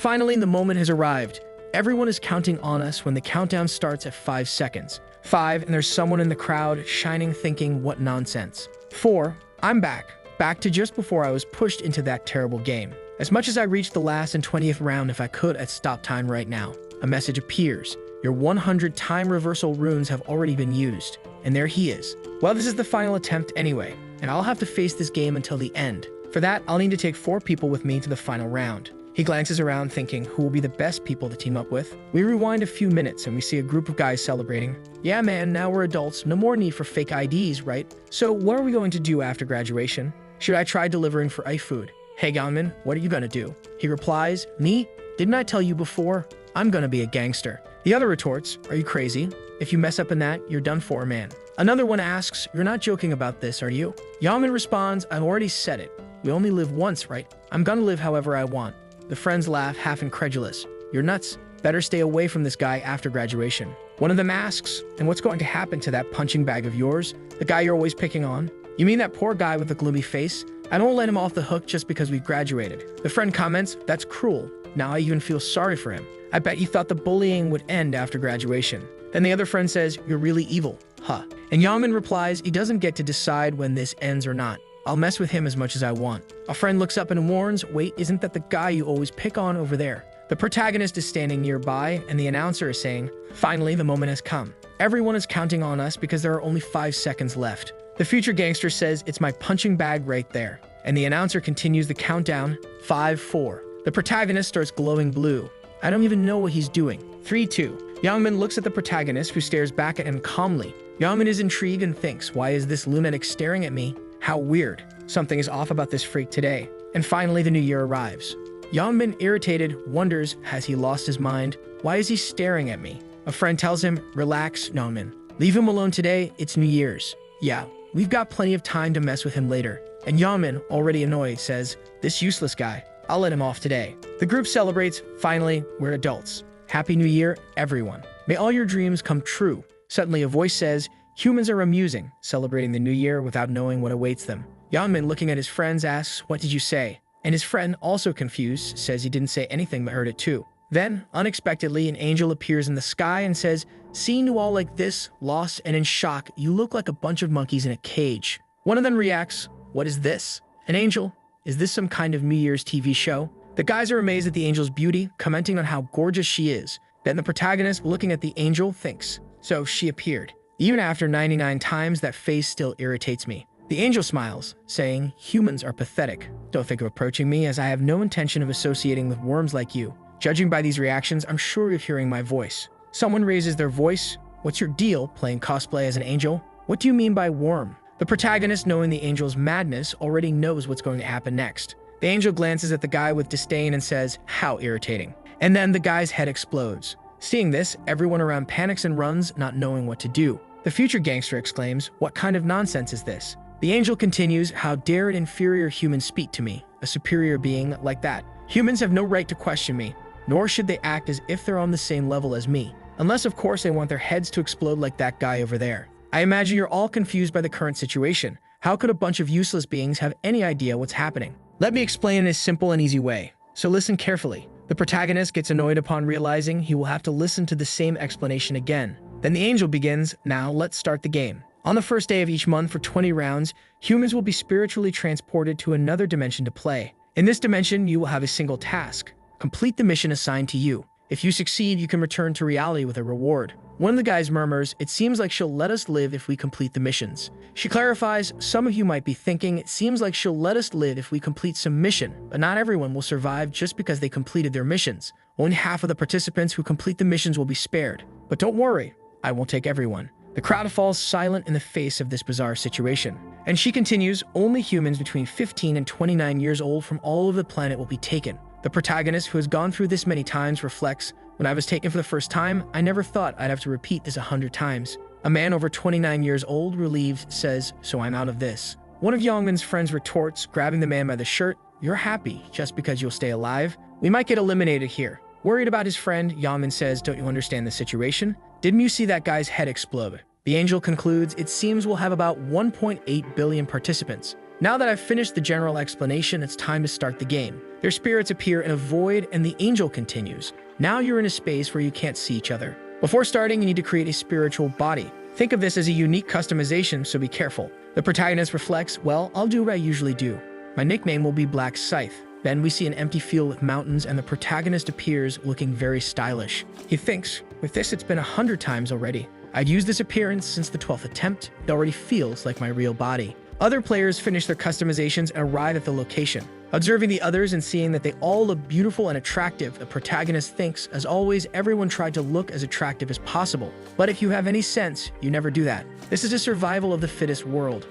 Finally, the moment has arrived. Everyone is counting on us when the countdown starts at 5 seconds. 5, and there's someone in the crowd shining thinking, what nonsense. 4, I'm back. Back to just before I was pushed into that terrible game. As much as I reached the last and 20th round, if I could, I'd stop time right now. A message appears. Your 100 time reversal runes have already been used. And there he is. Well, this is the final attempt anyway, and I'll have to face this game until the end. For that, I'll need to take 4 people with me to the final round. He glances around thinking who will be the best people to team up with. We rewind a few minutes and we see a group of guys celebrating. Yeah man, now we're adults, no more need for fake IDs, right? So what are we going to do after graduation? Should I try delivering for iFood? Hey Gunman, what are you gonna do? He replies, me? Didn't I tell you before? I'm gonna be a gangster. The other retorts, are you crazy? If you mess up in that, you're done for, man. Another one asks, you're not joking about this, are you? Yaman responds, I've already said it. We only live once, right? I'm gonna live however I want. The friends laugh, half incredulous. You're nuts. Better stay away from this guy after graduation. One of them asks, and what's going to happen to that punching bag of yours? The guy you're always picking on? You mean that poor guy with the gloomy face? I don't let him off the hook just because we graduated. The friend comments, that's cruel. Now I even feel sorry for him. I bet you thought the bullying would end after graduation. Then the other friend says, you're really evil. Huh. And Yaman replies, he doesn't get to decide when this ends or not. I'll mess with him as much as I want. A friend looks up and warns, wait, isn't that the guy you always pick on over there? The protagonist is standing nearby, and the announcer is saying, finally, the moment has come. Everyone is counting on us because there are only 5 seconds left. The future gangster says, it's my punching bag right there. And the announcer continues the countdown, 5, 4. The protagonist starts glowing blue. I don't even know what he's doing. 3, 2. Youngman looks at the protagonist, who stares back at him calmly. Youngman is intrigued and thinks, why is this lunatic staring at me? How weird. Something is off about this freak today. And finally, the new year arrives. Youngman, irritated, wonders, has he lost his mind? Why is he staring at me? A friend tells him, relax, Youngman. Leave him alone today, it's New Year's. Yeah, we've got plenty of time to mess with him later. And Youngman, already annoyed, says, this useless guy, I'll let him off today. The group celebrates, finally, we're adults. Happy New Year, everyone. May all your dreams come true. Suddenly a voice says, humans are amusing, celebrating the new year without knowing what awaits them. Youngman, looking at his friends, asks, what did you say? And his friend, also confused, says he didn't say anything but heard it too. Then, unexpectedly, an angel appears in the sky and says, seeing you all like this, lost and in shock, you look like a bunch of monkeys in a cage. One of them reacts, what is this? An angel? Is this some kind of New Year's TV show? The guys are amazed at the angel's beauty, commenting on how gorgeous she is. Then the protagonist, looking at the angel, thinks, so she appeared. Even after 99 times, that face still irritates me. The angel smiles, saying, humans are pathetic. Don't think of approaching me, as I have no intention of associating with worms like you. Judging by these reactions, I'm sure you're hearing my voice. Someone raises their voice. What's your deal, playing cosplay as an angel? What do you mean by worm? The protagonist, knowing the angel's madness, already knows what's going to happen next. The angel glances at the guy with disdain and says, how irritating. And then the guy's head explodes. Seeing this, everyone around panics and runs, not knowing what to do. The future gangster exclaims, what kind of nonsense is this? The angel continues, how dare an inferior human speak to me, a superior being like that? Humans have no right to question me, nor should they act as if they're on the same level as me. Unless, of course, they want their heads to explode like that guy over there. I imagine you're all confused by the current situation. How could a bunch of useless beings have any idea what's happening? Let me explain in a simple and easy way. So listen carefully. The protagonist gets annoyed upon realizing he will have to listen to the same explanation again. Then the angel begins, now let's start the game. On the first day of each month for 20 rounds, humans will be spiritually transported to another dimension to play. In this dimension, you will have a single task. Complete the mission assigned to you. If you succeed, you can return to reality with a reward. One of the guys murmurs, it seems like she'll let us live if we complete the missions. She clarifies, some of you might be thinking, it seems like she'll let us live if we complete some mission, but not everyone will survive just because they completed their missions. Only half of the participants who complete the missions will be spared. But don't worry, I won't take everyone. The crowd falls silent in the face of this bizarre situation. And she continues, only humans between 15 and 29 years old from all over the planet will be taken. The protagonist, who has gone through this many times, reflects, when I was taken for the first time, I never thought I'd have to repeat this 100 times. A man over 29 years old, relieved, says, so I'm out of this. One of Youngman's friends retorts, grabbing the man by the shirt, you're happy just because you'll stay alive? We might get eliminated here. Worried about his friend, Youngman says, don't you understand the situation? Didn't you see that guy's head explode? The angel concludes, it seems we'll have about 1.8 billion participants. Now that I've finished the general explanation, it's time to start the game. Their spirits appear in a void and the angel continues. Now you're in a space where you can't see each other. Before starting, you need to create a spiritual body. Think of this as a unique customization, so be careful. The protagonist reflects, well, I'll do what I usually do. My nickname will be Black Scythe. Then we see an empty field with mountains and the protagonist appears looking very stylish. He thinks, with this it's been 100 times already. I'd used this appearance since the 12th attempt. It already feels like my real body. Other players finish their customizations and arrive at the location. Observing the others and seeing that they all look beautiful and attractive, the protagonist thinks, as always, everyone tried to look as attractive as possible. But if you have any sense, you never do that. This is a survival of the fittest world.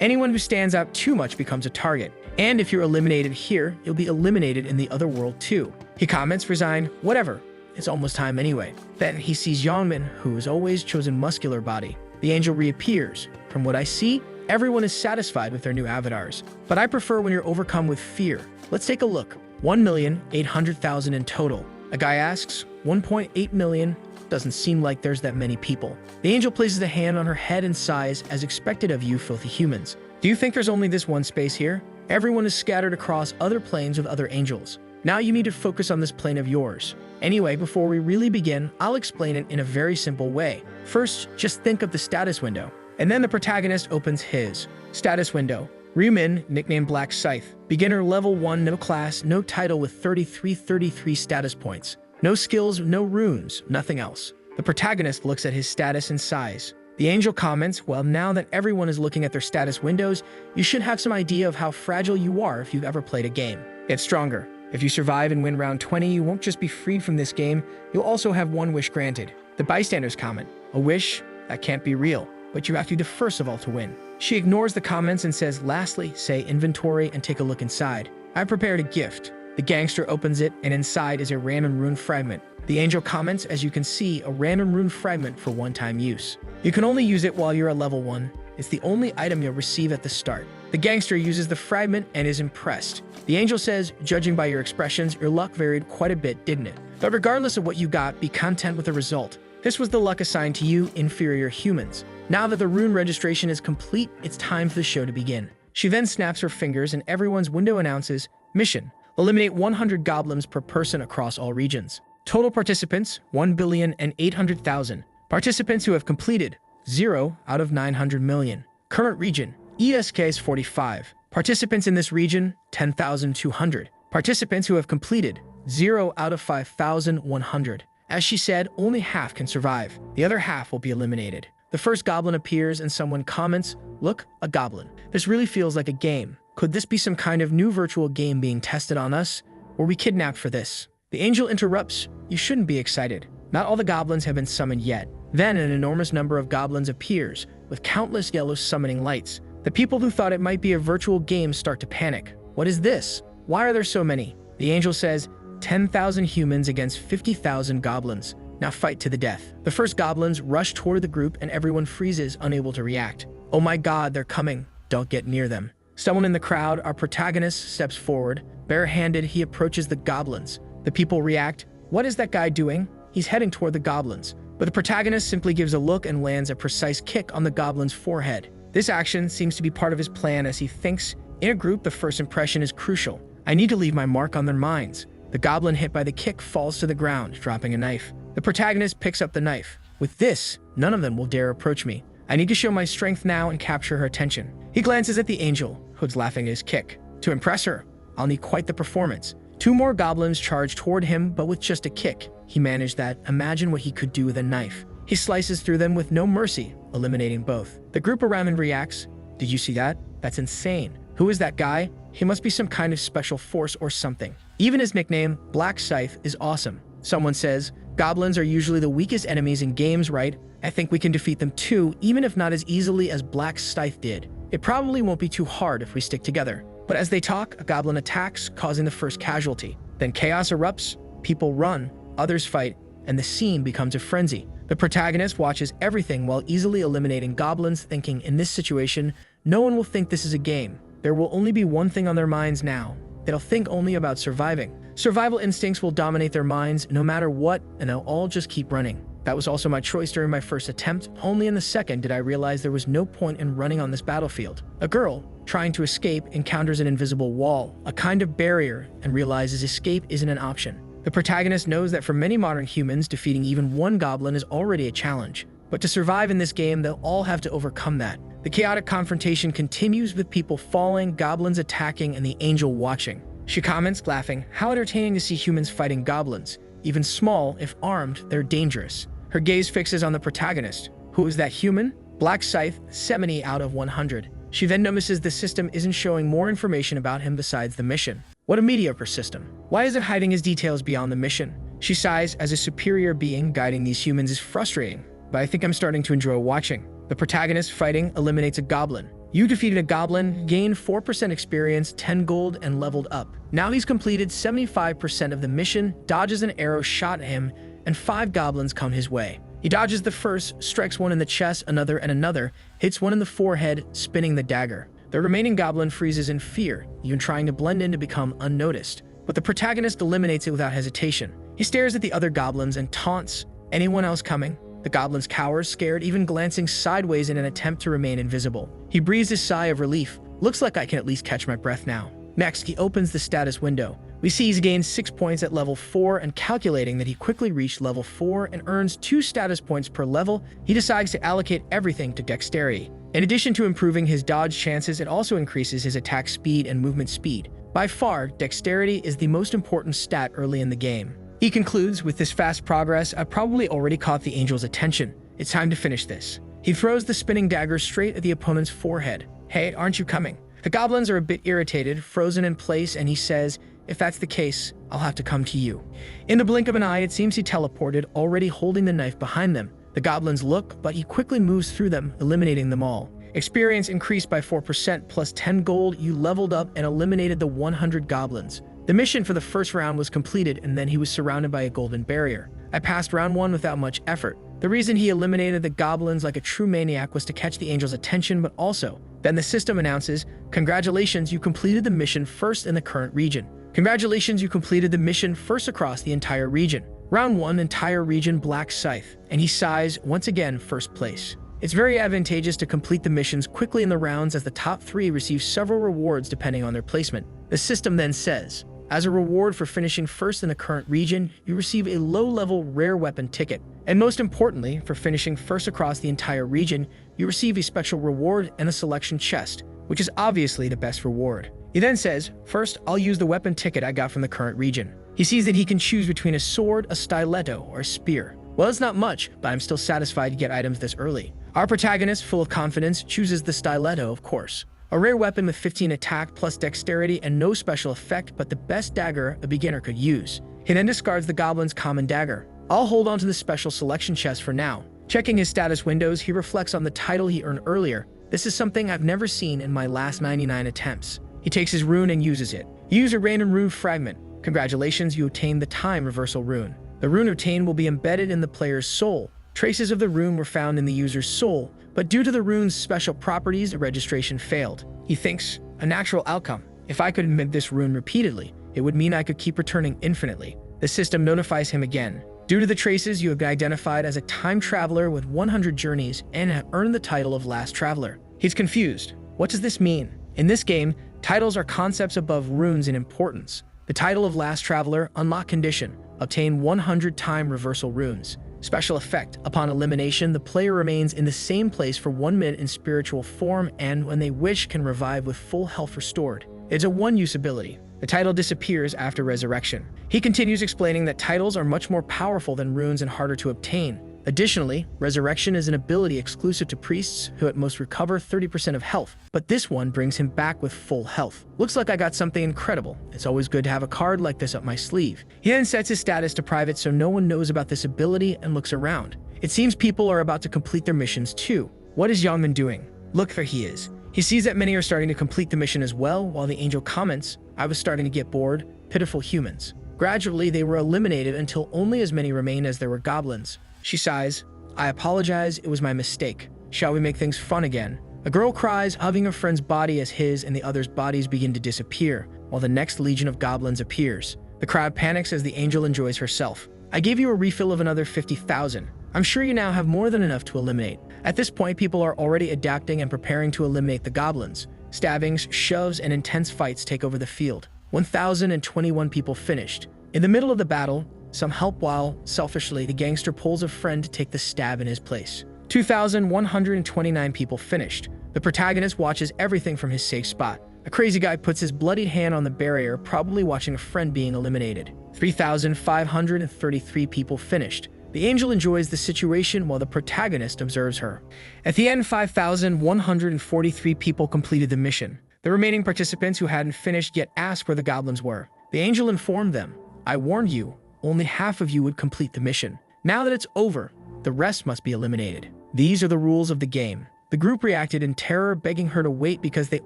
Anyone who stands out too much becomes a target. And if you're eliminated here, you'll be eliminated in the other world too. He comments, resigned, whatever. It's almost time anyway. Then he sees Yongmin, who has always chosen muscular body. The angel reappears. From what I see, everyone is satisfied with their new avatars. But I prefer when you're overcome with fear. Let's take a look. 1,800,000 in total. A guy asks, 1.8 million? Doesn't seem like there's that many people. The angel places a hand on her head and sighs, as expected of you filthy humans. Do you think there's only this one space here? Everyone is scattered across other planes with other angels. Now you need to focus on this plane of yours. Anyway, before we really begin, I'll explain it in a very simple way. First, just think of the status window. And then the protagonist opens his status window. Ryumin, nicknamed Black Scythe. Beginner level 1, no class, no title with 33 status points. No skills, no runes, nothing else. The protagonist looks at his status and sighs. The angel comments, well, now that everyone is looking at their status windows, you should have some idea of how fragile you are if you've ever played a game. Get stronger. If you survive and win round 20, you won't just be freed from this game, you'll also have one wish granted. The bystanders comment, a wish? That can't be real. But you have to be the first of all to win. She ignores the comments and says, lastly, say inventory and take a look inside. I prepared a gift. The gangster opens it and inside is a random rune fragment. The angel comments, as you can see, a random rune fragment for one-time use. You can only use it while you're a level 1. It's the only item you'll receive at the start. The gangster uses the fragment and is impressed. The angel says, judging by your expressions, your luck varied quite a bit, didn't it? But regardless of what you got, be content with the result. This was the luck assigned to you, inferior humans. Now that the rune registration is complete, it's time for the show to begin. She then snaps her fingers and everyone's window announces, mission. Eliminate 100 goblins per person across all regions. Total participants, 1,800,000. Participants who have completed, 0 out of 900 million. Current region, ESK is 45. Participants in this region, 10,200. Participants who have completed, 0 out of 5,100. As she said, only half can survive. The other half will be eliminated. The first goblin appears and someone comments, look, a goblin. This really feels like a game. Could this be some kind of new virtual game being tested on us? Were we kidnapped for this? The angel interrupts, you shouldn't be excited. Not all the goblins have been summoned yet. Then an enormous number of goblins appears, with countless yellow summoning lights. The people who thought it might be a virtual game start to panic. What is this? Why are there so many? The angel says, 10,000 humans against 50,000 goblins. Now fight to the death. The first goblins rush toward the group and everyone freezes, unable to react. Oh my god, they're coming. Don't get near them. Someone in the crowd, our protagonist, steps forward. Barehanded, he approaches the goblins. The people react. What is that guy doing? He's heading toward the goblins. But the protagonist simply gives a look and lands a precise kick on the goblin's forehead. This action seems to be part of his plan as he thinks, in a group, the first impression is crucial. I need to leave my mark on their minds. The goblin hit by the kick falls to the ground, dropping a knife. The protagonist picks up the knife. With this, none of them will dare approach me. I need to show my strength now and capture her attention. He glances at the angel, who's laughing at his kick. To impress her, I'll need quite the performance. 2 more goblins charge toward him, but with just a kick. He managed that. Imagine what he could do with a knife. He slices through them with no mercy, eliminating both. The group around him reacts. Did you see that? That's insane. Who is that guy? He must be some kind of special force or something. Even his nickname, Black Scythe, is awesome. Someone says, goblins are usually the weakest enemies in games, right? I think we can defeat them too, even if not as easily as Black Scythe did. It probably won't be too hard if we stick together. But as they talk, a goblin attacks, causing the first casualty. Then chaos erupts, people run, others fight, and the scene becomes a frenzy. The protagonist watches everything while easily eliminating goblins, thinking, in this situation, no one will think this is a game. There will only be one thing on their minds now. They'll think only about surviving. Survival instincts will dominate their minds no matter what, and they'll all just keep running. That was also my choice during my first attempt. Only in the second did I realize there was no point in running on this battlefield. A girl, trying to escape, encounters an invisible wall, a kind of barrier, and realizes escape isn't an option. The protagonist knows that for many modern humans, defeating even one goblin is already a challenge. But to survive in this game, they'll all have to overcome that. The chaotic confrontation continues with people falling, goblins attacking, and the angel watching. She comments, laughing, "How entertaining to see humans fighting goblins. Even small, if armed, they're dangerous." Her gaze fixes on the protagonist. Who is that human? Black Scythe, 70 out of 100. She then notices the system isn't showing more information about him besides the mission. What a mediocre system. Why is it hiding his details beyond the mission? She sighs, as a superior being guiding these humans is frustrating, but I think I'm starting to enjoy watching. The protagonist fighting eliminates a goblin. You defeated a goblin, gained 4% experience, 10 gold, and leveled up. Now he's completed 75% of the mission, dodges an arrow shot at him, and 5 goblins come his way. He dodges the first, strikes one in the chest, another and another, hits one in the forehead, spinning the dagger. The remaining goblin freezes in fear, even trying to blend in to become unnoticed. But the protagonist eliminates it without hesitation. He stares at the other goblins and taunts, "Anyone else coming?" The goblins cower, scared, even glancing sideways in an attempt to remain invisible. He breathes a sigh of relief. "Looks like I can at least catch my breath now." Next, he opens the status window. We see he's gained 6 points at level 4, and calculating that he quickly reached level 4 and earns 2 status points per level, he decides to allocate everything to dexterity. In addition to improving his dodge chances, it also increases his attack speed and movement speed. By far, dexterity is the most important stat early in the game. He concludes, "With this fast progress, I've probably already caught the angel's attention. It's time to finish this." He throws the spinning dagger straight at the opponent's forehead. "Hey, aren't you coming?" The goblins are a bit irritated, frozen in place, and he says, "If that's the case, I'll have to come to you." In the blink of an eye, it seems he teleported, already holding the knife behind them. The goblins look, but he quickly moves through them, eliminating them all. Experience increased by 4% plus 10 gold. You leveled up and eliminated the 100 goblins. The mission for the first round was completed, and then he was surrounded by a golden barrier. I passed round 1 without much effort. The reason he eliminated the goblins like a true maniac was to catch the angel's attention, but also, then the system announces, "Congratulations, you completed the mission first in the current region. Congratulations, you completed the mission first across the entire region. Round 1, entire region, Black Scythe." And he sighs, once again, first place. It's very advantageous to complete the missions quickly in the rounds, as the top 3 receive several rewards depending on their placement. The system then says, as a reward for finishing first in the current region, you receive a low-level rare weapon ticket. And most importantly, for finishing first across the entire region, you receive a special reward and a selection chest, which is obviously the best reward. He then says, "First, I'll use the weapon ticket I got from the current region." He sees that he can choose between a sword, a stiletto, or a spear. Well, it's not much, but I'm still satisfied to get items this early. Our protagonist, full of confidence, chooses the stiletto, of course. A rare weapon with 15 attack plus dexterity and no special effect, but the best dagger a beginner could use. He then discards the goblin's common dagger. "I'll hold on to the special selection chest for now." Checking his status windows, he reflects on the title he earned earlier. "This is something I've never seen in my last 99 attempts." He takes his rune and uses it. You use a random rune fragment. Congratulations, you obtained the time reversal rune. The rune obtained will be embedded in the player's soul. Traces of the rune were found in the user's soul, but due to the rune's special properties, the registration failed. He thinks, a natural outcome. If I could embed this rune repeatedly, it would mean I could keep returning infinitely. The system notifies him again. Due to the traces, you have been identified as a time traveler with 100 journeys and have earned the title of Last Traveler. He's confused. What does this mean? In this game, titles are concepts above runes in importance. The title of Last Traveler, unlock condition, obtain 100 time reversal runes. Special effect, upon elimination, the player remains in the same place for 1 minute in spiritual form and, when they wish, can revive with full health restored. It's a one-use ability. The title disappears after resurrection. He continues explaining that titles are much more powerful than runes and harder to obtain. Additionally, resurrection is an ability exclusive to priests who at most recover 30% of health, but this one brings him back with full health. Looks like I got something incredible. It's always good to have a card like this up my sleeve. He then sets his status to private so no one knows about this ability and looks around. It seems people are about to complete their missions too. What is Youngman doing? Look, there he is. He sees that many are starting to complete the mission as well, while the angel comments, "I was starting to get bored. Pitiful humans." Gradually, they were eliminated until only as many remained as there were goblins. She sighs, "I apologize, it was my mistake. Shall we make things fun again?" A girl cries, hugging a friend's body as his and the others' bodies begin to disappear, while the next legion of goblins appears. The crowd panics as the angel enjoys herself. "I gave you a refill of another 50,000. I'm sure you now have more than enough to eliminate." At this point, people are already adapting and preparing to eliminate the goblins. Stabbings, shoves, and intense fights take over the field. 1,021 people finished. In the middle of the battle, some help while, selfishly, the gangster pulls a friend to take the stab in his place. 2,129 people finished. The protagonist watches everything from his safe spot. A crazy guy puts his bloodied hand on the barrier, probably watching a friend being eliminated. 3,533 people finished. The angel enjoys the situation while the protagonist observes her. At the end, 5,143 people completed the mission. The remaining participants who hadn't finished yet asked where the goblins were. The angel informed them, "I warned you, only half of you would complete the mission. Now that it's over, the rest must be eliminated. These are the rules of the game." The group reacted in terror, begging her to wait because they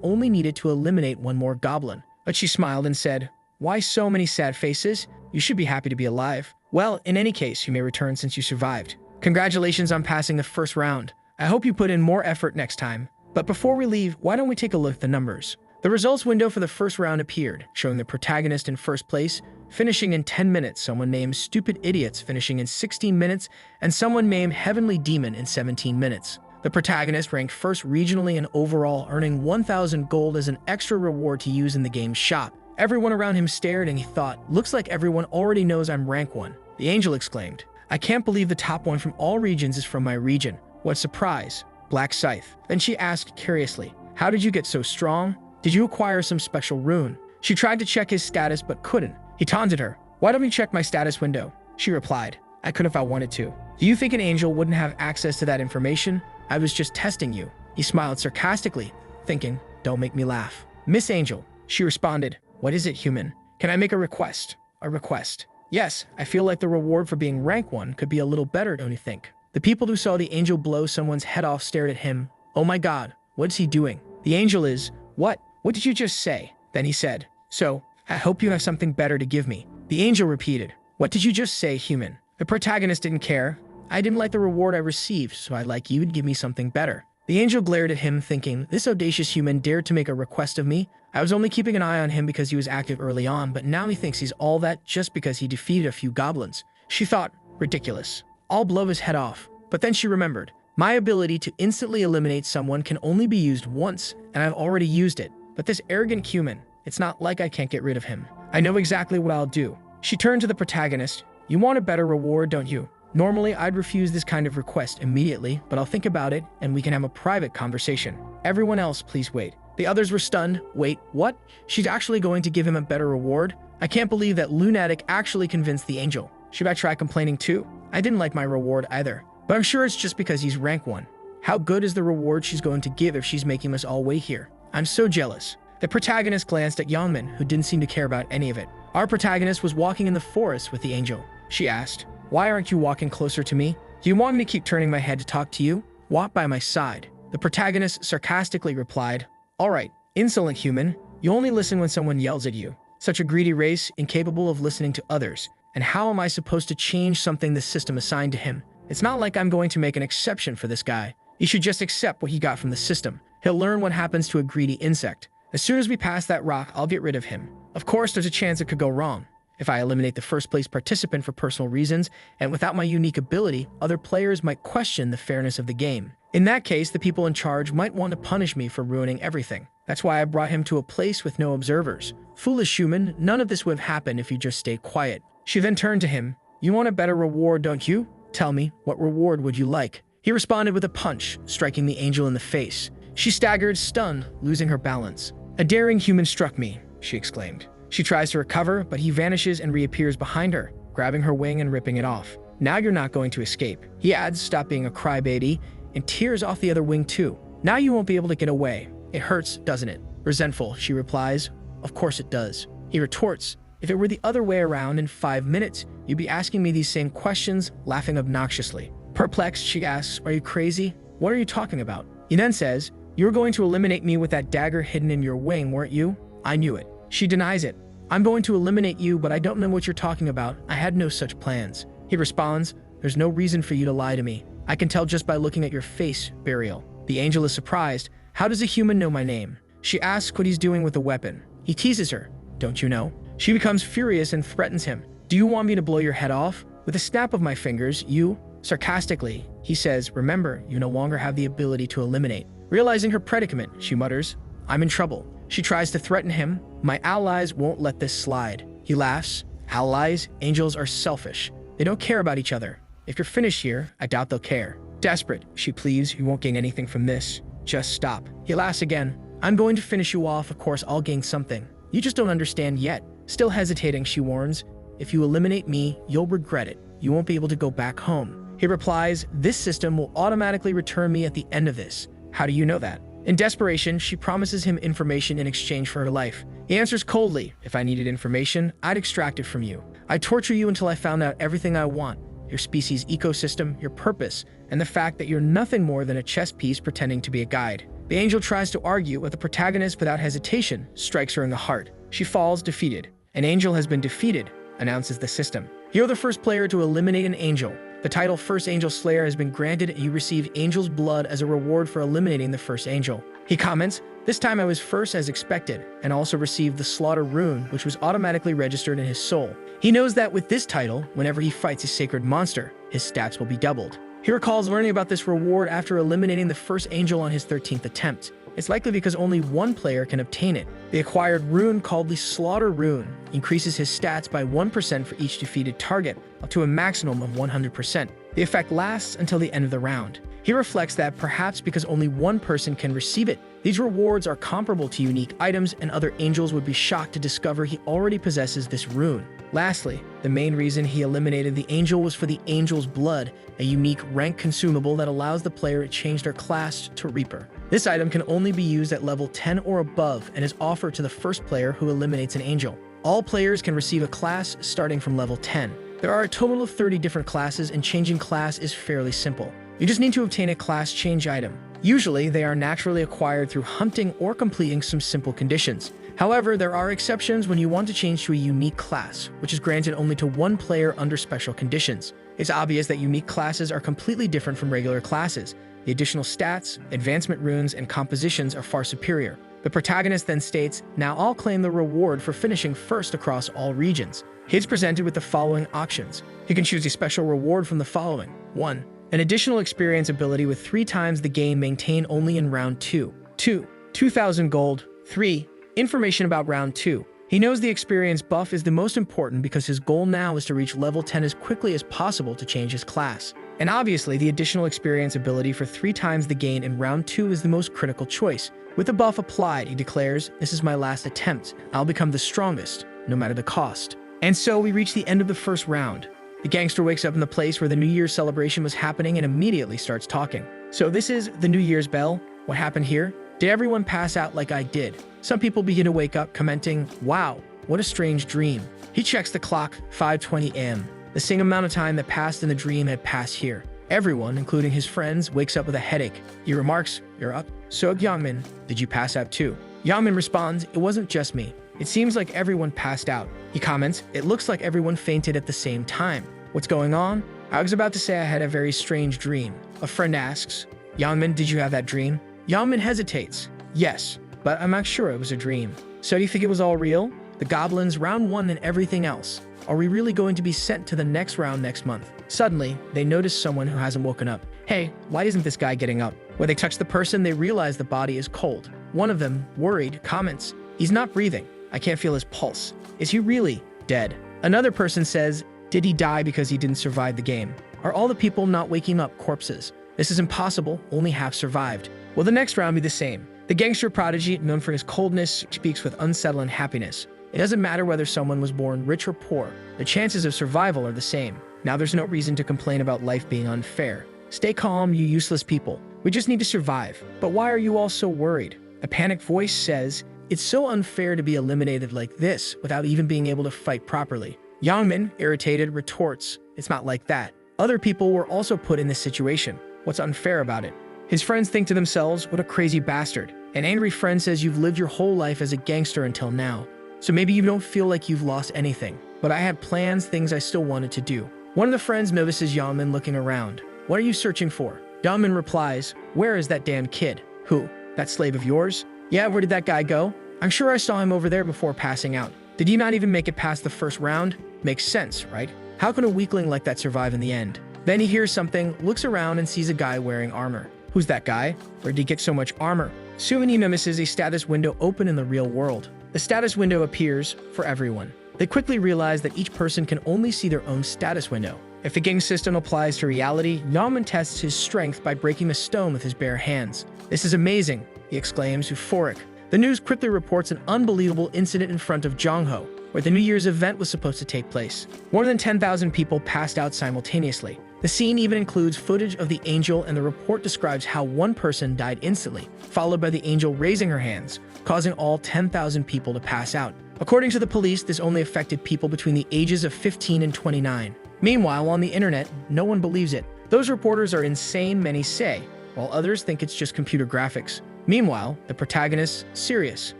only needed to eliminate one more goblin. But she smiled and said, "Why so many sad faces? You should be happy to be alive. Well, in any case, you may return since you survived. Congratulations on passing the first round. I hope you put in more effort next time. But before we leave, why don't we take a look at the numbers?" The results window for the first round appeared, showing the protagonist in first place, finishing in 10 minutes, someone named Stupid Idiots finishing in 16 minutes, and someone named Heavenly Demon in 17 minutes. The protagonist ranked first regionally and overall, earning 1,000 gold as an extra reward to use in the game's shop. Everyone around him stared and he thought, "Looks like everyone already knows I'm rank 1. The angel exclaimed, "I can't believe the top one from all regions is from my region. What surprise." Black Scythe. Then she asked curiously, "How did you get so strong? Did you acquire some special rune?" She tried to check his status but couldn't. He taunted her. "Why don't you check my status window?" She replied, "I could if I wanted to." "Do you think an angel wouldn't have access to that information? I was just testing you." He smiled sarcastically, thinking, "Don't make me laugh." "Miss Angel," she responded, "What is it, human? Can I make a request?" "A request?" "Yes, I feel like the reward for being rank 1 could be a little better, don't you think?" The people who saw the angel blow someone's head off stared at him. "Oh my god, what's he doing?" The angel is, "What? What did you just say?" Then he said, "So, I hope you have something better to give me." The angel repeated, "What did you just say, human?" The protagonist didn't care. "I didn't like the reward I received, so I'd like you to give me something better." The angel glared at him, thinking, "This audacious human dared to make a request of me? I was only keeping an eye on him because he was active early on, but now he thinks he's all that just because he defeated a few goblins." She thought, "Ridiculous. I'll blow his head off." But then she remembered, "My ability to instantly eliminate someone can only be used once, and I've already used it. But this arrogant human, it's not like I can't get rid of him. I know exactly what I'll do." She turned to the protagonist. "You want a better reward, don't you? Normally, I'd refuse this kind of request immediately, but I'll think about it and we can have a private conversation. Everyone else, please wait." The others were stunned. "Wait, what? She's actually going to give him a better reward? I can't believe that lunatic actually convinced the angel. Should I try complaining too? I didn't like my reward either, but I'm sure it's just because he's rank 1. How good is the reward she's going to give if she's making us all wait here? I'm so jealous." The protagonist glanced at Yeonmin, who didn't seem to care about any of it. Our protagonist was walking in the forest with the angel. She asked, "Why aren't you walking closer to me? Do you want me to keep turning my head to talk to you? Walk by my side." The protagonist sarcastically replied, "All right, insolent human, you only listen when someone yells at you. Such a greedy race, incapable of listening to others. And how am I supposed to change something the system assigned to him? It's not like I'm going to make an exception for this guy. He should just accept what he got from the system. He'll learn what happens to a greedy insect. As soon as we pass that rock, I'll get rid of him. Of course, there's a chance it could go wrong. If I eliminate the first place participant for personal reasons, and without my unique ability, other players might question the fairness of the game. In that case, the people in charge might want to punish me for ruining everything. That's why I brought him to a place with no observers. Foolish human, none of this would have happened if you just stayed quiet." She then turned to him. "You want a better reward, don't you? Tell me, what reward would you like?" He responded with a punch, striking the angel in the face. She staggered, stunned, losing her balance. "A daring human struck me," she exclaimed. She tries to recover, but he vanishes and reappears behind her, grabbing her wing and ripping it off. "Now you're not going to escape." He adds, "Stop being a crybaby," and tears off the other wing too. "Now you won't be able to get away. It hurts, doesn't it?" Resentful, she replies, "Of course it does." He retorts, "If it were the other way around, in 5 minutes, you'd be asking me these same questions," laughing obnoxiously. Perplexed, she asks, "Are you crazy? What are you talking about?" He then says, "You were going to eliminate me with that dagger hidden in your wing, weren't you?" "I knew it." She denies it. "I'm going to eliminate you, but I don't know what you're talking about. I had no such plans." He responds, "There's no reason for you to lie to me. I can tell just by looking at your face, Burial." The angel is surprised. "How does a human know my name?" She asks what he's doing with the weapon. He teases her. "Don't you know?" She becomes furious and threatens him. "Do you want me to blow your head off?" "With a snap of my fingers, you..." Sarcastically, he says, "Remember, you no longer have the ability to eliminate." Realizing her predicament, she mutters, I'm in trouble. She tries to threaten him. My allies won't let this slide. He laughs. Allies? Angels are selfish. They don't care about each other. If you're finished here, I doubt they'll care. Desperate, she pleads, you won't gain anything from this. Just stop. He laughs again. I'm going to finish you off, of course I'll gain something. You just don't understand yet. Still hesitating, she warns. If you eliminate me, you'll regret it. You won't be able to go back home. He replies, this system will automatically return me at the end of this. How do you know that? In desperation, she promises him information in exchange for her life. He answers coldly, if I needed information, I'd extract it from you. I'd torture you until I found out everything I want. Your species' ecosystem, your purpose, and the fact that you're nothing more than a chess piece pretending to be a guide. The angel tries to argue, but the protagonist, without hesitation, strikes her in the heart. She falls defeated. An angel has been defeated, announces the system. You're the first player to eliminate an angel. The title First Angel Slayer has been granted and you receive angel's blood as a reward for eliminating the first angel. He comments, this time I was first as expected, and also received the slaughter rune, which was automatically registered in his soul. He knows that with this title, whenever he fights a sacred monster, his stats will be doubled. He recalls learning about this reward after eliminating the first angel on his 13th attempt. It's likely because only one player can obtain it. The acquired rune, called the Slaughter Rune, increases his stats by 1% for each defeated target, up to a maximum of 100%. The effect lasts until the end of the round. He reflects that perhaps because only one person can receive it, these rewards are comparable to unique items and other angels would be shocked to discover he already possesses this rune. Lastly, the main reason he eliminated the angel was for the angel's blood, a unique rank consumable that allows the player to change their class to Reaper. This item can only be used at level 10 or above and is offered to the first player who eliminates an angel. All players can receive a class starting from level 10. There are a total of 30 different classes and changing class is fairly simple. You just need to obtain a class change item. Usually, they are naturally acquired through hunting or completing some simple conditions. However, there are exceptions when you want to change to a unique class, which is granted only to one player under special conditions. It's obvious that unique classes are completely different from regular classes. The additional stats, advancement runes, and compositions are far superior. The protagonist then states, now I'll claim the reward for finishing first across all regions. He's presented with the following options. He can choose a special reward from the following. 1. An additional experience ability with 3 times the gain maintained only in round 2. 2. 2,000 gold. 3. Information about round 2. He knows the experience buff is the most important because his goal now is to reach level 10 as quickly as possible to change his class. And obviously, the additional experience ability for 3 times the gain in round 2 is the most critical choice. With the buff applied, he declares, this is my last attempt. I'll become the strongest, no matter the cost. And so we reach the end of the first round. The gangster wakes up in the place where the New Year's celebration was happening and immediately starts talking. So this is the New Year's bell. What happened here? Did everyone pass out like I did? Some people begin to wake up, commenting, wow, what a strange dream. He checks the clock, 5:20 a.m. The same amount of time that passed in the dream had passed here. Everyone, including his friends, wakes up with a headache. He remarks, you're up. So Youngmin, did you pass out too? Youngmin responds, it wasn't just me. It seems like everyone passed out. He comments, it looks like everyone fainted at the same time. What's going on? I was about to say I had a very strange dream. A friend asks, Youngmin, did you have that dream? Youngmin hesitates. Yes, but I'm not sure it was a dream. So do you think it was all real? The goblins, round 1 and everything else. Are we really going to be sent to the next round next month? Suddenly, they notice someone who hasn't woken up. Hey, why isn't this guy getting up? When they touch the person, they realize the body is cold. One of them, worried, comments, he's not breathing. I can't feel his pulse. Is he really dead? Another person says, did he die because he didn't survive the game? Are all the people not waking up corpses? This is impossible, only half survived. Will the next round be the same? The gangster prodigy, known for his coldness, speaks with unsettling happiness. It doesn't matter whether someone was born rich or poor. The chances of survival are the same. Now there's no reason to complain about life being unfair. Stay calm, you useless people. We just need to survive. But why are you all so worried? A panicked voice says, it's so unfair to be eliminated like this without even being able to fight properly. Youngmin, irritated, retorts, it's not like that. Other people were also put in this situation. What's unfair about it? His friends think to themselves, what a crazy bastard. An angry friend says you've lived your whole life as a gangster until now. So maybe you don't feel like you've lost anything. But I had plans, things I still wanted to do. One of the friends notices Youngmin looking around. What are you searching for? Youngmin replies, where is that damn kid? Who? That slave of yours? Yeah, where did that guy go? I'm sure I saw him over there before passing out. Did he not even make it past the first round? Makes sense, right? How can a weakling like that survive in the end? Then he hears something, looks around and sees a guy wearing armor. Who's that guy? Where did he get so much armor? Suvini notices a status window open in the real world. The status window appears for everyone. They quickly realize that each person can only see their own status window. If the game system applies to reality, Yaman tests his strength by breaking the stone with his bare hands. "This is amazing," he exclaims, euphoric. The news quickly reports an unbelievable incident in front of Jongho, where the New Year's event was supposed to take place. More than 10,000 people passed out simultaneously. The scene even includes footage of the angel, and the report describes how one person died instantly, followed by the angel raising her hands, causing all 10,000 people to pass out. According to the police, this only affected people between the ages of 15 and 29. Meanwhile, on the internet, no one believes it. Those reporters are insane, many say, while others think it's just computer graphics. Meanwhile, the protagonist, Sirius,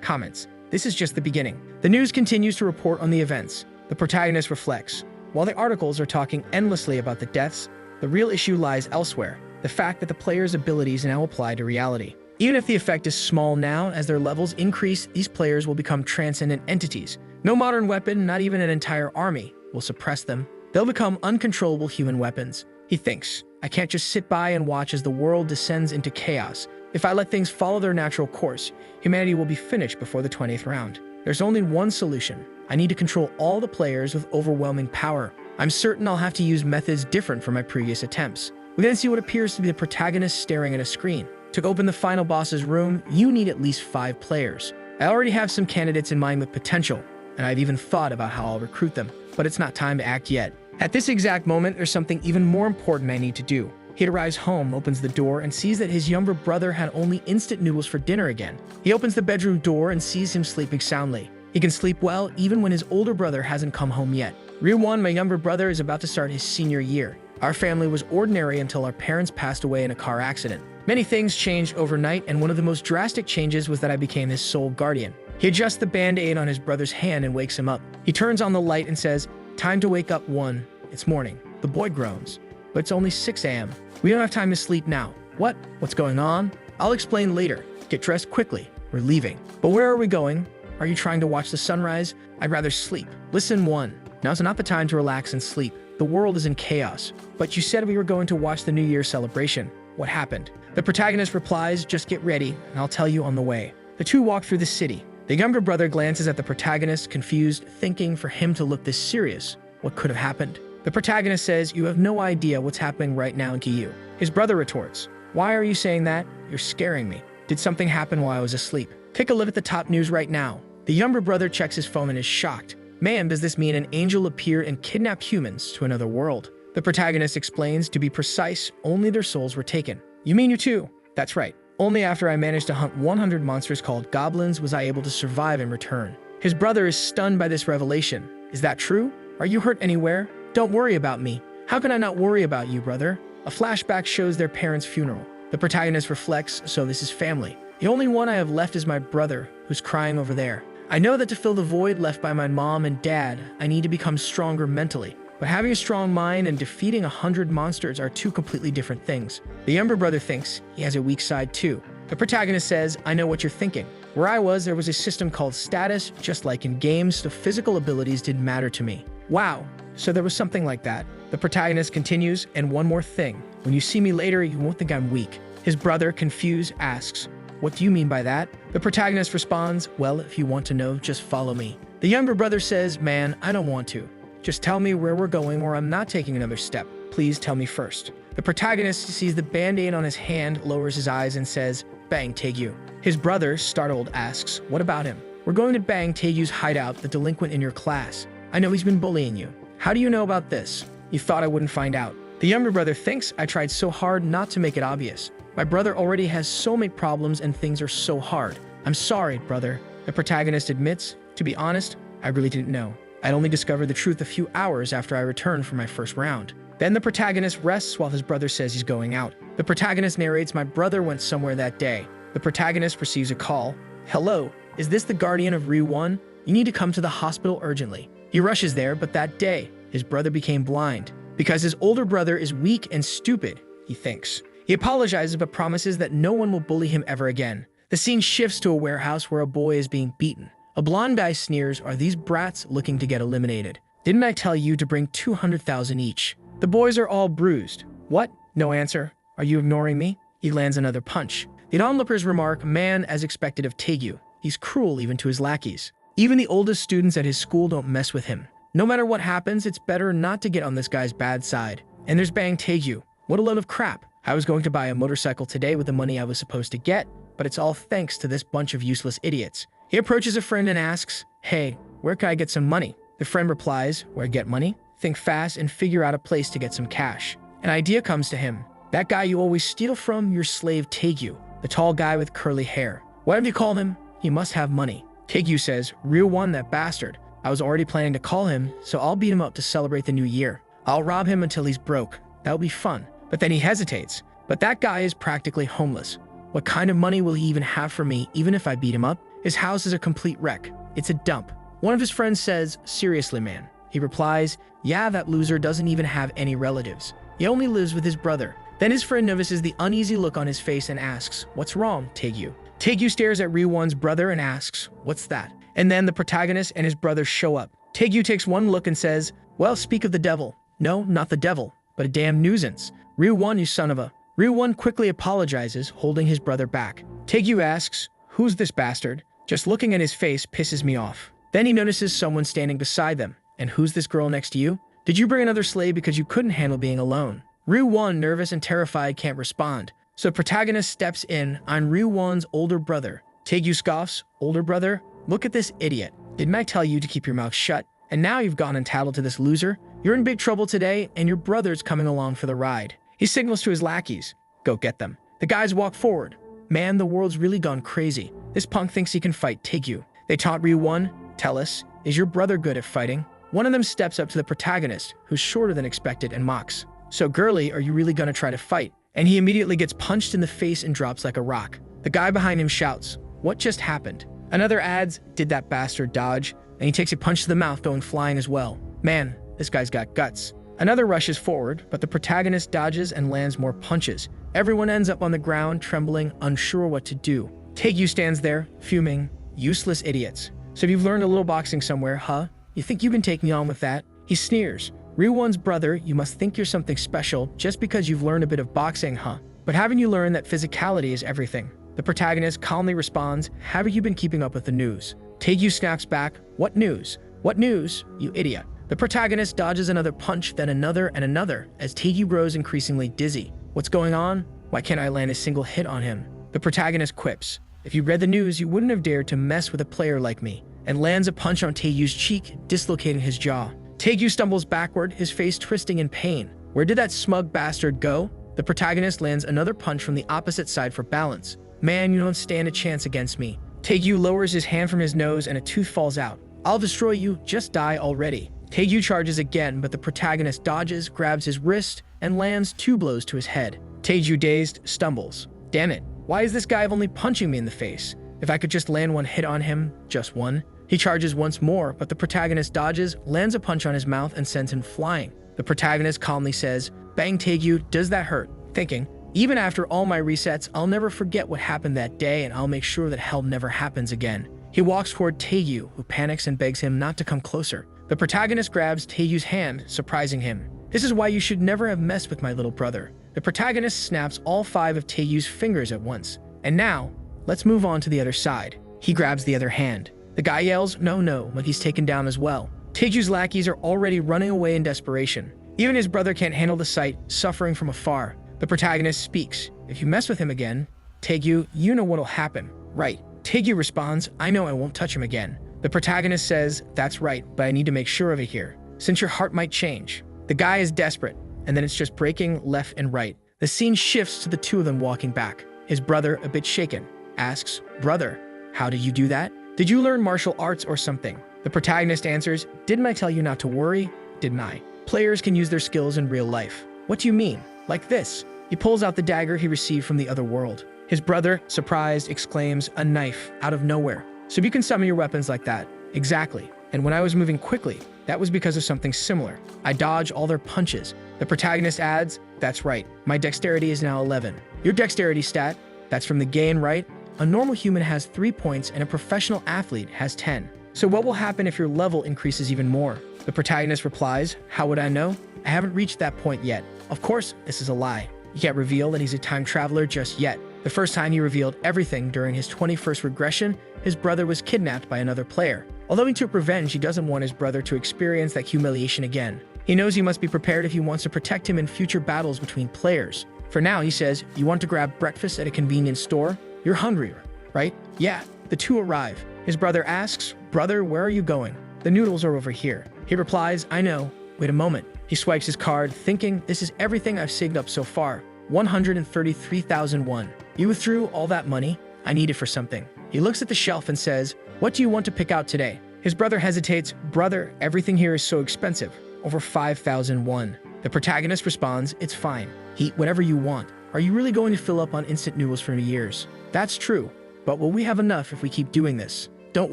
comments, "This is just the beginning." The news continues to report on the events. The protagonist reflects, "While the articles are talking endlessly about the deaths, the real issue lies elsewhere, the fact that the player's abilities now apply to reality. Even if the effect is small now, as their levels increase, these players will become transcendent entities. No modern weapon, not even an entire army, will suppress them. They'll become uncontrollable human weapons." He thinks, "I can't just sit by and watch as the world descends into chaos. If I let things follow their natural course, humanity will be finished before the 20th round. There's only one solution. I need to control all the players with overwhelming power. I'm certain I'll have to use methods different from my previous attempts." We then see what appears to be the protagonist staring at a screen. To open the final boss's room, you need at least 5 players. I already have some candidates in mind with potential, and I've even thought about how I'll recruit them, but it's not time to act yet. At this exact moment, there's something even more important I need to do. He arrives home, opens the door, and sees that his younger brother had only instant noodles for dinner again. He opens the bedroom door and sees him sleeping soundly. He can sleep well even when his older brother hasn't come home yet. Ryewon, my younger brother, is about to start his senior year. Our family was ordinary until our parents passed away in a car accident. Many things changed overnight, and one of the most drastic changes was that I became his sole guardian. He adjusts the band-aid on his brother's hand and wakes him up. He turns on the light and says, "Time to wake up, one. It's morning." The boy groans, "But it's only 6 a.m. We don't have time to sleep now." "What? What's going on?" "I'll explain later. Get dressed quickly. We're leaving." "But where are we going? Are you trying to watch the sunrise?" "I'd rather sleep." "Listen, one. Now's not the time to relax and sleep. The world is in chaos." "But you said we were going to watch the New Year celebration. What happened?" The protagonist replies, "Just get ready, and I'll tell you on the way." The two walk through the city. The younger brother glances at the protagonist, confused, thinking for him to look this serious. What could have happened? The protagonist says, "You have no idea what's happening right now to you." His brother retorts, "Why are you saying that? You're scaring me. Did something happen while I was asleep? Take a look at the top news right now." The younger brother checks his phone and is shocked. "Man, does this mean an angel appeared and kidnapped humans to another world?" The protagonist explains, to be precise, only their souls were taken. "You mean you too?" "That's right. Only after I managed to hunt 100 monsters called goblins was I able to survive and return." His brother is stunned by this revelation. "Is that true? Are you hurt anywhere?" "Don't worry about me." "How can I not worry about you, brother?" A flashback shows their parents' funeral. The protagonist reflects, "So this is family. The only one I have left is my brother, who's crying over there. I know that to fill the void left by my mom and dad, I need to become stronger mentally. But having a strong mind and defeating 100 monsters are two completely different things." The younger brother thinks he has a weak side too. The protagonist says, "I know what you're thinking. Where I was, there was a system called status. Just like in games, the physical abilities didn't matter to me." "Wow, so there was something like that." The protagonist continues, "And one more thing. When you see me later, you won't think I'm weak." His brother, confused, asks, "What do you mean by that?" The protagonist responds, "Well, if you want to know, just follow me." The younger brother says, "Man, I don't want to. Just tell me where we're going or I'm not taking another step. Please tell me first." The protagonist sees the band-aid on his hand, lowers his eyes and says, "Bang Taegu." His brother, startled, asks, "What about him?" "We're going to Bang Taegu's hideout, the delinquent in your class. I know he's been bullying you." "How do you know about this?" "You thought I wouldn't find out." The younger brother thinks, "I tried so hard not to make it obvious. My brother already has so many problems and things are so hard. I'm sorry, brother." The protagonist admits, "To be honest, I really didn't know. I'd only discovered the truth a few hours after I returned from my first round." Then the protagonist rests while his brother says he's going out. The protagonist narrates, "My brother went somewhere that day." The protagonist receives a call. "Hello, is this the guardian of Ryewon? You need to come to the hospital urgently." He rushes there, but that day, his brother became blind. Because his older brother is weak and stupid, he thinks. He apologizes but promises that no one will bully him ever again. The scene shifts to a warehouse where a boy is being beaten. A blonde guy sneers, "Are these brats looking to get eliminated? Didn't I tell you to bring 200,000 each?" The boys are all bruised. "What? No answer? Are you ignoring me?" He lands another punch. The onlookers remark, man, as expected of Taegu. He's cruel even to his lackeys. Even the oldest students at his school don't mess with him. No matter what happens, it's better not to get on this guy's bad side. And there's Bang Taegu. What a load of crap. I was going to buy a motorcycle today with the money I was supposed to get, but it's all thanks to this bunch of useless idiots. He approaches a friend and asks, hey, where can I get some money? The friend replies, where get money? Think fast and figure out a place to get some cash. An idea comes to him. That guy you always steal from, your slave Taegu, the tall guy with curly hair. Whatever you call him, he must have money. Taegu says, real one, that bastard. I was already planning to call him, so I'll beat him up to celebrate the new year. I'll rob him until he's broke. That'll be fun. But then he hesitates. But that guy is practically homeless. What kind of money will he even have for me even if I beat him up? His house is a complete wreck. It's a dump. One of his friends says, seriously, man. He replies, yeah, that loser doesn't even have any relatives. He only lives with his brother. Then his friend notices the uneasy look on his face and asks, what's wrong, Taegu? Taegu stares at Ryewon's brother and asks, what's that? And then the protagonist and his brother show up. Taegu takes one look and says, well, speak of the devil. No, not the devil, but a damn nuisance. Ryewon, you son of a... Ryewon quickly apologizes, holding his brother back. Taegu asks, who's this bastard? Just looking at his face pisses me off. Then he notices someone standing beside them. And who's this girl next to you? Did you bring another slave because you couldn't handle being alone? Ryewon, nervous and terrified, can't respond. So protagonist steps in on Ryewon's older brother. Taegu scoffs, older brother? Look at this idiot. Didn't I tell you to keep your mouth shut? And now you've gone and tattled to this loser? You're in big trouble today, and your brother's coming along for the ride. He signals to his lackeys. Go get them. The guys walk forward. Man, the world's really gone crazy. This punk thinks he can fight Taegu. They taunt Ryewon. Tell us, is your brother good at fighting? One of them steps up to the protagonist, who's shorter than expected, and mocks. So girly, are you really gonna try to fight? And he immediately gets punched in the face and drops like a rock. The guy behind him shouts, what just happened? Another adds, did that bastard dodge? And he takes a punch to the mouth, going flying as well. Man, this guy's got guts. Another rushes forward, but the protagonist dodges and lands more punches. Everyone ends up on the ground, trembling, unsure what to do. Taegu stands there, fuming. Useless idiots. So you've learned a little boxing somewhere, huh? You think you can take me on with that? He sneers. Ryewon's brother, you must think you're something special just because you've learned a bit of boxing, huh? But haven't you learned that physicality is everything? The protagonist calmly responds, haven't you been keeping up with the news? Taegu snaps back, what news? What news, you idiot? The protagonist dodges another punch, then another and another, as Taegu grows increasingly dizzy. What's going on? Why can't I land a single hit on him? The protagonist quips, if you read the news, you wouldn't have dared to mess with a player like me, and lands a punch on Taegu's cheek, dislocating his jaw. Taegu stumbles backward, his face twisting in pain. Where did that smug bastard go? The protagonist lands another punch from the opposite side for balance. Man, you don't stand a chance against me. Taegu lowers his hand from his nose and a tooth falls out. I'll destroy you, just die already. Taegu charges again, but the protagonist dodges, grabs his wrist, and lands 2 blows to his head. Taegu, dazed, stumbles. Damn it, why is this guy only punching me in the face? If I could just land one hit on him, just one. He charges once more, but the protagonist dodges, lands a punch on his mouth, and sends him flying. The protagonist calmly says, bang Taegu, does that hurt? Thinking, even after all my resets, I'll never forget what happened that day and I'll make sure that hell never happens again. He walks toward Taegu, who panics and begs him not to come closer. The protagonist grabs Taegu's hand, surprising him. This is why you should never have messed with my little brother. The protagonist snaps all 5 of Taegu's fingers at once. And now, let's move on to the other side. He grabs the other hand. The guy yells, no, no, when he's taken down as well. Taegu's lackeys are already running away in desperation. Even his brother can't handle the sight, suffering from afar. The protagonist speaks. If you mess with him again, Taegu, you know what'll happen. Right. Taegu responds, I know I won't touch him again. The protagonist says, that's right, but I need to make sure of it here, since your heart might change. The guy is desperate, and then it's just breaking left and right. The scene shifts to the 2 of them walking back. His brother, a bit shaken, asks, brother, how did you do that? Did you learn martial arts or something? The protagonist answers, didn't I tell you not to worry? Didn't I? Players can use their skills in real life. What do you mean? Like this. He pulls out the dagger he received from the other world. His brother, surprised, exclaims, a knife, out of nowhere. So you can summon your weapons like that. Exactly. And when I was moving quickly, that was because of something similar. I dodge all their punches. The protagonist adds, that's right, my dexterity is now 11. Your dexterity stat, that's from the game, right? A normal human has 3 points and a professional athlete has 10. So what will happen if your level increases even more? The protagonist replies, how would I know? I haven't reached that point yet. Of course, this is a lie. You can't reveal that he's a time traveler just yet. The first time he revealed everything during his 21st regression, his brother was kidnapped by another player. Although he took revenge, he doesn't want his brother to experience that humiliation again. He knows he must be prepared if he wants to protect him in future battles between players. For now, he says, "You want to grab breakfast at a convenience store? You're hungrier, right?" "Yeah." The two arrive. His brother asks, "Brother, where are you going?" "The noodles are over here." He replies, "I know. Wait a moment." He swipes his card, thinking, "This is everything I've saved up so far. 133,001. You withdrew all that money? I need it for something." He looks at the shelf and says, "What do you want to pick out today?" His brother hesitates. "Brother, everything here is so expensive. Over 5,001. The protagonist responds, "It's fine. Eat whatever you want. Are you really going to fill up on instant noodles for years?" "That's true. But will we have enough if we keep doing this?" "Don't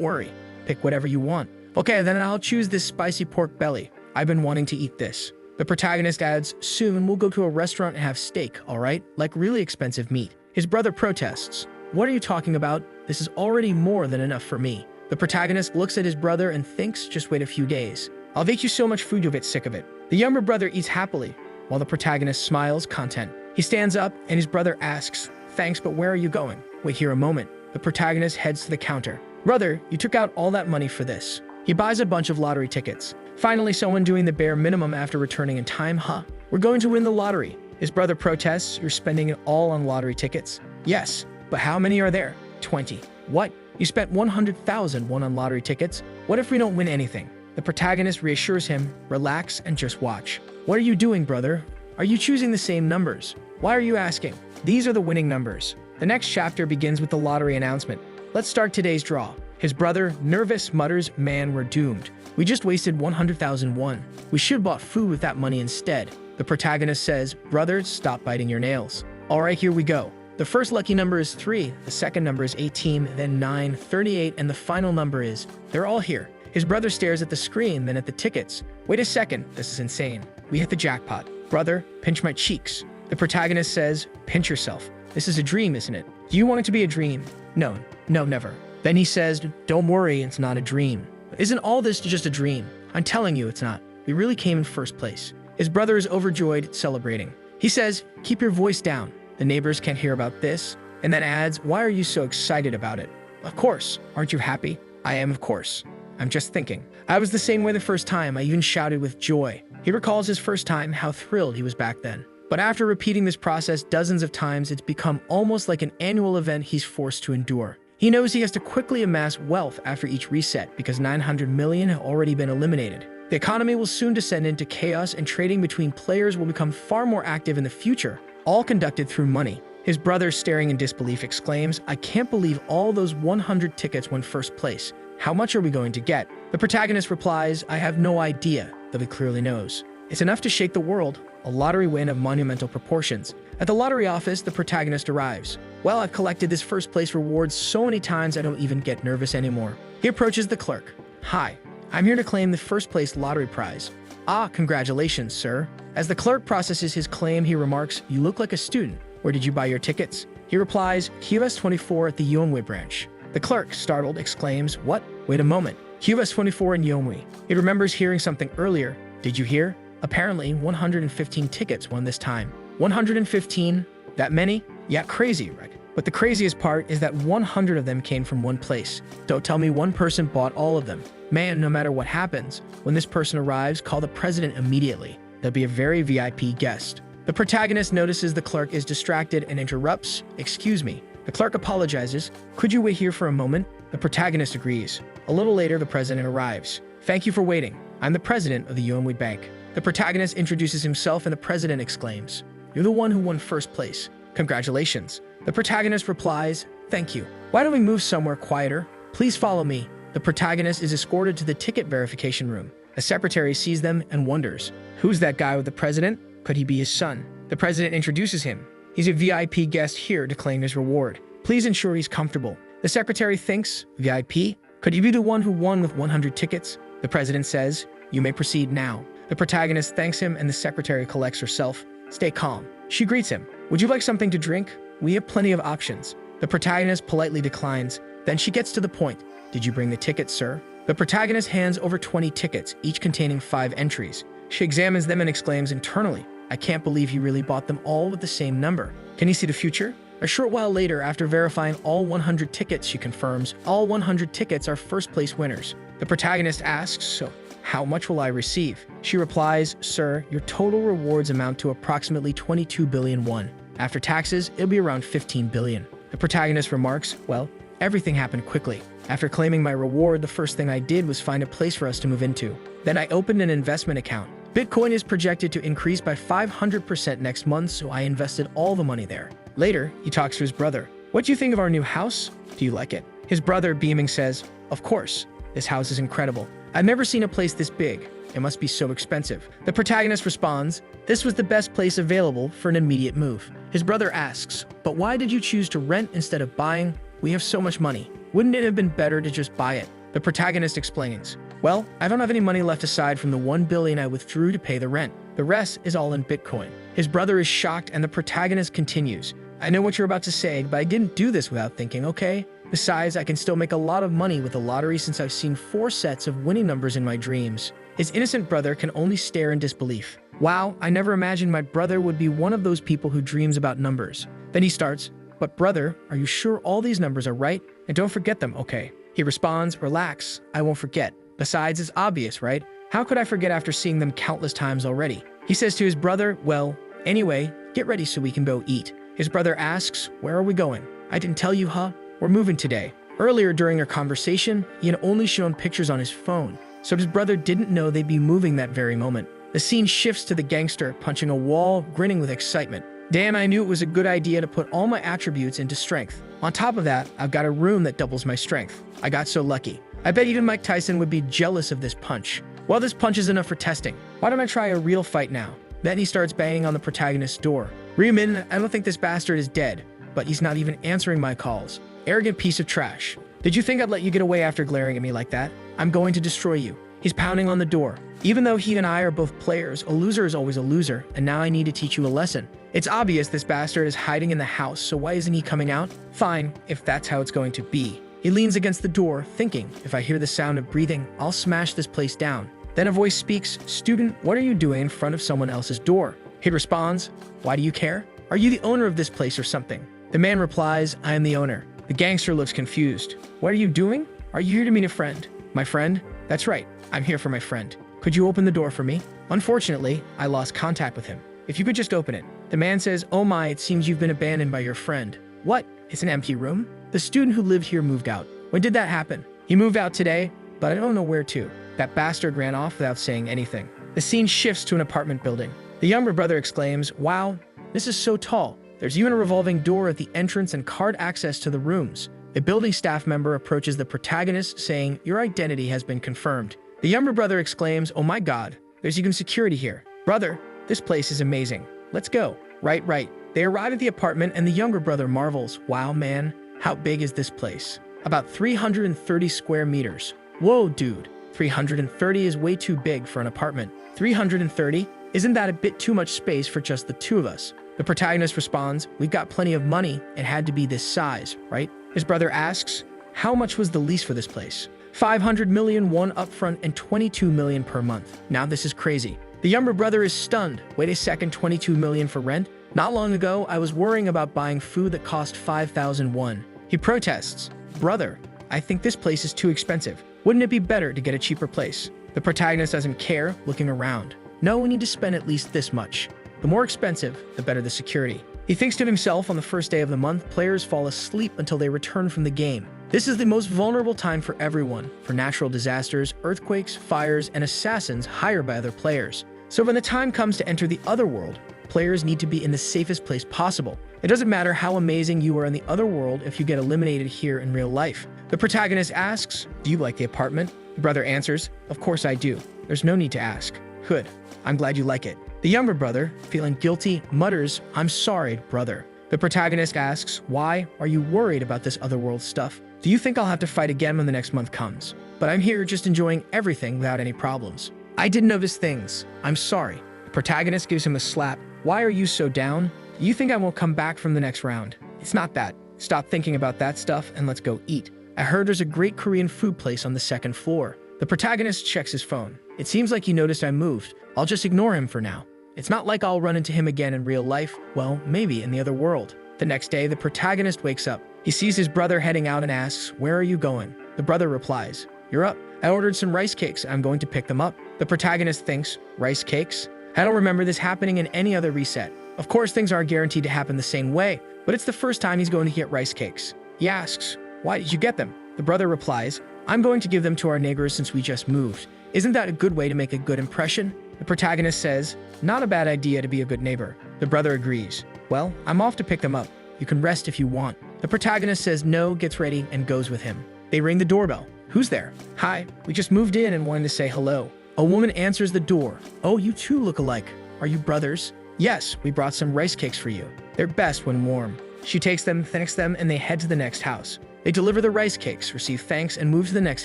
worry. Pick whatever you want." "Okay, then I'll choose this spicy pork belly. I've been wanting to eat this." The protagonist adds, "Soon we'll go to a restaurant and have steak, all right? Like really expensive meat." His brother protests. "What are you talking about? This is already more than enough for me." The protagonist looks at his brother and thinks, "Just wait a few days. I'll make you so much food you'll get sick of it." The younger brother eats happily, while the protagonist smiles, content. He stands up, and his brother asks, "Thanks, but where are you going?" "Wait here a moment." The protagonist heads to the counter. "Brother, you took out all that money for this." He buys a bunch of lottery tickets. Finally, someone doing the bare minimum after returning in time. "Huh? We're going to win the lottery." His brother protests, "You're spending it all on lottery tickets?" "Yes, but how many are there?" 20. "What? You spent 100,001 on lottery tickets? What if we don't win anything?" The protagonist reassures him, "Relax and just watch." "What are you doing, brother? Are you choosing the same numbers? Why are you asking?" "These are the winning numbers." The next chapter begins with the lottery announcement. Let's start today's draw. His brother, nervous, mutters, "Man, we're doomed. We just wasted 100,001. We should have bought food with that money instead." The protagonist says, "Brother, stop biting your nails." "All right, here we go." The first lucky number is 3, the second number is 18, then 9, 38, and the final number is... They're all here. His brother stares at the screen, then at the tickets. "Wait a second, this is insane. We hit the jackpot." "Brother, pinch my cheeks." The protagonist says, "Pinch yourself. This is a dream, isn't it? Do you want it to be a dream?" No, never." Then he says, "Don't worry, it's not a dream." "Isn't all this just a dream?" "I'm telling you it's not. We really came in first place." His brother is overjoyed, celebrating. He says, "Keep your voice down. The neighbors can't hear about this." And then adds, "Why are you so excited about it?" "Of course. Aren't you happy?" "I am, of course. I'm just thinking. I was the same way the first time. I even shouted with joy." He recalls his first time, how thrilled he was back then. But after repeating this process dozens of times, it's become almost like an annual event he's forced to endure. He knows he has to quickly amass wealth after each reset because 900 million have already been eliminated. The economy will soon descend into chaos and trading between players will become far more active in the future, all conducted through money. His brother, staring in disbelief, exclaims, "I can't believe all those 100 tickets won first place. How much are we going to get?" The protagonist replies, "I have no idea," though he clearly knows. It's enough to shake the world, a lottery win of monumental proportions. At the lottery office, the protagonist arrives. "Well, I've collected this first place reward so many times I don't even get nervous anymore." He approaches the clerk. "Hi, I'm here to claim the first place lottery prize." "Ah, congratulations, sir." As the clerk processes his claim, he remarks, "You look like a student. Where did you buy your tickets?" He replies, "QS 24 at the Yeonwee branch." The clerk, startled, exclaims, "What? Wait a moment. QS 24 in Yeonwee." He remembers hearing something earlier. "Did you hear? Apparently, 115 tickets won this time." 115? That many? Yeah, crazy, right? But the craziest part is that 100 of them came from one place. Don't tell me one person bought all of them. Man, no matter what happens, when this person arrives, call the president immediately. They'll be a very VIP guest. The protagonist notices the clerk is distracted and interrupts. "Excuse me." The clerk apologizes. "Could you wait here for a moment?" The protagonist agrees. A little later, the president arrives. "Thank you for waiting. I'm the president of the Yeonwee Bank." The protagonist introduces himself and the president exclaims, "You're the one who won first place. Congratulations." The protagonist replies, "Thank you. Why don't we move somewhere quieter? Please follow me." The protagonist is escorted to the ticket verification room. A secretary sees them and wonders, "Who's that guy with the president? Could he be his son?" The president introduces him. "He's a VIP guest here to claim his reward. Please ensure he's comfortable." The secretary thinks, "VIP? Could he be the one who won with 100 tickets?" The president says, "You may proceed now." The protagonist thanks him and the secretary collects herself. "Stay calm." She greets him. "Would you like something to drink? We have plenty of options." The protagonist politely declines. Then she gets to the point. "Did you bring the tickets, sir?" The protagonist hands over 20 tickets, each containing 5 entries. She examines them and exclaims internally, "I can't believe he really bought them all with the same number. Can he see the future?" A short while later, after verifying all 100 tickets, she confirms all 100 tickets are first-place winners. The protagonist asks, so how much will I receive? She replies, sir, your total rewards amount to approximately 22 billion won. After taxes, it'll be around 15 billion. The protagonist remarks, well, everything happened quickly. After claiming my reward, the first thing I did was find a place for us to move into. Then I opened an investment account. Bitcoin is projected to increase by 500% next month, so I invested all the money there. Later, he talks to his brother. What do you think of our new house? Do you like it? His brother, beaming, says, of course. This house is incredible. I've never seen a place this big. It must be so expensive. The protagonist responds, this was the best place available for an immediate move. His brother asks, but why did you choose to rent instead of buying? We have so much money. Wouldn't it have been better to just buy it? The protagonist explains, well, I don't have any money left aside from the 1 billion I withdrew to pay the rent. The rest is all in Bitcoin. His brother is shocked and the protagonist continues, I know what you're about to say, but I didn't do this without thinking, okay? Besides, I can still make a lot of money with the lottery since I've seen 4 sets of winning numbers in my dreams. His innocent brother can only stare in disbelief. Wow, I never imagined my brother would be one of those people who dreams about numbers. Then he starts, but brother, are you sure all these numbers are right? And don't forget them, okay? He responds, relax, I won't forget. Besides, it's obvious, right? How could I forget after seeing them countless times already? He says to his brother, well, anyway, get ready so we can go eat. His brother asks, where are we going? I didn't tell you, huh? We're moving today. Earlier during their conversation, he had only shown pictures on his phone, so his brother didn't know they'd be moving that very moment. The scene shifts to the gangster punching a wall, grinning with excitement. Damn, I knew it was a good idea to put all my attributes into strength. On top of that, I've got a room that doubles my strength. I got so lucky. I bet even Mike Tyson would be jealous of this punch. Well, this punch is enough for testing. Why don't I try a real fight now? Then he starts banging on the protagonist's door. Riemann, I don't think this bastard is dead, but he's not even answering my calls. Arrogant piece of trash. Did you think I'd let you get away after glaring at me like that? I'm going to destroy you. He's pounding on the door. Even though he and I are both players, a loser is always a loser, and now I need to teach you a lesson. It's obvious this bastard is hiding in the house, so why isn't he coming out? Fine, if that's how it's going to be. He leans against the door, thinking, if I hear the sound of breathing, I'll smash this place down. Then a voice speaks, student, what are you doing in front of someone else's door? He responds, why do you care? Are you the owner of this place or something? The man replies, I am the owner. The gangster looks confused. What are you doing? Are you here to meet a friend? My friend? That's right, I'm here for my friend. Could you open the door for me? Unfortunately, I lost contact with him. If you could just open it. The man says, oh my, it seems you've been abandoned by your friend. What? It's an empty room? The student who lived here moved out. When did that happen? He moved out today, but I don't know where to. That bastard ran off without saying anything. The scene shifts to an apartment building. The younger brother exclaims, wow, this is so tall. There's even a revolving door at the entrance and card access to the rooms. A building staff member approaches the protagonist saying, your identity has been confirmed. The younger brother exclaims, oh my god, there's even security here. Brother, this place is amazing. Let's go. Right. They arrive at the apartment and the younger brother marvels, wow man, how big is this place? About 330 square meters. Whoa dude, 330 is way too big for an apartment. 330? Isn't that a bit too much space for just the two of us? The protagonist responds, we've got plenty of money, it had to be this size, right? His brother asks, how much was the lease for this place? 500 million won upfront and 22 million per month. Now this is crazy. The younger brother is stunned. Wait a second, 22 million for rent? Not long ago, I was worrying about buying food that cost 5,000 won. He protests, brother, I think this place is too expensive. Wouldn't it be better to get a cheaper place? The protagonist doesn't care, looking around. No, we need to spend at least this much. The more expensive, the better the security. He thinks to himself, on the first day of the month, players fall asleep until they return from the game. This is the most vulnerable time for everyone, for natural disasters, earthquakes, fires, and assassins hired by other players. So when the time comes to enter the other world, players need to be in the safest place possible. It doesn't matter how amazing you are in the other world if you get eliminated here in real life. The protagonist asks, do you like the apartment? The brother answers, of course I do. There's no need to ask. Good. I'm glad you like it. The younger brother, feeling guilty, mutters, I'm sorry, brother. The protagonist asks, why are you worried about this otherworld stuff? Do you think I'll have to fight again when the next month comes? But I'm here just enjoying everything without any problems. I didn't notice things. I'm sorry. The protagonist gives him a slap. Why are you so down? You think I won't come back from the next round? It's not that. Stop thinking about that stuff and let's go eat. I heard there's a great Korean food place on the second floor. The protagonist checks his phone. It seems like he noticed I moved. I'll just ignore him for now. It's not like I'll run into him again in real life. Well, maybe in the other world. The next day, the protagonist wakes up. He sees his brother heading out and asks, "Where are you going?" The brother replies, "You're up. I ordered some rice cakes. I'm going to pick them up." The protagonist thinks, "Rice cakes? I don't remember this happening in any other reset." Of course, things aren't guaranteed to happen the same way, but it's the first time he's going to get rice cakes. He asks, "Why did you get them?" The brother replies, "I'm going to give them to our neighbors since we just moved. Isn't that a good way to make a good impression?" The protagonist says, "Not a bad idea to be a good neighbor." The brother agrees. "Well, I'm off to pick them up. You can rest if you want." The protagonist says no, gets ready, and goes with him. They ring the doorbell. "Who's there?" "Hi, we just moved in and wanted to say hello." A woman answers the door. "Oh, you two look alike. Are you brothers?" "Yes, we brought some rice cakes for you. They're best when warm." She takes them, thanks them, and they head to the next house. They deliver the rice cakes, receive thanks, and move to the next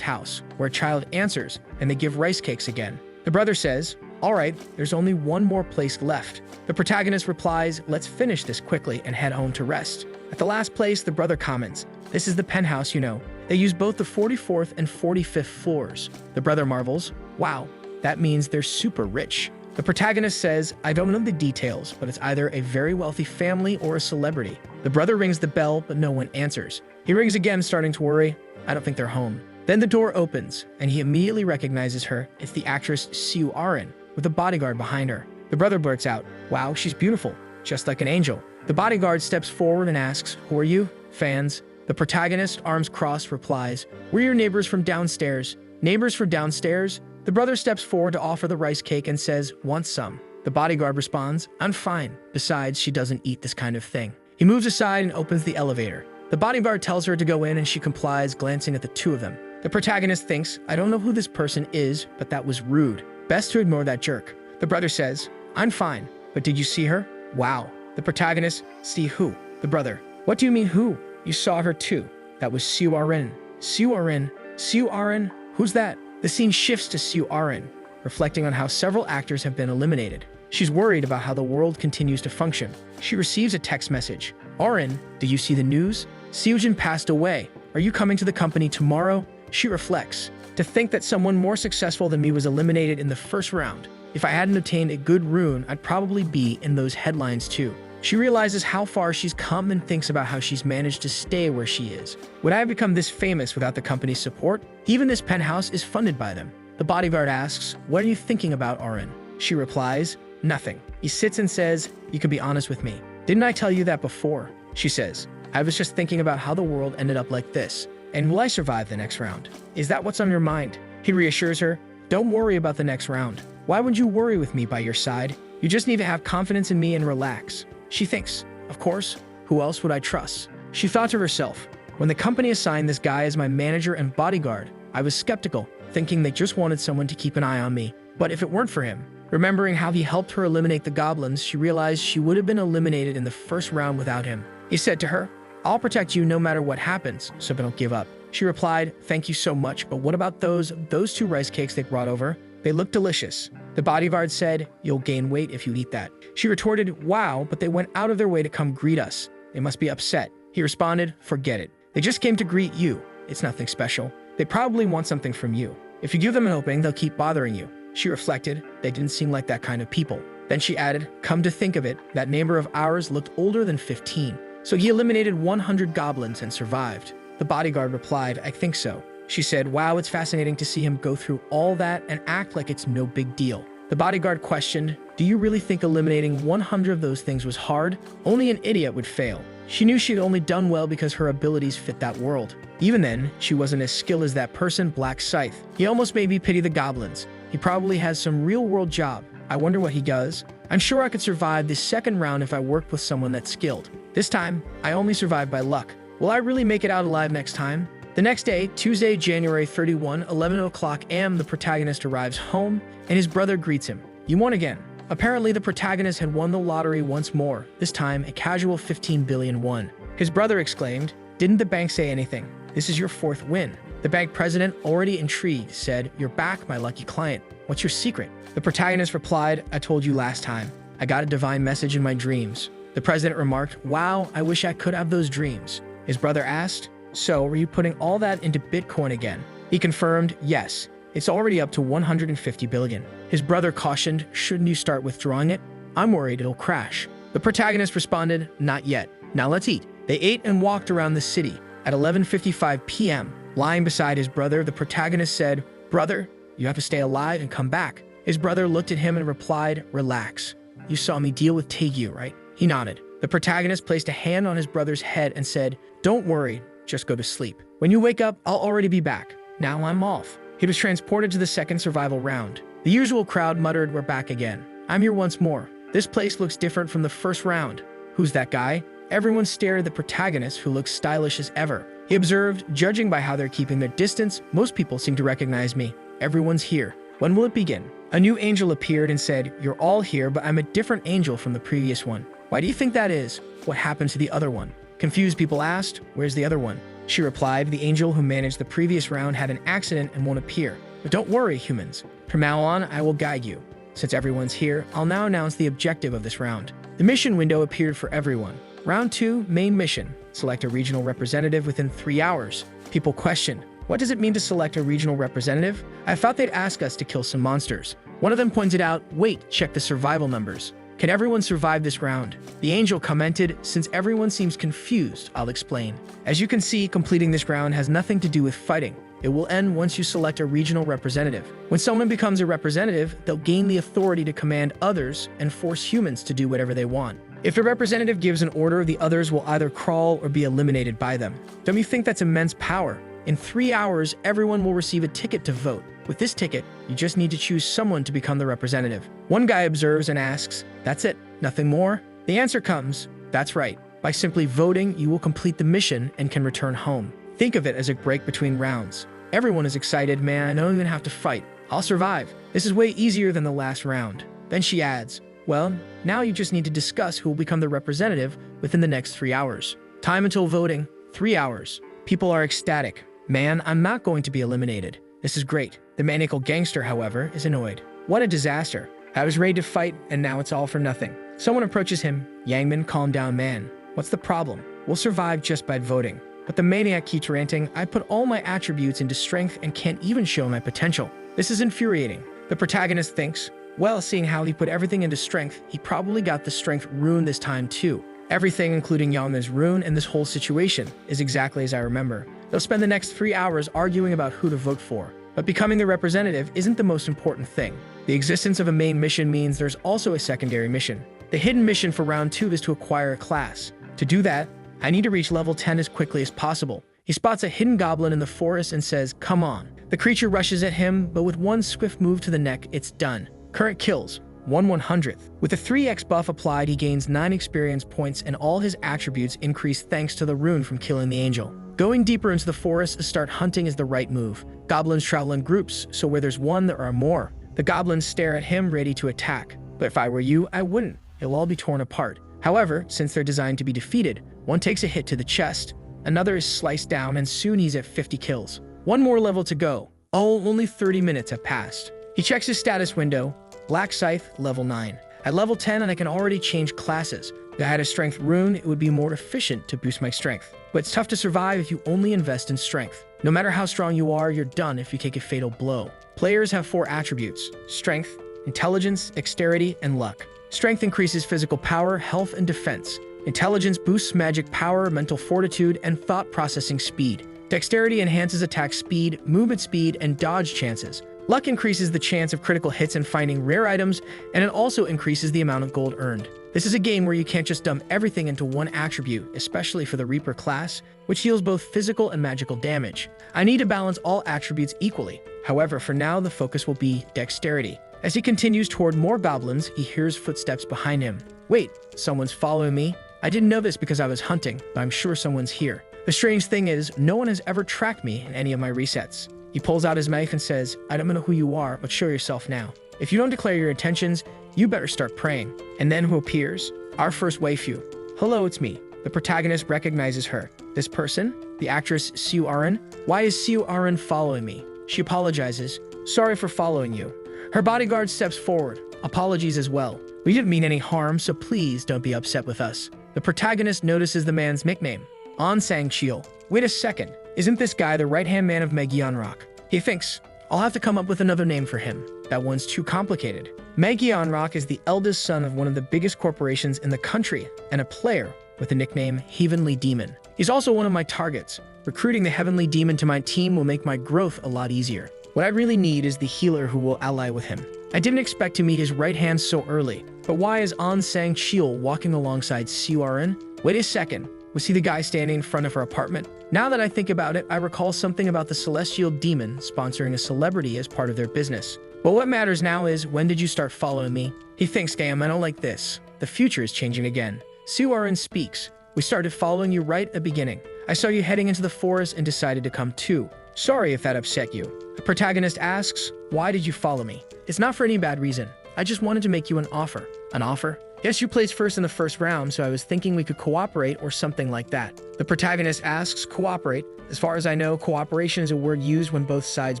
house, where a child answers, and they give rice cakes again. The brother says, "All right, there's only one more place left." The protagonist replies, "Let's finish this quickly and head home to rest." At the last place, the brother comments, "This is the penthouse, you know. They use both the 44th and 45th floors." The brother marvels, "Wow, that means they're super rich." The protagonist says, "I don't know the details, but it's either a very wealthy family or a celebrity." The brother rings the bell, but no one answers. He rings again, starting to worry. "I don't think they're home." Then the door opens, and he immediately recognizes her. It's the actress Sue Aren, with a bodyguard behind her. The brother blurts out, "Wow, she's beautiful, just like an angel." The bodyguard steps forward and asks, "Who are you?" "Fans." The protagonist, arms crossed, replies, "We're your neighbors from downstairs." "Neighbors from downstairs?" The brother steps forward to offer the rice cake and says, "Want some?" The bodyguard responds, "I'm fine. Besides, she doesn't eat this kind of thing." He moves aside and opens the elevator. The bodyguard tells her to go in and she complies, glancing at the two of them. The protagonist thinks, "I don't know who this person is, but that was rude. Best to ignore that jerk." The brother says, "I'm fine, but did you see her?" "Wow." The protagonist, "See who?" The brother, "What do you mean who? You saw her too. That was Sue Aren." "Sue Aren? Sue Aren? Who's that?" The scene shifts to Sue Aren, reflecting on how several actors have been eliminated. She's worried about how the world continues to function. She receives a text message. "Aren, do you see the news? Seojin passed away. Are you coming to the company tomorrow?" She reflects. "To think that someone more successful than me was eliminated in the first round. If I hadn't obtained a good rune, I'd probably be in those headlines too." She realizes how far she's come and thinks about how she's managed to stay where she is. "Would I have become this famous without the company's support? Even this penthouse is funded by them." The bodyguard asks, "What are you thinking about, Aren?" She replies, "Nothing." He sits and says, "You can be honest with me. Didn't I tell you that before?" She says, "I was just thinking about how the world ended up like this. And will I survive the next round? Is that what's on your mind?" He reassures her, "Don't worry about the next round. Why would you worry with me by your side? You just need to have confidence in me and relax." She thinks, "Of course, who else would I trust?" She thought to herself, "When the company assigned this guy as my manager and bodyguard, I was skeptical, thinking they just wanted someone to keep an eye on me. But if it weren't for him," remembering how he helped her eliminate the goblins, she realized she would have been eliminated in the first round without him. He said to her, "I'll protect you no matter what happens, so don't give up." She replied, "Thank you so much, but what about those two rice cakes they brought over? They look delicious." The bodyguard said, "You'll gain weight if you eat that." She retorted, "Wow, but they went out of their way to come greet us. They must be upset." He responded, "Forget it. They just came to greet you. It's nothing special. They probably want something from you. If you give them an opening, they'll keep bothering you." She reflected, "They didn't seem like that kind of people." Then she added, "Come to think of it, that neighbor of ours looked older than 15. So he eliminated 100 goblins and survived." The bodyguard replied, "I think so." She said, "Wow, it's fascinating to see him go through all that and act like it's no big deal." The bodyguard questioned, "Do you really think eliminating 100 of those things was hard? Only an idiot would fail." She knew she'd only done well because her abilities fit that world. Even then, she wasn't as skilled as that person, Black Scythe. He almost made me pity the goblins. He probably has some real-world job. I wonder what he does. I'm sure I could survive this second round if I worked with someone that's skilled. This time, I only survived by luck. Will I really make it out alive next time? The next day, Tuesday, January 31, 11 o'clock a.m., the protagonist arrives home, and his brother greets him. "You won again." Apparently, the protagonist had won the lottery once more, this time a casual 15 billion won. His brother exclaimed, "Didn't the bank say anything? This is your fourth win." The bank president, already intrigued, said, "You're back, my lucky client. What's your secret?" The protagonist replied, "I told you last time. I got a divine message in my dreams." The president remarked, "Wow, I wish I could have those dreams." His brother asked, "So, were you putting all that into Bitcoin again?" He confirmed, "Yes. It's already up to 150 billion. His brother cautioned, "Shouldn't you start withdrawing it? I'm worried it'll crash." The protagonist responded, "Not yet. Now let's eat. They ate and walked around the city. At 11:55 p.m., lying beside his brother, the protagonist said, "Brother, you have to stay alive and come back." His brother looked at him and replied, "Relax. You saw me deal with Taegyu, right?" He nodded. The protagonist placed a hand on his brother's head and said, "Don't worry, just go to sleep. When you wake up, I'll already be back. Now I'm off." He was transported to the second survival round. The usual crowd muttered, "We're back again. I'm here once more. This place looks different from the first round. Who's that guy?" Everyone stared at the protagonist, who looked stylish as ever. He observed, "Judging by how they're keeping their distance, most people seem to recognize me. Everyone's here. When will it begin?" A new angel appeared and said, "You're all here, but I'm a different angel from the previous one." "Why do you think that is? What happened to the other one?" Confused people asked, "Where's the other one?" She replied, "The angel who managed the previous round had an accident and won't appear. But don't worry, humans. From now on, I will guide you. Since everyone's here, I'll now announce the objective of this round." The mission window appeared for everyone. Round 2, main mission. Select a regional representative within 3 hours. People questioned, "What does it mean to select a regional representative? I thought they'd ask us to kill some monsters." One of them pointed out, "Wait, check the survival numbers. Can everyone survive this round?" The angel commented, "Since everyone seems confused, I'll explain. As you can see, completing this round has nothing to do with fighting. It will end once you select a regional representative. When someone becomes a representative, they'll gain the authority to command others and force humans to do whatever they want. If a representative gives an order, the others will either crawl or be eliminated by them. Don't you think that's immense power? In 3 hours, everyone will receive a ticket to vote. With this ticket, you just need to choose someone to become the representative." One guy observes and asks, "That's it? Nothing more?" The answer comes, "That's right. By simply voting, you will complete the mission and can return home. Think of it as a break between rounds." Everyone is excited. "Man, I don't even have to fight. I'll survive. This is way easier than the last round." Then she adds, "Well, now you just need to discuss who will become the representative within the next 3 hours. Time until voting, 3 hours. People are ecstatic. "Man, I'm not going to be eliminated. This is great." The maniacal gangster, however, is annoyed. "What a disaster. I was ready to fight, and now it's all for nothing." Someone approaches him. "Yangman, calm down, man. What's the problem? We'll survive just by voting." But the maniac keeps ranting, "I put all my attributes into strength and can't even show my potential. This is infuriating." The protagonist thinks, "Well, seeing how he put everything into strength, he probably got the strength rune this time too. Everything, including Yangman's rune and this whole situation, is exactly as I remember." They'll spend the next 3 hours arguing about who to vote for. But becoming the representative isn't the most important thing. The existence of a main mission means there's also a secondary mission. The hidden mission for round 2 is to acquire a class. To do that, I need to reach level 10 as quickly as possible. He spots a hidden goblin in the forest and says, "Come on." The creature rushes at him, but with one swift move to the neck, it's done. Current kills, 1/100th. With a 3x buff applied, he gains 9 experience points and all his attributes increase thanks to the rune from killing the angel. Going deeper into the forest to start hunting is the right move. Goblins travel in groups, so where there's one, there are more. The goblins stare at him, ready to attack. But if I were you, I wouldn't. It'll all be torn apart. However, since they're designed to be defeated, one takes a hit to the chest, another is sliced down, and soon he's at 50 kills. One more level to go. Oh, only 30 minutes have passed. He checks his status window. Black Scythe, level 9. At level 10, and I can already change classes. If I had a strength rune, it would be more efficient to boost my strength. But it's tough to survive if you only invest in strength. No matter how strong you are, you're done if you take a fatal blow. Players have 4 attributes: strength, intelligence, dexterity, and luck. Strength increases physical power, health, and defense. Intelligence boosts magic power, mental fortitude, and thought processing speed. Dexterity enhances attack speed, movement speed, and dodge chances. Luck increases the chance of critical hits and finding rare items, and it also increases the amount of gold earned. This is a game where you can't just dump everything into one attribute, especially for the Reaper class, which heals both physical and magical damage. I need to balance all attributes equally. However, for now, the focus will be dexterity. As he continues toward more goblins, he hears footsteps behind him. "Wait, someone's following me? I didn't know this because I was hunting, but I'm sure someone's here. The strange thing is, no one has ever tracked me in any of my resets." He pulls out his knife and says, "I don't know who you are, but show yourself now. If you don't declare your intentions, you better start praying." And then who appears? Our first waifu. "Hello, it's me." The protagonist recognizes her. "This person? The actress Siu Arin? Why is Siu Arin following me?" She apologizes. "Sorry for following you." Her bodyguard steps forward. "Apologies as well. We didn't mean any harm, so please don't be upset with us." The protagonist notices the man's nickname, On Sang-chil. Wait a second, isn't this guy the right-hand man of Megyeonrock? He thinks, I'll have to come up with another name for him. That one's too complicated. Megyeonrock is the eldest son of one of the biggest corporations in the country and a player with the nickname Heavenly Demon. He's also one of my targets. Recruiting the Heavenly Demon to my team will make my growth a lot easier. What I really need is the healer who will ally with him. I didn't expect to meet his right hand so early, but why is An Sang-cheol walking alongside Surin? Wait a second, was he the guy standing in front of her apartment? Now that I think about it, I recall something about the Celestial Demon sponsoring a celebrity as part of their business. But what matters now is, when did you start following me? He thinks, "Damn, I don't like this. The future is changing again." Surin speaks. "We started following you right at the beginning. I saw you heading into the forest and decided to come too. Sorry if that upset you." The protagonist asks, "Why did you follow me?" "It's not for any bad reason. I just wanted to make you an offer." "An offer?" "Yes, you placed first in the first round, so I was thinking we could cooperate or something like that." The protagonist asks, "Cooperate? As far as I know, cooperation is a word used when both sides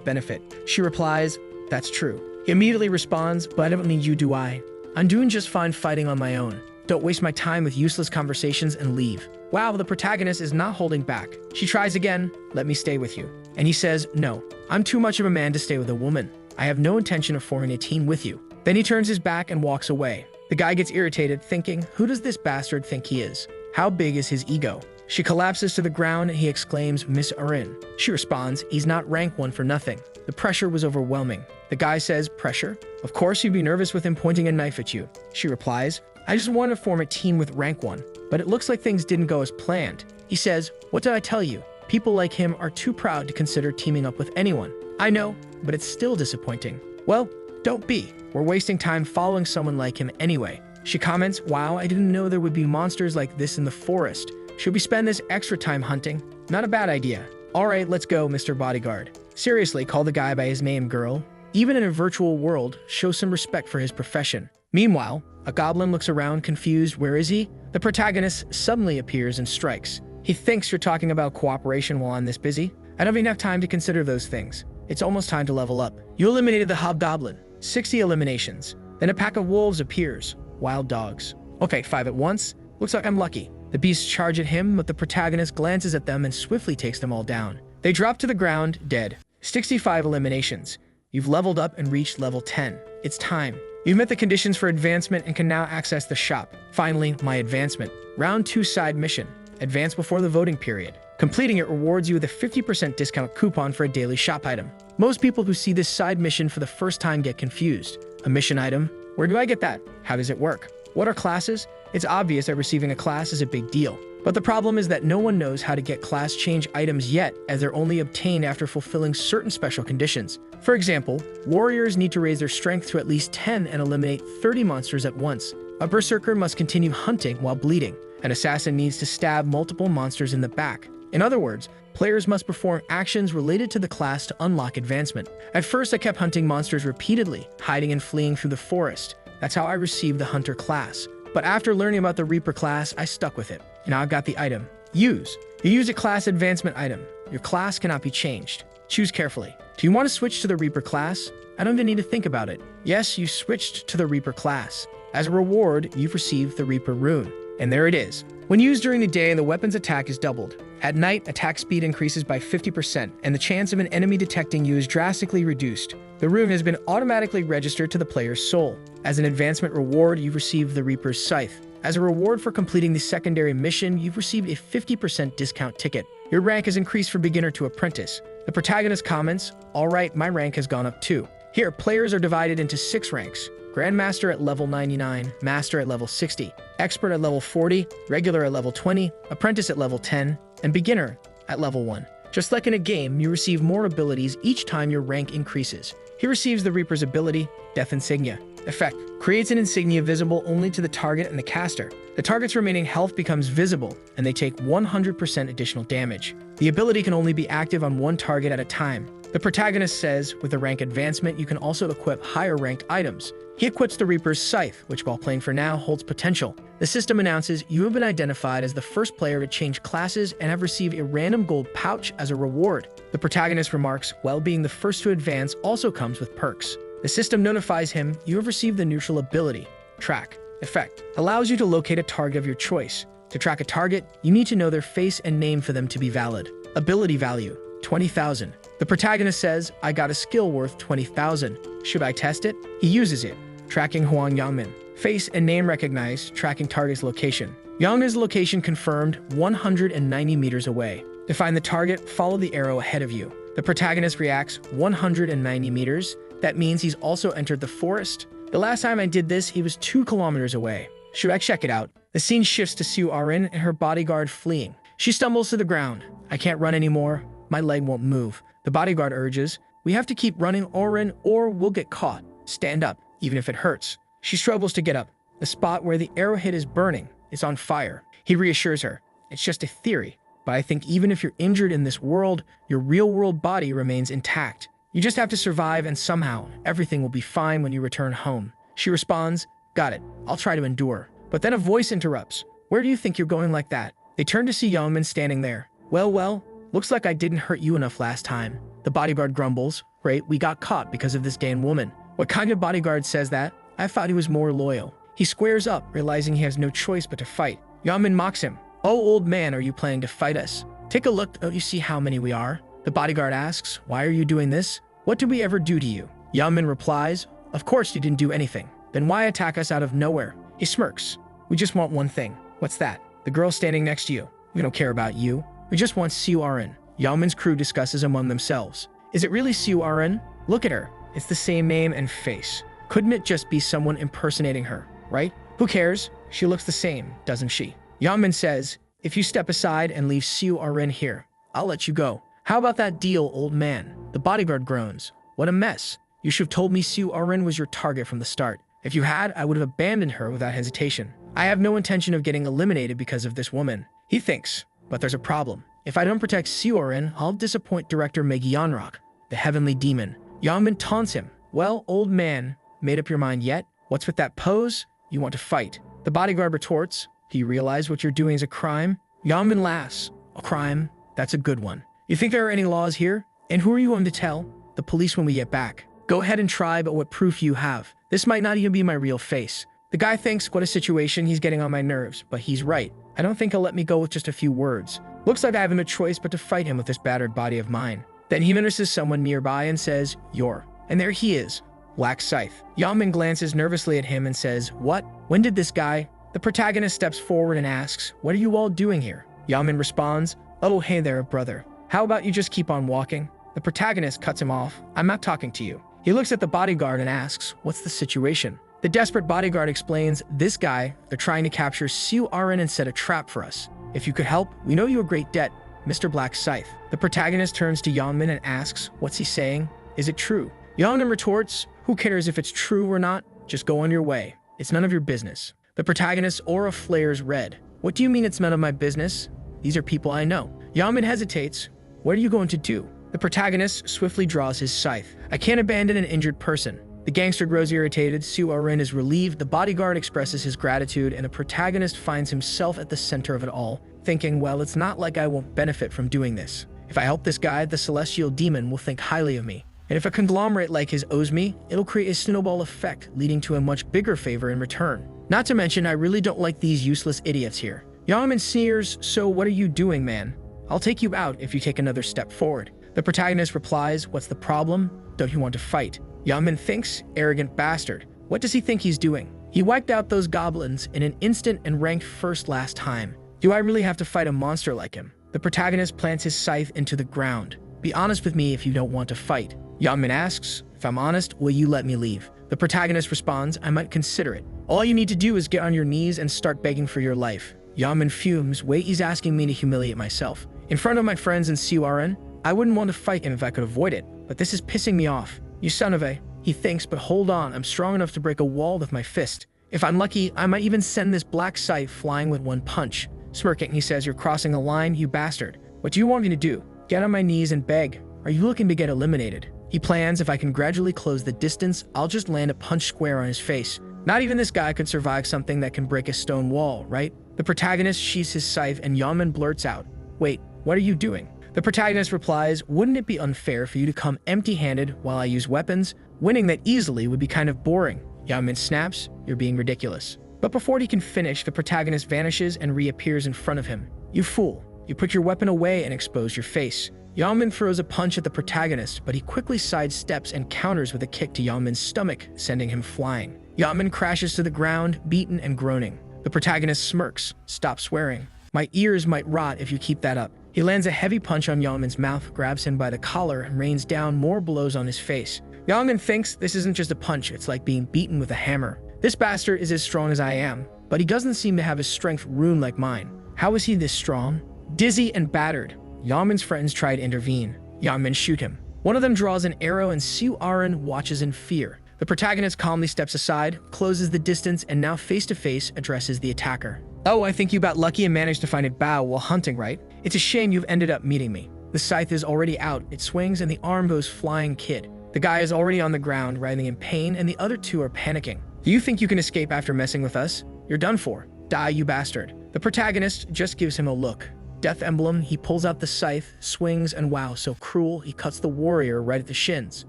benefit." She replies, "That's true." He immediately responds, "But I don't need you, do I? I'm doing just fine fighting on my own. Don't waste my time with useless conversations and leave." Wow, the protagonist is not holding back. She tries again, "Let me stay with you." And he says, "No, I'm too much of a man to stay with a woman. I have no intention of forming a team with you." Then he turns his back and walks away. The guy gets irritated, thinking, who does this bastard think he is? How big is his ego? She collapses to the ground and he exclaims, "Miss Urin." She responds, "He's not rank 1 for nothing." The pressure was overwhelming. The guy says, "Pressure? Of course you'd be nervous with him pointing a knife at you." She replies, "I just want to form a team with rank 1, but it looks like things didn't go as planned." He says, "What did I tell you? People like him are too proud to consider teaming up with anyone." "I know, but it's still disappointing." "Well, don't be. We're wasting time following someone like him anyway." She comments, "Wow, I didn't know there would be monsters like this in the forest. Should we spend this extra time hunting?" "Not a bad idea." "All right, let's go, Mr. Bodyguard." Seriously, call the guy by his name, girl. Even in a virtual world, show some respect for his profession. Meanwhile, a goblin looks around confused. Where is he? The protagonist suddenly appears and strikes. He thinks you're talking about cooperation while I'm this busy. I don't even have time to consider those things. It's almost time to level up. You eliminated the hobgoblin. 60 eliminations. Then a pack of wolves appears. Wild dogs. Okay, 5 at once. Looks like I'm lucky. The beasts charge at him, but the protagonist glances at them and swiftly takes them all down. They drop to the ground, dead. 65 eliminations. You've leveled up and reached level 10. It's time. You've met the conditions for advancement and can now access the shop. Finally, my advancement. Round 2 side mission. Advance before the voting period. Completing it rewards you with a 50% discount coupon for a daily shop item. Most people who see this side mission for the first time get confused. A mission item? Where do I get that? How does it work? What are classes? It's obvious that receiving a class is a big deal. But the problem is that no one knows how to get class change items yet, as they're only obtained after fulfilling certain special conditions. For example, warriors need to raise their strength to at least 10 and eliminate 30 monsters at once. A berserker must continue hunting while bleeding. An assassin needs to stab multiple monsters in the back. In other words, players must perform actions related to the class to unlock advancement. At first, I kept hunting monsters repeatedly, hiding and fleeing through the forest. That's how I received the Hunter class. But after learning about the Reaper class, I stuck with it. Now I've got the item. Use. You use a class advancement item. Your class cannot be changed. Choose carefully. Do you want to switch to the Reaper class? I don't even need to think about it. Yes, you switched to the Reaper class. As a reward, you've received the Reaper rune. And there it is. When used during the day, the weapon's attack is doubled. At night, attack speed increases by 50%, and the chance of an enemy detecting you is drastically reduced. The rune has been automatically registered to the player's soul. As an advancement reward, you've received the Reaper's Scythe. As a reward for completing the secondary mission, you've received a 50% discount ticket. Your rank has increased from beginner to apprentice. The protagonist comments, "All right, my rank has gone up too." Here, players are divided into 6 ranks. Grandmaster at level 99, Master at level 60, Expert at level 40, Regular at level 20, Apprentice at level 10, and Beginner at level 1. Just like in a game, you receive more abilities each time your rank increases. He receives the Reaper's ability, Death Insignia. Effect: creates an insignia visible only to the target and the caster. The target's remaining health becomes visible, and they take 100% additional damage. The ability can only be active on one target at a time. The protagonist says, with the rank advancement, you can also equip higher ranked items. He equips the Reaper's Scythe, which while playing for now, holds potential. The system announces you have been identified as the first player to change classes and have received a random gold pouch as a reward. The protagonist remarks, well, being the first to advance also comes with perks. The system notifies him you have received the neutral ability, Track. Effect: allows you to locate a target of your choice. To track a target, you need to know their face and name for them to be valid. Ability value: 20,000. The protagonist says, I got a skill worth 20,000. Should I test it? He uses it. Tracking Huang Yangmin. Face and name recognized, tracking target's location. Yangmin's location confirmed 190 meters away. To find the target, follow the arrow ahead of you. The protagonist reacts 190 meters. That means he's also entered the forest. The last time I did this, he was 2 kilometers away. Should I check it out? The scene shifts to Su Arin and her bodyguard fleeing. She stumbles to the ground. I can't run anymore. My leg won't move. The bodyguard urges, we have to keep running, Arin, or we'll get caught. Stand up, even if it hurts. She struggles to get up. The spot where the arrow hit is burning. It's on fire. He reassures her. It's just a theory. But I think even if you're injured in this world, your real-world body remains intact. You just have to survive, and somehow everything will be fine when you return home. She responds, got it. I'll try to endure. But then a voice interrupts. Where do you think you're going like that? They turn to see Yangmin standing there. Well, looks like I didn't hurt you enough last time. The bodyguard grumbles. Great, we got caught because of this damn woman. What kind of bodyguard says that? I thought he was more loyal. He squares up, realizing he has no choice but to fight. Yangmin mocks him. Oh, old man, are you planning to fight us? Take a look, don't you see how many we are? The bodyguard asks, why are you doing this? What did we ever do to you? Yangmin replies, of course you didn't do anything. Then why attack us out of nowhere? He smirks. We just want one thing. What's that? The girl standing next to you. We don't care about you. We just want Su Arin. Yangmin's crew discusses among themselves. Is it really Su Arin? Look at her. It's the same name and face. Couldn't it just be someone impersonating her, right? Who cares? She looks the same, doesn't she? Yangmin says, if you step aside and leave Su Arin here, I'll let you go. How about that deal, old man? The bodyguard groans. What a mess. You should have told me Su Arin was your target from the start. If you had, I would have abandoned her without hesitation. I have no intention of getting eliminated because of this woman. He thinks, but there's a problem. If I don't protect Su Arin, I'll disappoint director Megyanrock, the heavenly demon. Yangmin taunts him. Well, old man, made up your mind yet? What's with that pose? You want to fight. The bodyguard retorts, do you realize what you're doing is a crime? Yangmin laughs. A crime? That's a good one. You think there are any laws here? And who are you going to tell? The police when we get back. Go ahead and try, but what proof you have? This might not even be my real face. The guy thinks, what a situation, he's getting on my nerves, but he's right. I don't think he'll let me go with just a few words. Looks like I have no choice but to fight him with this battered body of mine. Then he notices someone nearby and says, you're. And there he is, Black Scythe. Yangmin glances nervously at him and says, what? When did this guy? The protagonist steps forward and asks, what are you all doing here? Yangmin responds, oh hey there, brother. How about you just keep on walking? The protagonist cuts him off. I'm not talking to you. He looks at the bodyguard and asks, what's the situation? The desperate bodyguard explains, this guy, they're trying to capture Su Arin and set a trap for us. If you could help, we know you a great debt, Mr. Black Scythe. The protagonist turns to Yangmin and asks, what's he saying? Is it true? Yangmin retorts, who cares if it's true or not? Just go on your way. It's none of your business. The protagonist's aura flares red. What do you mean it's none of my business? These are people I know. Yangmin hesitates. What are you going to do? The protagonist swiftly draws his scythe. I can't abandon an injured person. The gangster grows irritated, Su Arin is relieved, the bodyguard expresses his gratitude, and the protagonist finds himself at the center of it all, thinking, well, it's not like I won't benefit from doing this. If I help this guy, the celestial demon will think highly of me. And if a conglomerate like his owes me, it'll create a snowball effect, leading to a much bigger favor in return. Not to mention, I really don't like these useless idiots here. Yangmin sneers, so what are you doing, man? I'll take you out if you take another step forward. The protagonist replies, what's the problem? Don't you want to fight? Yangmin thinks, arrogant bastard. What does he think he's doing? He wiped out those goblins in an instant and ranked first last time. Do I really have to fight a monster like him? The protagonist plants his scythe into the ground. Be honest with me if you don't want to fight. Yangmin asks, if I'm honest, will you let me leave? The protagonist responds, I might consider it. All you need to do is get on your knees and start begging for your life. Yangmin fumes, wait, he's asking me to humiliate myself. In front of my friends in Su Arin, I wouldn't want to fight him if I could avoid it, but this is pissing me off. You son of a... He thinks, but hold on, I'm strong enough to break a wall with my fist. If I'm lucky, I might even send this black scythe flying with one punch. Smirking, he says, you're crossing a line, you bastard. What do you want me to do? Get on my knees and beg. Are you looking to get eliminated? He plans, if I can gradually close the distance, I'll just land a punch square on his face. Not even this guy could survive something that can break a stone wall, right? The protagonist sheathes his scythe and Yangmin blurts out, wait, what are you doing? The protagonist replies, wouldn't it be unfair for you to come empty-handed while I use weapons? Winning that easily would be kind of boring. Yangmin snaps, you're being ridiculous. But before he can finish, the protagonist vanishes and reappears in front of him. You fool. You put your weapon away and expose your face. Yangmin throws a punch at the protagonist, but he quickly sidesteps and counters with a kick to Yangmin's stomach, sending him flying. Yachtman crashes to the ground, beaten and groaning. The protagonist smirks. Stop swearing. My ears might rot if you keep that up. He lands a heavy punch on Yachtman's mouth, grabs him by the collar, and rains down more blows on his face. Yachtman thinks this isn't just a punch, it's like being beaten with a hammer. This bastard is as strong as I am, but he doesn't seem to have his strength ruined like mine. How is he this strong? Dizzy and battered, Yachtman's friends try to intervene. Yachtman shoot him. One of them draws an arrow and Sue Aaron watches in fear. The protagonist calmly steps aside, closes the distance, and now face-to-face addresses the attacker. Oh, I think you got lucky and managed to find a bow while hunting, right? It's a shame you've ended up meeting me. The scythe is already out, it swings, and the arm goes flying kid. The guy is already on the ground, writhing in pain, and the other two are panicking. Do you think you can escape after messing with us? You're done for. Die, you bastard. The protagonist just gives him a look. Death emblem, he pulls out the scythe, swings, and wow, so cruel, he cuts the warrior right at the shins.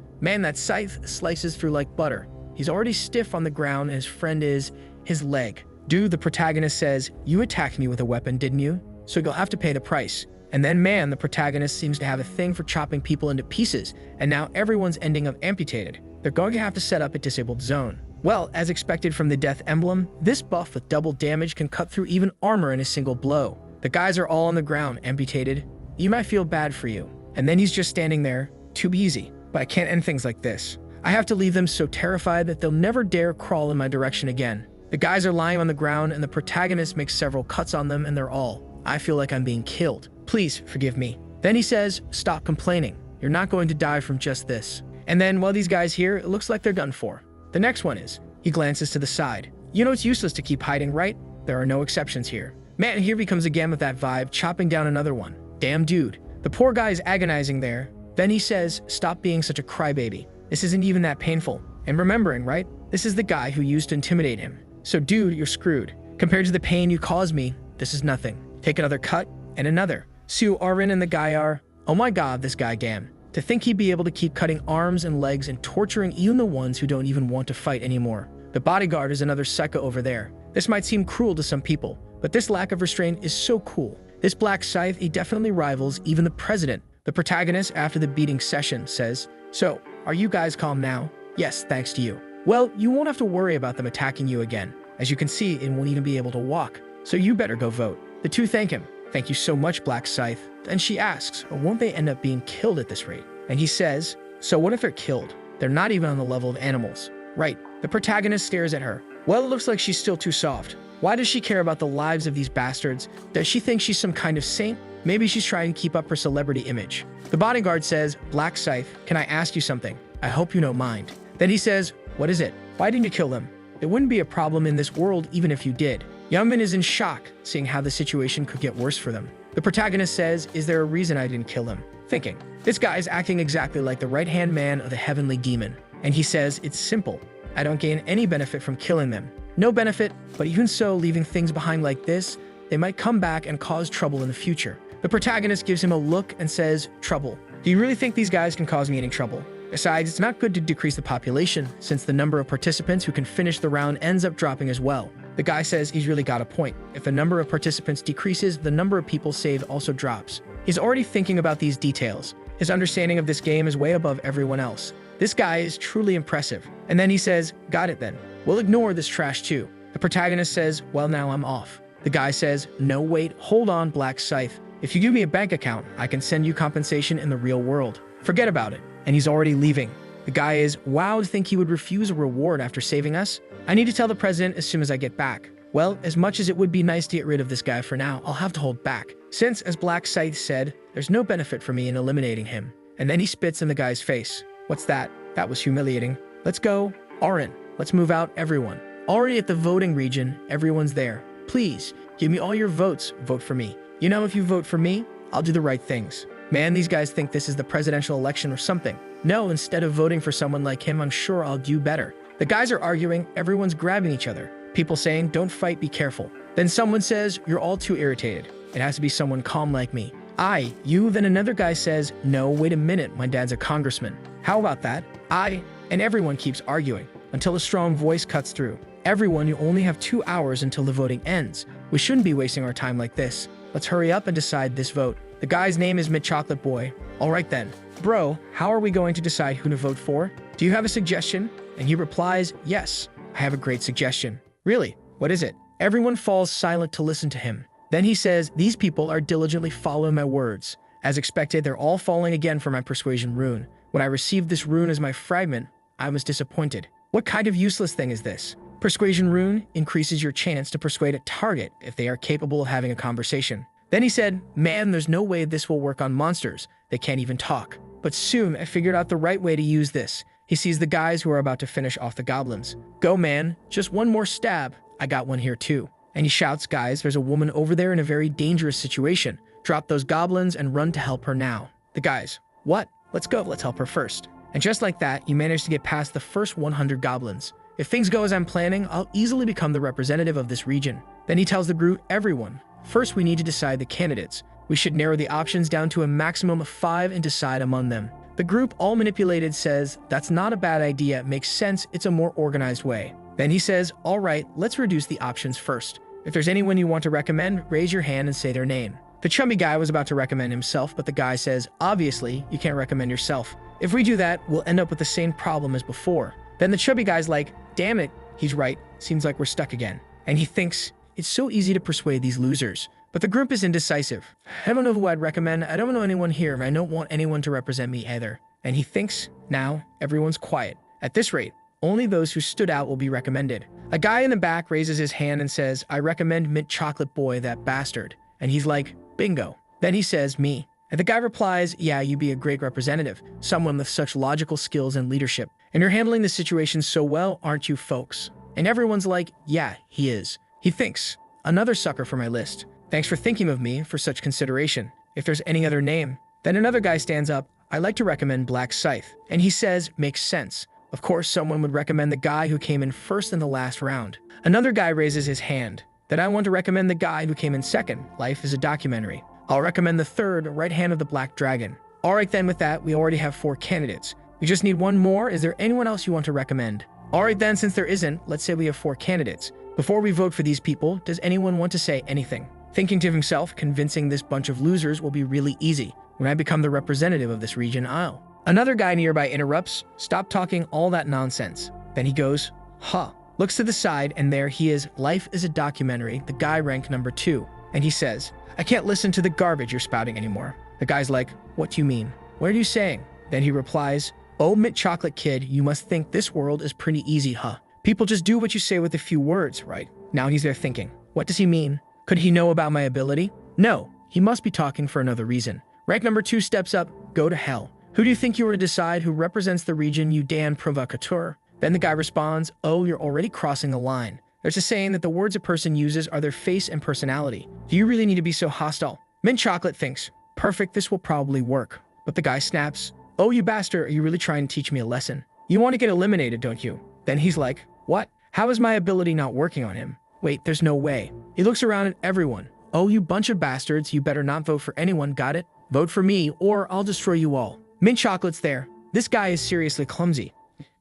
Man, that scythe slices through like butter. He's already stiff on the ground, and his friend is his leg. Dude, the protagonist says, you attacked me with a weapon, didn't you? So you'll have to pay the price. And then man, the protagonist seems to have a thing for chopping people into pieces, and now everyone's ending up amputated. They're going to have to set up a disabled zone. Well, as expected from the death emblem, this buff with double damage can cut through even armor in a single blow. The guys are all on the ground, amputated. You might feel bad for you. And then he's just standing there, too easy. But I can't end things like this. I have to leave them so terrified that they'll never dare crawl in my direction again. The guys are lying on the ground and the protagonist makes several cuts on them and they're all, I feel like I'm being killed. Please forgive me. Then he says, stop complaining. You're not going to die from just this. And then while these guys here, it looks like they're done for. The next one is, he glances to the side. You know it's useless to keep hiding, right? There are no exceptions here. Man, here he comes again with that vibe, chopping down another one. Damn dude. The poor guy is agonizing there. Then he says, stop being such a crybaby. This isn't even that painful. And remembering, right? This is the guy who used to intimidate him. So dude, you're screwed. Compared to the pain you caused me, this is nothing. Take another cut, and another. Sue Aaron and the guy are, oh my god, this guy damn. To think he'd be able to keep cutting arms and legs and torturing even the ones who don't even want to fight anymore. The bodyguard is another psycho over there. This might seem cruel to some people, but this lack of restraint is so cool. This black scythe, he definitely rivals even the president. The protagonist, after the beating session, says, so, are you guys calm now? Yes, thanks to you. Well, you won't have to worry about them attacking you again. As you can see, it won't even be able to walk. So you better go vote. The two thank him. Thank you so much, Black Scythe. And she asks, won't they end up being killed at this rate? And he says, so what if they're killed? They're not even on the level of animals. Right. The protagonist stares at her. Well, it looks like she's still too soft. Why does she care about the lives of these bastards? Does she think she's some kind of saint? Maybe she's trying to keep up her celebrity image. The bodyguard says, Black Scythe, can I ask you something? I hope you don't mind. Then he says, what is it? Why didn't you kill them? It wouldn't be a problem in this world even if you did. Youngman is in shock, seeing how the situation could get worse for them. The protagonist says, is there a reason I didn't kill him? Thinking, this guy is acting exactly like the right-hand man of the heavenly demon. And he says, it's simple. I don't gain any benefit from killing them. No benefit, but even so, leaving things behind like this, they might come back and cause trouble in the future. The protagonist gives him a look and says, trouble. Do you really think these guys can cause me any trouble? Besides, it's not good to decrease the population, since the number of participants who can finish the round ends up dropping as well. The guy says he's really got a point. If the number of participants decreases, the number of people saved also drops. He's already thinking about these details. His understanding of this game is way above everyone else. This guy is truly impressive. And then he says, got it then. We'll ignore this trash too. The protagonist says, well, now I'm off. The guy says, no, wait, hold on, Black Scythe. If you give me a bank account, I can send you compensation in the real world. Forget about it. And he's already leaving. The guy is, wow, to think he would refuse a reward after saving us? I need to tell the president as soon as I get back. Well, as much as it would be nice to get rid of this guy for now, I'll have to hold back. Since, as Black Scythe said, there's no benefit for me in eliminating him. And then he spits in the guy's face. What's that? That was humiliating. Let's go. Aaron, let's move out, everyone. Already at the voting region, everyone's there. Please, give me all your votes. Vote for me. You know, if you vote for me, I'll do the right things. Man, these guys think this is the presidential election or something. No, instead of voting for someone like him, I'm sure I'll do better. The guys are arguing, everyone's grabbing each other. People saying, don't fight, be careful. Then someone says, you're all too irritated. It has to be someone calm like me. I, you, then another guy says, no, wait a minute, my dad's a congressman. How about that? And everyone keeps arguing, until a strong voice cuts through. Everyone, you only have 2 hours until the voting ends. We shouldn't be wasting our time like this. Let's hurry up and decide this vote. The guy's name is Mid Chocolate Boy. All right then. Bro, how are we going to decide who to vote for? Do you have a suggestion? And he replies, yes. I have a great suggestion. Really? What is it? Everyone falls silent to listen to him. Then he says, these people are diligently following my words. As expected, they're all falling again for my persuasion rune. When I received this rune as my fragment, I was disappointed. What kind of useless thing is this? Persuasion rune increases your chance to persuade a target if they are capable of having a conversation. Then he said, man, there's no way this will work on monsters. They can't even talk. But soon I figured out the right way to use this. He sees the guys who are about to finish off the goblins. Go, man, just one more stab. I got one here too. And he shouts, guys, there's a woman over there in a very dangerous situation. Drop those goblins and run to help her now. The guys, what? Let's go, let's help her first. And just like that, you manage to get past the first 100 goblins. If things go as I'm planning, I'll easily become the representative of this region. Then he tells the group, everyone, first we need to decide the candidates. We should narrow the options down to a maximum of 5 and decide among them. The group, all manipulated, says, that's not a bad idea, makes sense, it's a more organized way. Then he says, all right, let's reduce the options first. If there's anyone you want to recommend, raise your hand and say their name. The chummy guy was about to recommend himself, but the guy says, obviously, you can't recommend yourself. If we do that, we'll end up with the same problem as before. Then the chubby guy's like, damn it, he's right, seems like we're stuck again. And he thinks, it's so easy to persuade these losers. But the group is indecisive. I don't know who I'd recommend, I don't know anyone here, and I don't want anyone to represent me either. And he thinks, now, everyone's quiet. At this rate, only those who stood out will be recommended. A guy in the back raises his hand and says, I recommend Mint Chocolate Boy, that bastard. And he's like, bingo. Then he says, me. And the guy replies, yeah, you'd be a great representative, someone with such logical skills and leadership. And you're handling the situation so well, aren't you folks? And everyone's like, yeah, he is. He thinks, another sucker for my list. Thanks for thinking of me for such consideration. If there's any other name. Then another guy stands up, I'd like to recommend Black Scythe. And he says, makes sense. Of course, someone would recommend the guy who came in first in the last round. Another guy raises his hand. Then I want to recommend the guy who came in second. Life is a documentary. I'll recommend the third, Right Hand of the Black Dragon. All right, then with that, we already have 4 candidates. We just need one more. Is there anyone else you want to recommend? All right, then, since there isn't, let's say we have 4 candidates. Before we vote for these people, does anyone want to say anything? Thinking to himself, convincing this bunch of losers will be really easy. When I become the representative of this region, I'll. Another guy nearby interrupts, stop talking all that nonsense. Then he goes, huh. Looks to the side, and there he is, Life is a Documentary, the guy ranked number 2. And he says, I can't listen to the garbage you're spouting anymore. The guy's like, what do you mean? What are you saying? Then he replies, oh, Mint Chocolate Kid, you must think this world is pretty easy, huh? People just do what you say with a few words, right? Now he's there thinking, what does he mean? Could he know about my ability? No, he must be talking for another reason. Rank number 2 steps up, go to hell. Who do you think you are to decide who represents the region, you damn provocateur? Then the guy responds, oh, you're already crossing the line. There's a saying that the words a person uses are their face and personality. Do you really need to be so hostile? Mint Chocolate thinks, perfect, this will probably work. But the guy snaps, oh, you bastard, are you really trying to teach me a lesson? You want to get eliminated, don't you? Then he's like, what? How is my ability not working on him? Wait, there's no way. He looks around at everyone. Oh, you bunch of bastards, you better not vote for anyone, got it? Vote for me, or I'll destroy you all. Mint Chocolate's there. This guy is seriously clumsy.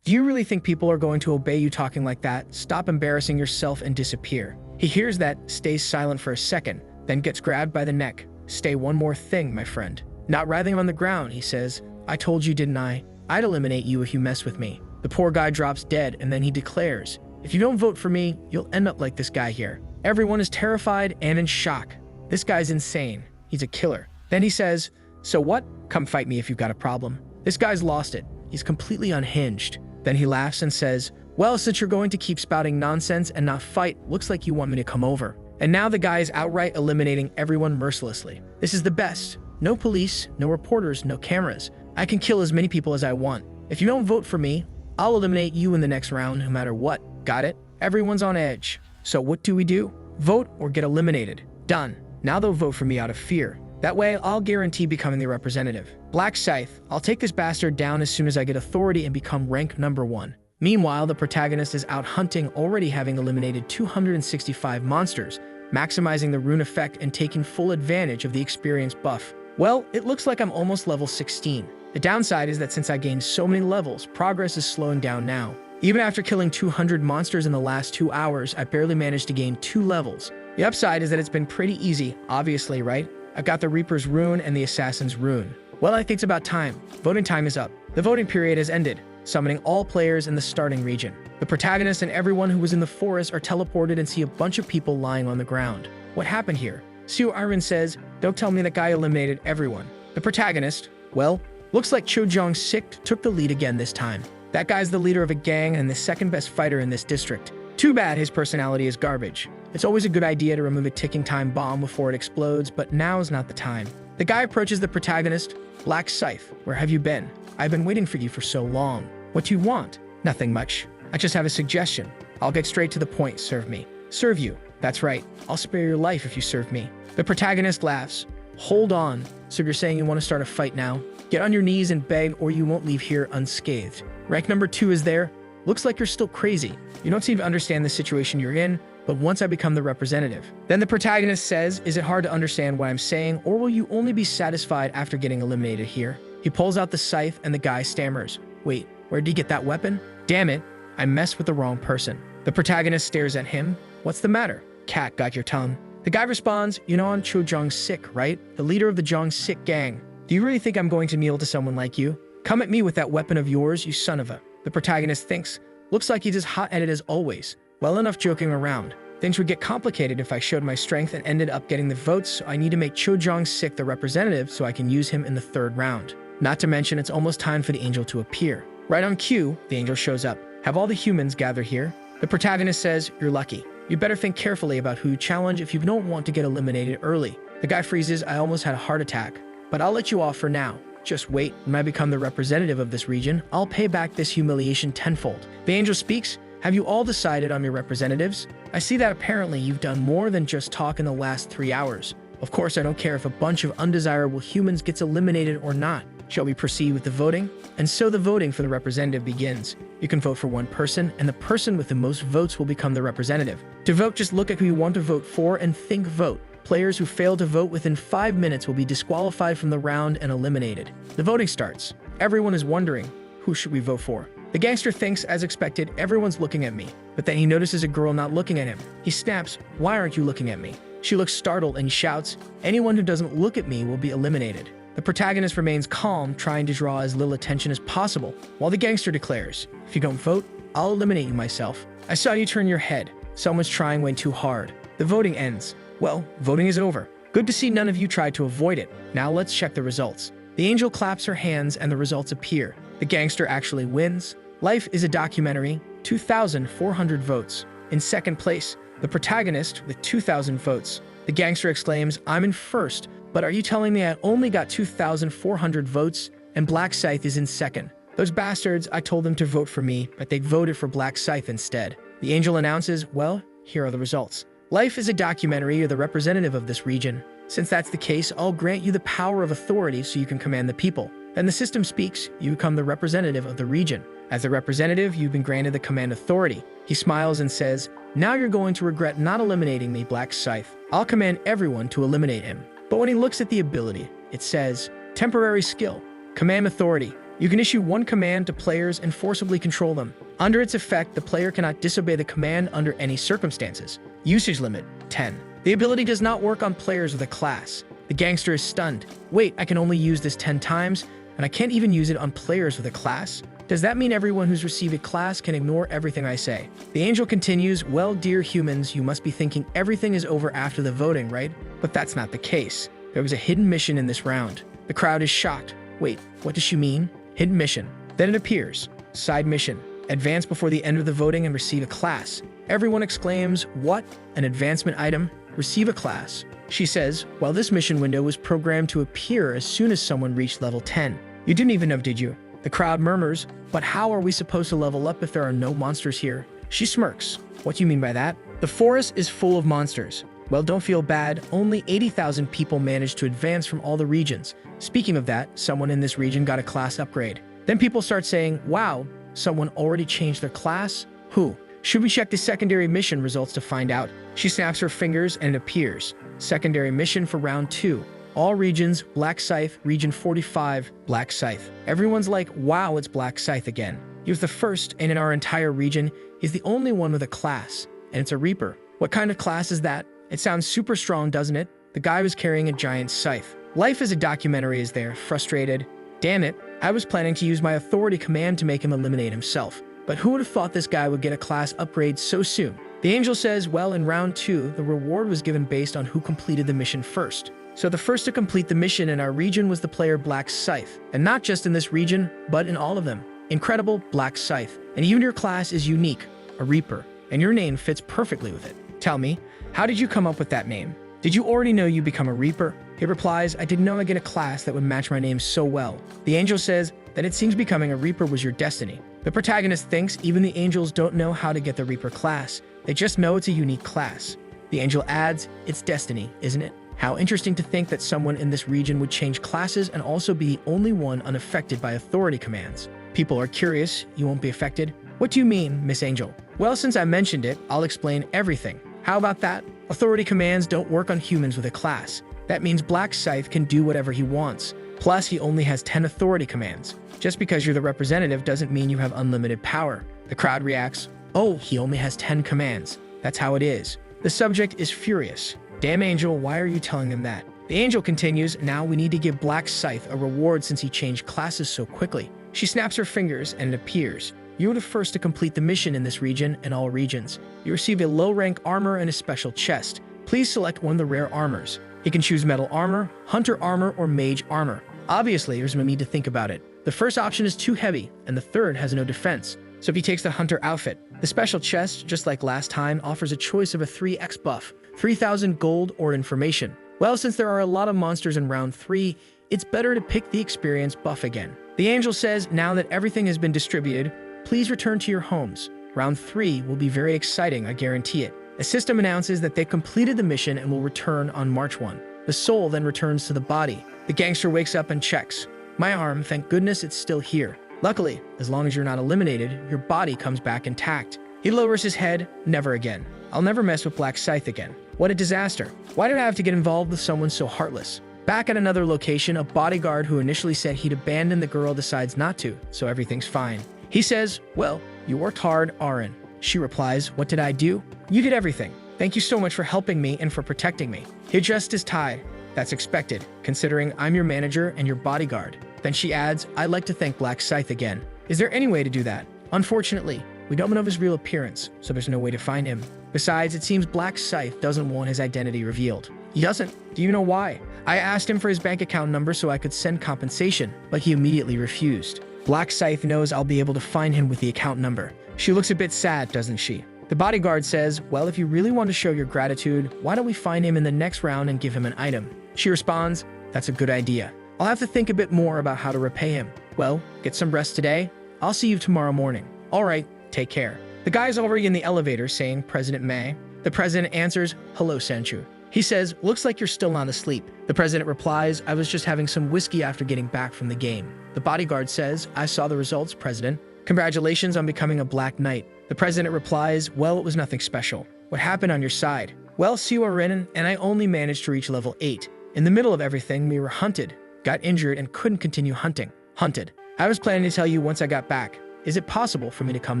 Do you really think people are going to obey you talking like that? Stop embarrassing yourself and disappear. He hears that, stays silent for a second, then gets grabbed by the neck. Stay one more thing, my friend. Not writhing on the ground, he says. I told you, didn't I? I'd eliminate you if you mess with me. The poor guy drops dead, and then he declares, if you don't vote for me, you'll end up like this guy here. Everyone is terrified and in shock. This guy's insane. He's a killer. Then he says, so what? Come fight me if you've got a problem. This guy's lost it. He's completely unhinged. Then he laughs and says, well, since you're going to keep spouting nonsense and not fight, looks like you want me to come over. And now the guy is outright eliminating everyone mercilessly. This is the best. No police, no reporters, no cameras. I can kill as many people as I want. If you don't vote for me, I'll eliminate you in the next round no matter what. Got it? Everyone's on edge. So what do we do? Vote or get eliminated. Done. Now they'll vote for me out of fear. That way, I'll guarantee becoming the representative. Black Scythe, I'll take this bastard down as soon as I get authority and become rank number 1. Meanwhile, the protagonist is out hunting, already having eliminated 265 monsters, maximizing the rune effect and taking full advantage of the experience buff. Well, it looks like I'm almost level 16. The downside is that since I gained so many levels, progress is slowing down now. Even after killing 200 monsters in the last 2 hours, I barely managed to gain 2 levels. The upside is that it's been pretty easy, obviously, right? I've got the Reaper's Rune and the Assassin's Rune. Well, I think it's about time. Voting time is up. The voting period has ended, summoning all players in the starting region. The protagonist and everyone who was in the forest are teleported and see a bunch of people lying on the ground. What happened here? Seo Iron says, "Don't tell me that guy eliminated everyone." The protagonist, well, looks like Cho Jong-sik took the lead again this time. That guy's the leader of a gang and the second best fighter in this district. Too bad his personality is garbage. It's always a good idea to remove a ticking time bomb before it explodes, but now's not the time. The guy approaches the protagonist. "Black Scythe, where have you been? I've been waiting for you for so long. What do you want?" "Nothing much. I just have a suggestion. I'll get straight to the point. Serve me." "Serve you? That's right. I'll spare your life if you serve me." The protagonist laughs. "Hold on. So you're saying you want to start a fight now? Get on your knees and beg or you won't leave here unscathed." Rank number 2 is there. "Looks like you're still crazy. You don't seem to understand the situation you're in, but once I become the representative." Then the protagonist says, "Is it hard to understand what I'm saying, or will you only be satisfied after getting eliminated here?" He pulls out the scythe and the guy stammers. "Wait, where'd you get that weapon?" "Damn it, I messed with the wrong person." The protagonist stares at him. "What's the matter? Cat got your tongue." The guy responds, "You know I'm Cho Jong-sik, right? The leader of the Jong-sik gang. Do you really think I'm going to kneel to someone like you? Come at me with that weapon of yours, you son of a..." The protagonist thinks, "Looks like he's as hot-headed as always. Well, enough joking around. Things would get complicated if I showed my strength and ended up getting the votes, so I need to make Cho Jong-sik the representative so I can use him in the 3rd round. Not to mention, it's almost time for the angel to appear." Right on cue, the angel shows up. "Have all the humans gather here?" The protagonist says, "You're lucky. You better think carefully about who you challenge if you don't want to get eliminated early." The guy freezes. "I almost had a heart attack, but I'll let you off for now. Just wait. When I become the representative of this region, I'll pay back this humiliation tenfold." The angel speaks. "Have you all decided on your representatives? I see that apparently you've done more than just talk in the last 3 hours. Of course, I don't care if a bunch of undesirable humans gets eliminated or not. Shall we proceed with the voting?" And so the voting for the representative begins. You can vote for one person, and the person with the most votes will become the representative. To vote, just look at who you want to vote for and think vote. Players who fail to vote within 5 minutes will be disqualified from the round and eliminated. The voting starts. Everyone is wondering, who should we vote for? The gangster thinks, as expected, everyone's looking at me. But then he notices a girl not looking at him. He snaps, "Why aren't you looking at me?" She looks startled and shouts, "Anyone who doesn't look at me will be eliminated." The protagonist remains calm, trying to draw as little attention as possible, while the gangster declares, "If you don't vote, I'll eliminate you myself. I saw you turn your head. Someone's trying way too hard." The voting ends. Well, voting is over. Good to see none of you tried to avoid it. Now let's check the results. The angel claps her hands and the results appear. The gangster actually wins. Life is a documentary, 2,400 votes. In second place, the protagonist with 2,000 votes. The gangster exclaims, "I'm in first, but are you telling me I only got 2,400 votes and Black Scythe is in second? Those bastards, I told them to vote for me, but they voted for Black Scythe instead." The angel announces, "Well, here are the results. Life is a documentary. You're the representative of this region. Since that's the case, I'll grant you the power of authority so you can command the people." Then the system speaks. You become the representative of the region. As the representative, you've been granted the command authority. He smiles and says, "Now you're going to regret not eliminating me, Black Scythe. I'll command everyone to eliminate him." But when he looks at the ability, it says, "Temporary skill, command authority." You can issue one command to players and forcibly control them. Under its effect, the player cannot disobey the command under any circumstances. Usage limit, 10. The ability does not work on players with a class. The gangster is stunned. "Wait, I can only use this 10 times, and I can't even use it on players with a class? Does that mean everyone who's received a class can ignore everything I say?" The angel continues, "Well, dear humans, you must be thinking everything is over after the voting, right? But that's not the case. There was a hidden mission in this round." The crowd is shocked. "Wait, what does she mean? Hidden mission." Then it appears. Side mission. Advance before the end of the voting and receive a class. Everyone exclaims, "What? An advancement item? Receive a class." She says, "Well, this mission window was programmed to appear as soon as someone reached level 10. You didn't even know, did you?" The crowd murmurs, "But how are we supposed to level up if there are no monsters here?" She smirks. "What do you mean by that?" "The forest is full of monsters." "Well, don't feel bad. Only 80,000 people managed to advance from all the regions. Speaking of that, someone in this region got a class upgrade." Then people start saying, "Wow, someone already changed their class? Who? Should we check the secondary mission results to find out?" She snaps her fingers and it appears. Secondary mission for round 2. All regions, Black Scythe, region 45, Black Scythe. Everyone's like, "Wow, it's Black Scythe again." He was the first, and in our entire region, he's the only one with a class, and it's a Reaper. What kind of class is that? It sounds super strong, doesn't it? The guy was carrying a giant scythe. Life as a documentary is there, frustrated. "Damn it, I was planning to use my authority command to make him eliminate himself. But who would have thought this guy would get a class upgrade so soon? The angel says, well, in round 2, the reward was given based on who completed the mission first. So the first to complete the mission in our region was the player Black Scythe. And not just in this region, but in all of them. Incredible Black Scythe. And even your class is unique, a Reaper. And your name fits perfectly with it. Tell me, how did you come up with that name? Did you already know you become a Reaper? He replies, I didn't know I'd get a class that would match my name so well. The angel says that it seems becoming a Reaper was your destiny. The protagonist thinks even the angels don't know how to get the Reaper class. They just know it's a unique class. The angel adds, it's destiny, isn't it? How interesting to think that someone in this region would change classes and also be the only one unaffected by authority commands. People are curious, you won't be affected? What do you mean, Miss Angel? Well, since I mentioned it, I'll explain everything. How about that? Authority commands don't work on humans with a class. That means Black Scythe can do whatever he wants. Plus, he only has 10 authority commands. Just because you're the representative doesn't mean you have unlimited power. The crowd reacts, oh, he only has 10 commands. That's how it is. The subject is furious. Damn Angel, why are you telling him that? The angel continues, now we need to give Black Scythe a reward since he changed classes so quickly. She snaps her fingers and it appears. You are the first to complete the mission in this region and all regions. You receive a low-rank armor and a special chest. Please select one of the rare armors. You can choose metal armor, hunter armor, or mage armor. Obviously, there's no need to think about it. The first option is too heavy, and the third has no defense. So if he takes the hunter outfit, the special chest, just like last time, offers a choice of a 3x buff, 3,000 gold, or information. Well, since there are a lot of monsters in round 3, it's better to pick the experience buff again. The angel says, now that everything has been distributed, please return to your homes. Round 3 will be very exciting, I guarantee it. The system announces that they completed the mission and will return on March 1. The soul then returns to the body. The gangster wakes up and checks. My arm, thank goodness it's still here. Luckily, as long as you're not eliminated, your body comes back intact. He lowers his head, never again. I'll never mess with Black Scythe again. What a disaster. Why did I have to get involved with someone so heartless? Back at another location, a bodyguard who initially said he'd abandon the girl decides not to, so everything's fine. He says, well, you worked hard, Aaron. She replies, what did I do? You did everything. Thank you so much for helping me and for protecting me. He adjusts his tie. That's expected, considering I'm your manager and your bodyguard. Then she adds, I'd like to thank Black Scythe again. Is there any way to do that? Unfortunately, we don't know his real appearance, so there's no way to find him. Besides, it seems Black Scythe doesn't want his identity revealed. He doesn't. Do you know why? I asked him for his bank account number so I could send compensation, but he immediately refused. Black Scythe knows I'll be able to find him with the account number. She looks a bit sad, doesn't she? The bodyguard says, well, if you really want to show your gratitude, why don't we find him in the next round and give him an item? She responds, that's a good idea. I'll have to think a bit more about how to repay him. Well, get some rest today. I'll see you tomorrow morning. All right, take care. The guy's already in the elevator saying, President May. The president answers, hello, Sanchu. He says, looks like you're still not asleep. The president replies, I was just having some whiskey after getting back from the game. The bodyguard says, I saw the results, President. Congratulations on becoming a Black Knight. The president replies, well, it was nothing special. What happened on your side? Well, Siwa Renan and I only managed to reach level 8. In the middle of everything, we were hunted, got injured, and couldn't continue hunting. Hunted. I was planning to tell you once I got back. Is it possible for me to come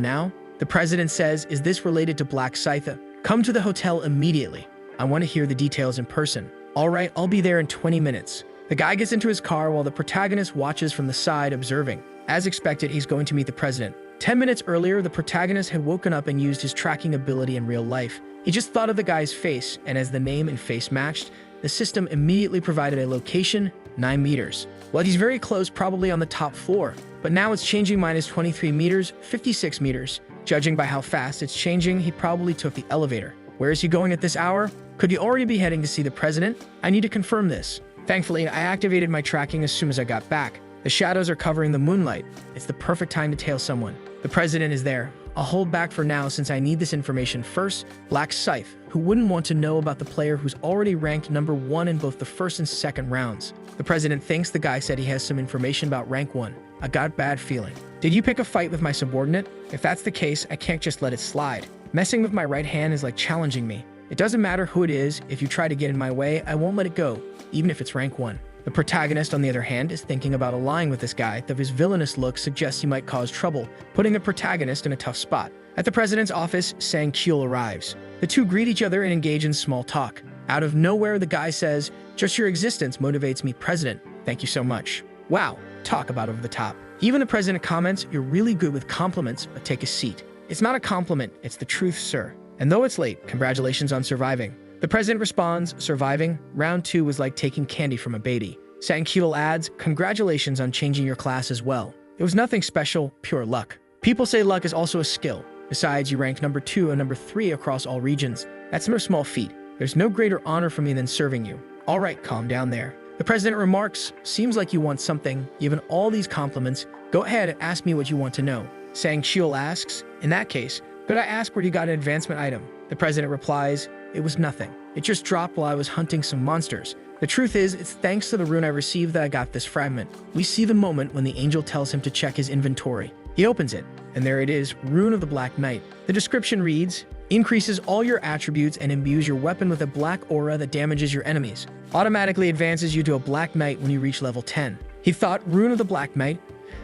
now? The president says, is this related to Black Scythe? Come to the hotel immediately. I want to hear the details in person. All right, I'll be there in 20 minutes. The guy gets into his car while the protagonist watches from the side, observing. As expected, he's going to meet the president. 10 minutes earlier, the protagonist had woken up and used his tracking ability in real life. He just thought of the guy's face, and as the name and face matched, the system immediately provided a location, 9 meters. Well, he's very close, probably on the top floor, but now it's changing minus 23 meters, 56 meters. Judging by how fast it's changing, he probably took the elevator. Where is he going at this hour? Could he already be heading to see the president? I need to confirm this. Thankfully, I activated my tracking as soon as I got back. The shadows are covering the moonlight. It's the perfect time to tail someone. The president is there. I'll hold back for now since I need this information first. Black Scythe, who wouldn't want to know about the player who's already ranked number 1 in both the first and second rounds. The president thinks the guy said he has some information about rank 1. I got bad feeling. Did you pick a fight with my subordinate? If that's the case, I can't just let it slide. Messing with my right hand is like challenging me. It doesn't matter who it is. If you try to get in my way, I won't let it go, even if it's rank 1. The protagonist, on the other hand, is thinking about allying with this guy, though his villainous look suggests he might cause trouble, putting the protagonist in a tough spot. At the president's office, Sang Kyul arrives. The two greet each other and engage in small talk. Out of nowhere, the guy says, just your existence motivates me, President. Thank you so much. Wow, talk about over the top. Even the president comments, "You're really good with compliments, but take a seat." "It's not a compliment, it's the truth, sir. And though it's late, congratulations on surviving." The president responds, "Surviving? Round 2 was like taking candy from a baby." Sang-kyul adds, "Congratulations on changing your class as well. It was nothing special, pure luck." People say luck is also a skill. Besides, you ranked number 2 and number 3 across all regions. That's no small feat. There's no greater honor for me than serving you. All right, calm down there. The president remarks, "Seems like you want something. Given all these compliments, go ahead and ask me what you want to know." Sang-kyul asks, "In that case, could I ask where you got an advancement item?" The president replies, "It was nothing. It just dropped while I was hunting some monsters. The truth is, it's thanks to the rune I received that I got this fragment." We see the moment when the angel tells him to check his inventory. He opens it, and there it is, Rune of the Black Knight. The description reads, "Increases all your attributes and imbues your weapon with a black aura that damages your enemies. Automatically advances you to a Black Knight when you reach level 10. He thought, Rune of the Black Knight?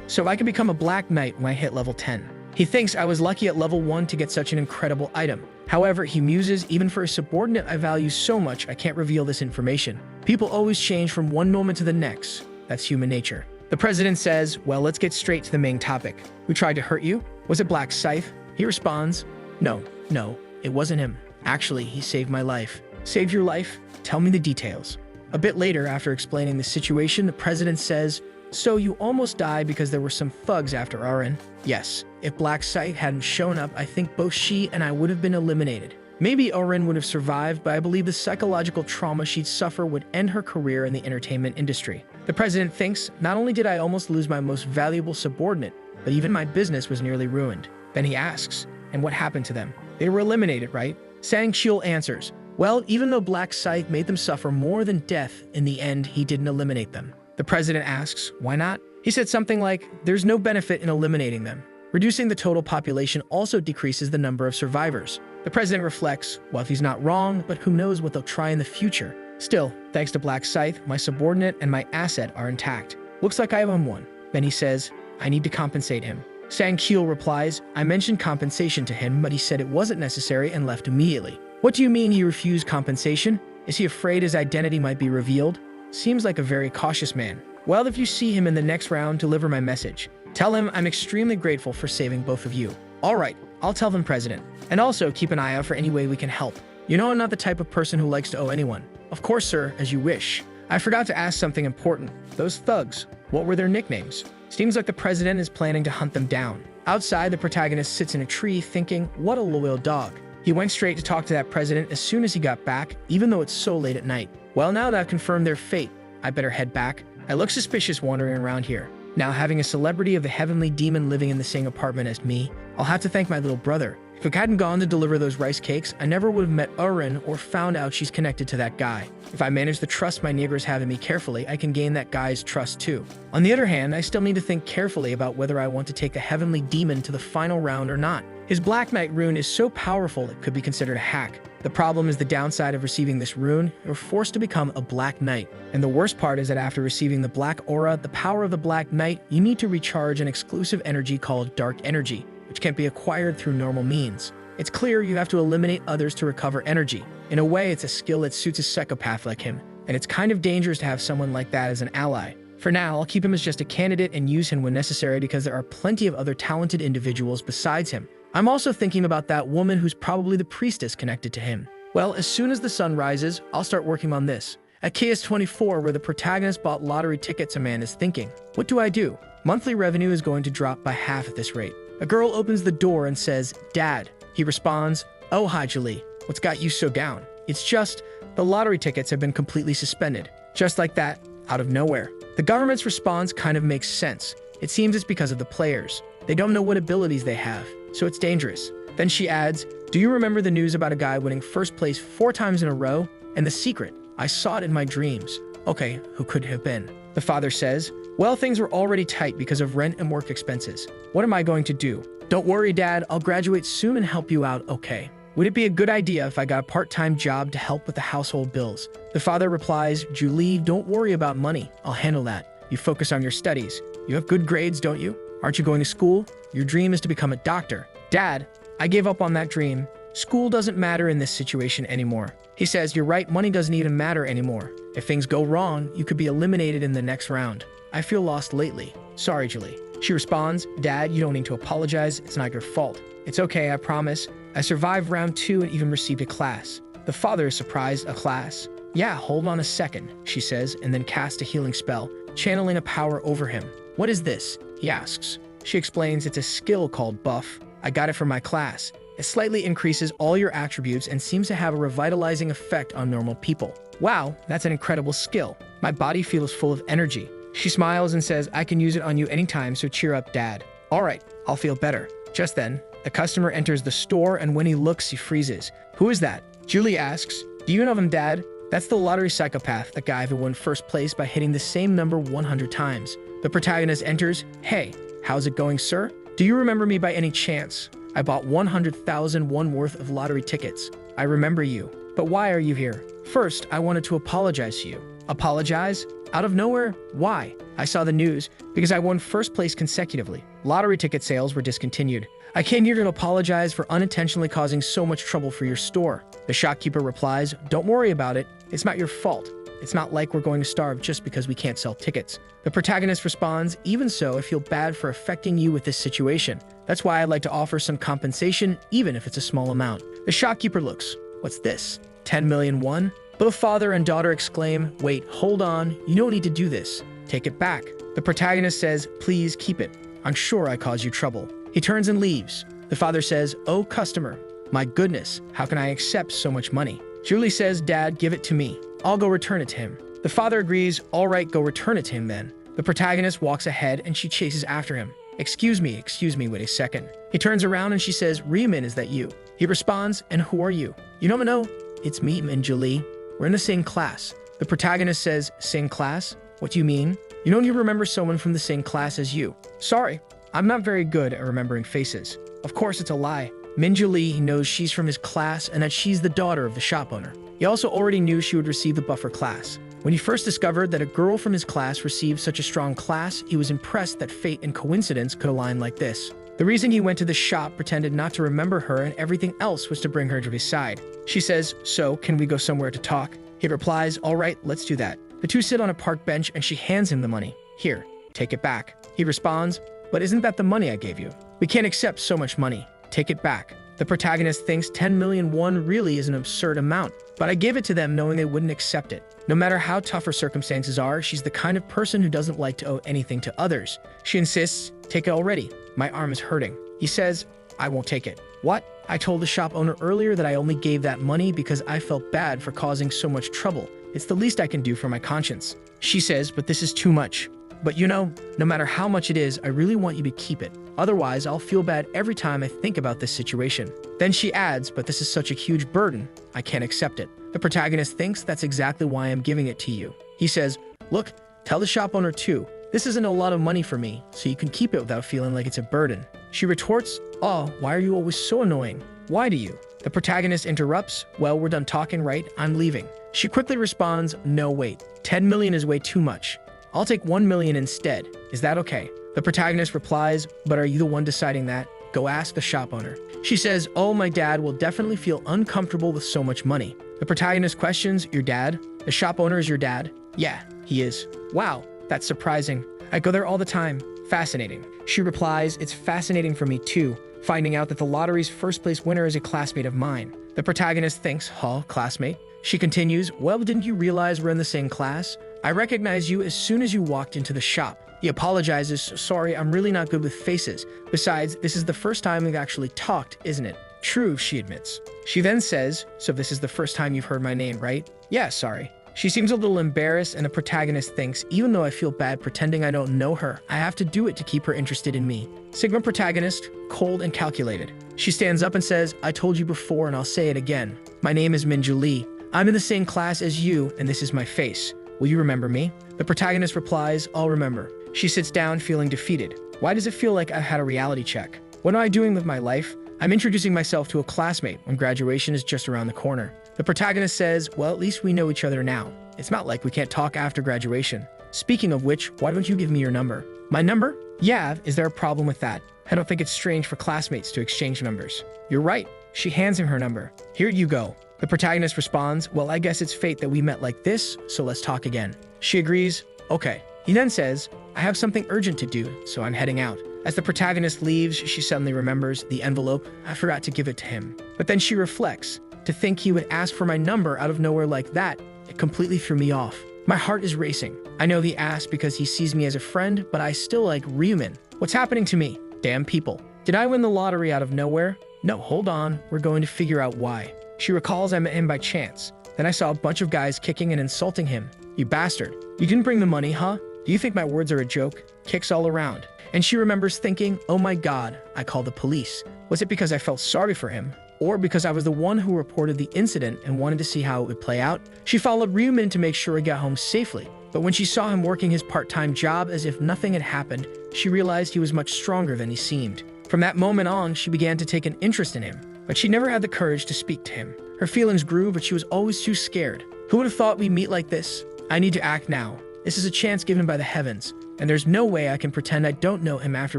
So I can become a Black Knight when I hit level 10. He thinks I was lucky at level 1 to get such an incredible item. However, he muses, even for a subordinate I value so much, I can't reveal this information. People always change from one moment to the next. That's human nature." The president says, "Well, let's get straight to the main topic. Who tried to hurt you? Was it Black Scythe?" He responds, No, it wasn't him. Actually, he saved my life." "Saved your life? Tell me the details." A bit later, after explaining the situation, the president says, "So you almost died because there were some thugs after Arin?" "Yes. If Black Scythe hadn't shown up, I think both she and I would have been eliminated. Maybe Arin would have survived, but I believe the psychological trauma she'd suffer would end her career in the entertainment industry." The president thinks, "Not only did I almost lose my most valuable subordinate, but even my business was nearly ruined." Then he asks, "And what happened to them? They were eliminated, right?" Sang-kyul answers, "Well, even though Black Scythe made them suffer more than death, in the end, he didn't eliminate them." The president asks, "Why not?" He said something like, "There's no benefit in eliminating them. Reducing the total population also decreases the number of survivors." The president reflects, "Well, if he's not wrong, but who knows what they'll try in the future. Still, thanks to Black Scythe, my subordinate and my asset are intact. Looks like I have him one." Then he says, "I need to compensate him." Sang-kyul replies, "I mentioned compensation to him, but he said it wasn't necessary and left immediately." "What do you mean he refused compensation? Is he afraid his identity might be revealed? Seems like a very cautious man." "Well, if you see him in the next round, deliver my message. Tell him I'm extremely grateful for saving both of you." "All right, I'll tell them, President. And also keep an eye out for any way we can help. You know I'm not the type of person who likes to owe anyone." "Of course, sir, as you wish. I forgot to ask something important. Those thugs, what were their nicknames?" Seems like the president is planning to hunt them down. Outside, the protagonist sits in a tree thinking, what a loyal dog. He went straight to talk to that president as soon as he got back, even though it's so late at night. "Well, now that I've confirmed their fate, I better head back. I look suspicious wandering around here. Now, having a celebrity of the heavenly demon living in the same apartment as me, I'll have to thank my little brother. If I hadn't gone to deliver those rice cakes, I never would have met Arin or found out she's connected to that guy. If I manage the trust my neighbors have in me carefully, I can gain that guy's trust too. On the other hand, I still need to think carefully about whether I want to take the heavenly demon to the final round or not. His Black Knight rune is so powerful it could be considered a hack. The problem is the downside of receiving this rune, you're forced to become a Black Knight. And the worst part is that after receiving the Black Aura, the power of the Black Knight, you need to recharge an exclusive energy called Dark Energy, which can't be acquired through normal means. It's clear you have to eliminate others to recover energy. In a way, it's a skill that suits a psychopath like him, and it's kind of dangerous to have someone like that as an ally. For now, I'll keep him as just a candidate and use him when necessary because there are plenty of other talented individuals besides him. I'm also thinking about that woman who's probably the priestess connected to him. Well, as soon as the sun rises, I'll start working on this. At KS24, where the protagonist bought lottery tickets, a man is thinking, what do I do? Monthly revenue is going to drop by half at this rate. A girl opens the door and says, Dad. He responds, Oh, hi, Julie. What's got you so down? It's just, the lottery tickets have been completely suspended. Just like that, out of nowhere. The government's response kind of makes sense. It seems it's because of the players. They don't know what abilities they have, so it's dangerous. Then she adds, Do you remember the news about a guy winning first place 4 times in a row? And the secret, I saw it in my dreams. Okay, who could it have been? The father says, Well, things were already tight because of rent and work expenses. What am I going to do? Don't worry, Dad, I'll graduate soon and help you out, okay? Would it be a good idea if I got a part-time job to help with the household bills? The father replies, Julie, don't worry about money. I'll handle that. You focus on your studies. You have good grades, don't you? Aren't you going to school? Your dream is to become a doctor. Dad, I gave up on that dream. School doesn't matter in this situation anymore. He says, You're right, money doesn't even matter anymore. If things go wrong, you could be eliminated in the next round. I feel lost lately. Sorry, Julie. She responds, Dad, you don't need to apologize. It's not your fault. It's okay, I promise. I survived round 2 and even received a class. The father is surprised. A class? Yeah, hold on a second, she says, and then casts a healing spell, channeling a power over him. What is this? He asks. She explains it's a skill called buff. I got it from my class. It slightly increases all your attributes and seems to have a revitalizing effect on normal people. Wow, that's an incredible skill. My body feels full of energy. She smiles and says, I can use it on you anytime, so cheer up, Dad. All right, I'll feel better. Just then, a customer enters the store, and when he looks, he freezes. Who is that? Julie asks, do you know him, Dad? That's the lottery psychopath, the guy who won first place by hitting the same number 100 times. The protagonist enters. Hey, how's it going, sir? Do you remember me by any chance? I bought 100,000 won worth of lottery tickets. I remember you. But why are you here? First, I wanted to apologize to you. Apologize? Out of nowhere? Why? I saw the news because I won first place consecutively. Lottery ticket sales were discontinued. I came here to apologize for unintentionally causing so much trouble for your store. The shopkeeper replies, don't worry about it. It's not your fault. It's not like we're going to starve just because we can't sell tickets. The protagonist responds, even so, I feel bad for affecting you with this situation. That's why I'd like to offer some compensation, even if it's a small amount. The shopkeeper looks, what's this? 10 million won? Both father and daughter exclaim, wait, hold on, you don't need to do this. Take it back. The protagonist says, please keep it. I'm sure I caused you trouble. He turns and leaves. The father says, oh, customer. My goodness, how can I accept so much money? Julie says, Dad, give it to me. I'll go return it to him. The father agrees, all right, go return it to him then. The protagonist walks ahead and she chases after him. Excuse me, wait a second. He turns around and she says, Riemann, is that you? He responds, and who are you? You don't know? It's me and Julie. We're in the same class. The protagonist says, same class? What do you mean? You don't even remember someone from the same class as you. Sorry, I'm not very good at remembering faces. Of course, it's a lie. Minju Lee knows she's from his class and that she's the daughter of the shop owner. He also already knew she would receive the buffer class. When he first discovered that a girl from his class received such a strong class, he was impressed that fate and coincidence could align like this. The reason he went to the shop, pretended not to remember her, and everything else was to bring her to his side. She says, so, can we go somewhere to talk? He replies, all right, let's do that. The two sit on a park bench and she hands him the money. Here, take it back. He responds, but isn't that the money I gave you? We can't accept so much money. Take it back. The protagonist thinks 10 million won really is an absurd amount, but I gave it to them knowing they wouldn't accept it. No matter how tough her circumstances are, she's the kind of person who doesn't like to owe anything to others. She insists, take it already. My arm is hurting. He says, I won't take it. What? I told the shop owner earlier that I only gave that money because I felt bad for causing so much trouble. It's the least I can do for my conscience. She says, but this is too much. But you know, no matter how much it is, I really want you to keep it. Otherwise, I'll feel bad every time I think about this situation. Then she adds, but this is such a huge burden. I can't accept it. The protagonist thinks that's exactly why I'm giving it to you. He says, look, tell the shop owner too. This isn't a lot of money for me, so you can keep it without feeling like it's a burden. She retorts, oh, why are you always so annoying? Why do you? The protagonist interrupts, well, we're done talking, right? I'm leaving. She quickly responds, no, wait. 10 million is way too much. I'll take 1 million instead. Is that okay? The protagonist replies, but are you the one deciding that? Go ask the shop owner. She says, oh, my dad will definitely feel uncomfortable with so much money. The protagonist questions, your dad? The shop owner is your dad? Yeah, he is. Wow, that's surprising. I go there all the time. Fascinating. She replies, it's fascinating for me too, finding out that the lottery's first place winner is a classmate of mine. The protagonist thinks, huh, classmate? She continues, well, didn't you realize we're in the same class? I recognized you as soon as you walked into the shop. He apologizes, sorry, I'm really not good with faces. Besides, this is the first time we've actually talked, isn't it? True, she admits. She then says, so this is the first time you've heard my name, right? Yeah, sorry. She seems a little embarrassed, and the protagonist thinks, even though I feel bad pretending I don't know her, I have to do it to keep her interested in me. Sigma protagonist, cold and calculated. She stands up and says, I told you before and I'll say it again. My name is Minju Lee. I'm in the same class as you, and this is my face. Will you remember me? The protagonist replies, I'll remember. She sits down feeling defeated. Why does it feel like I've had a reality check? What am I doing with my life? I'm introducing myself to a classmate when graduation is just around the corner. The protagonist says, well, at least we know each other now. It's not like we can't talk after graduation. Speaking of which, why don't you give me your number? My number? Yeah, is there a problem with that? I don't think it's strange for classmates to exchange numbers. You're right. She hands him her number. Here you go. The protagonist responds, well, I guess it's fate that we met like this, so let's talk again. She agrees, okay. He then says, I have something urgent to do, so I'm heading out. As the protagonist leaves, she suddenly remembers the envelope. I forgot to give it to him. But then she reflects. To think he would ask for my number out of nowhere like that, it completely threw me off. My heart is racing. I know he asked because he sees me as a friend, but I still like Ryumin. What's happening to me? Damn people. Did I win the lottery out of nowhere? No, hold on. We're going to figure out why. She recalls I met him by chance. Then I saw a bunch of guys kicking and insulting him. You bastard. You didn't bring the money, huh? Do you think my words are a joke? Kicks all around. And she remembers thinking, oh my god, I called the police. Was it because I felt sorry for him? Or because I was the one who reported the incident and wanted to see how it would play out? She followed Ryumin to make sure he got home safely. But when she saw him working his part-time job as if nothing had happened, she realized he was much stronger than he seemed. From that moment on, she began to take an interest in him. But she never had the courage to speak to him. Her feelings grew, but she was always too scared. Who would have thought we'd meet like this? I need to act now. This is a chance given by the heavens, and there's no way I can pretend I don't know him after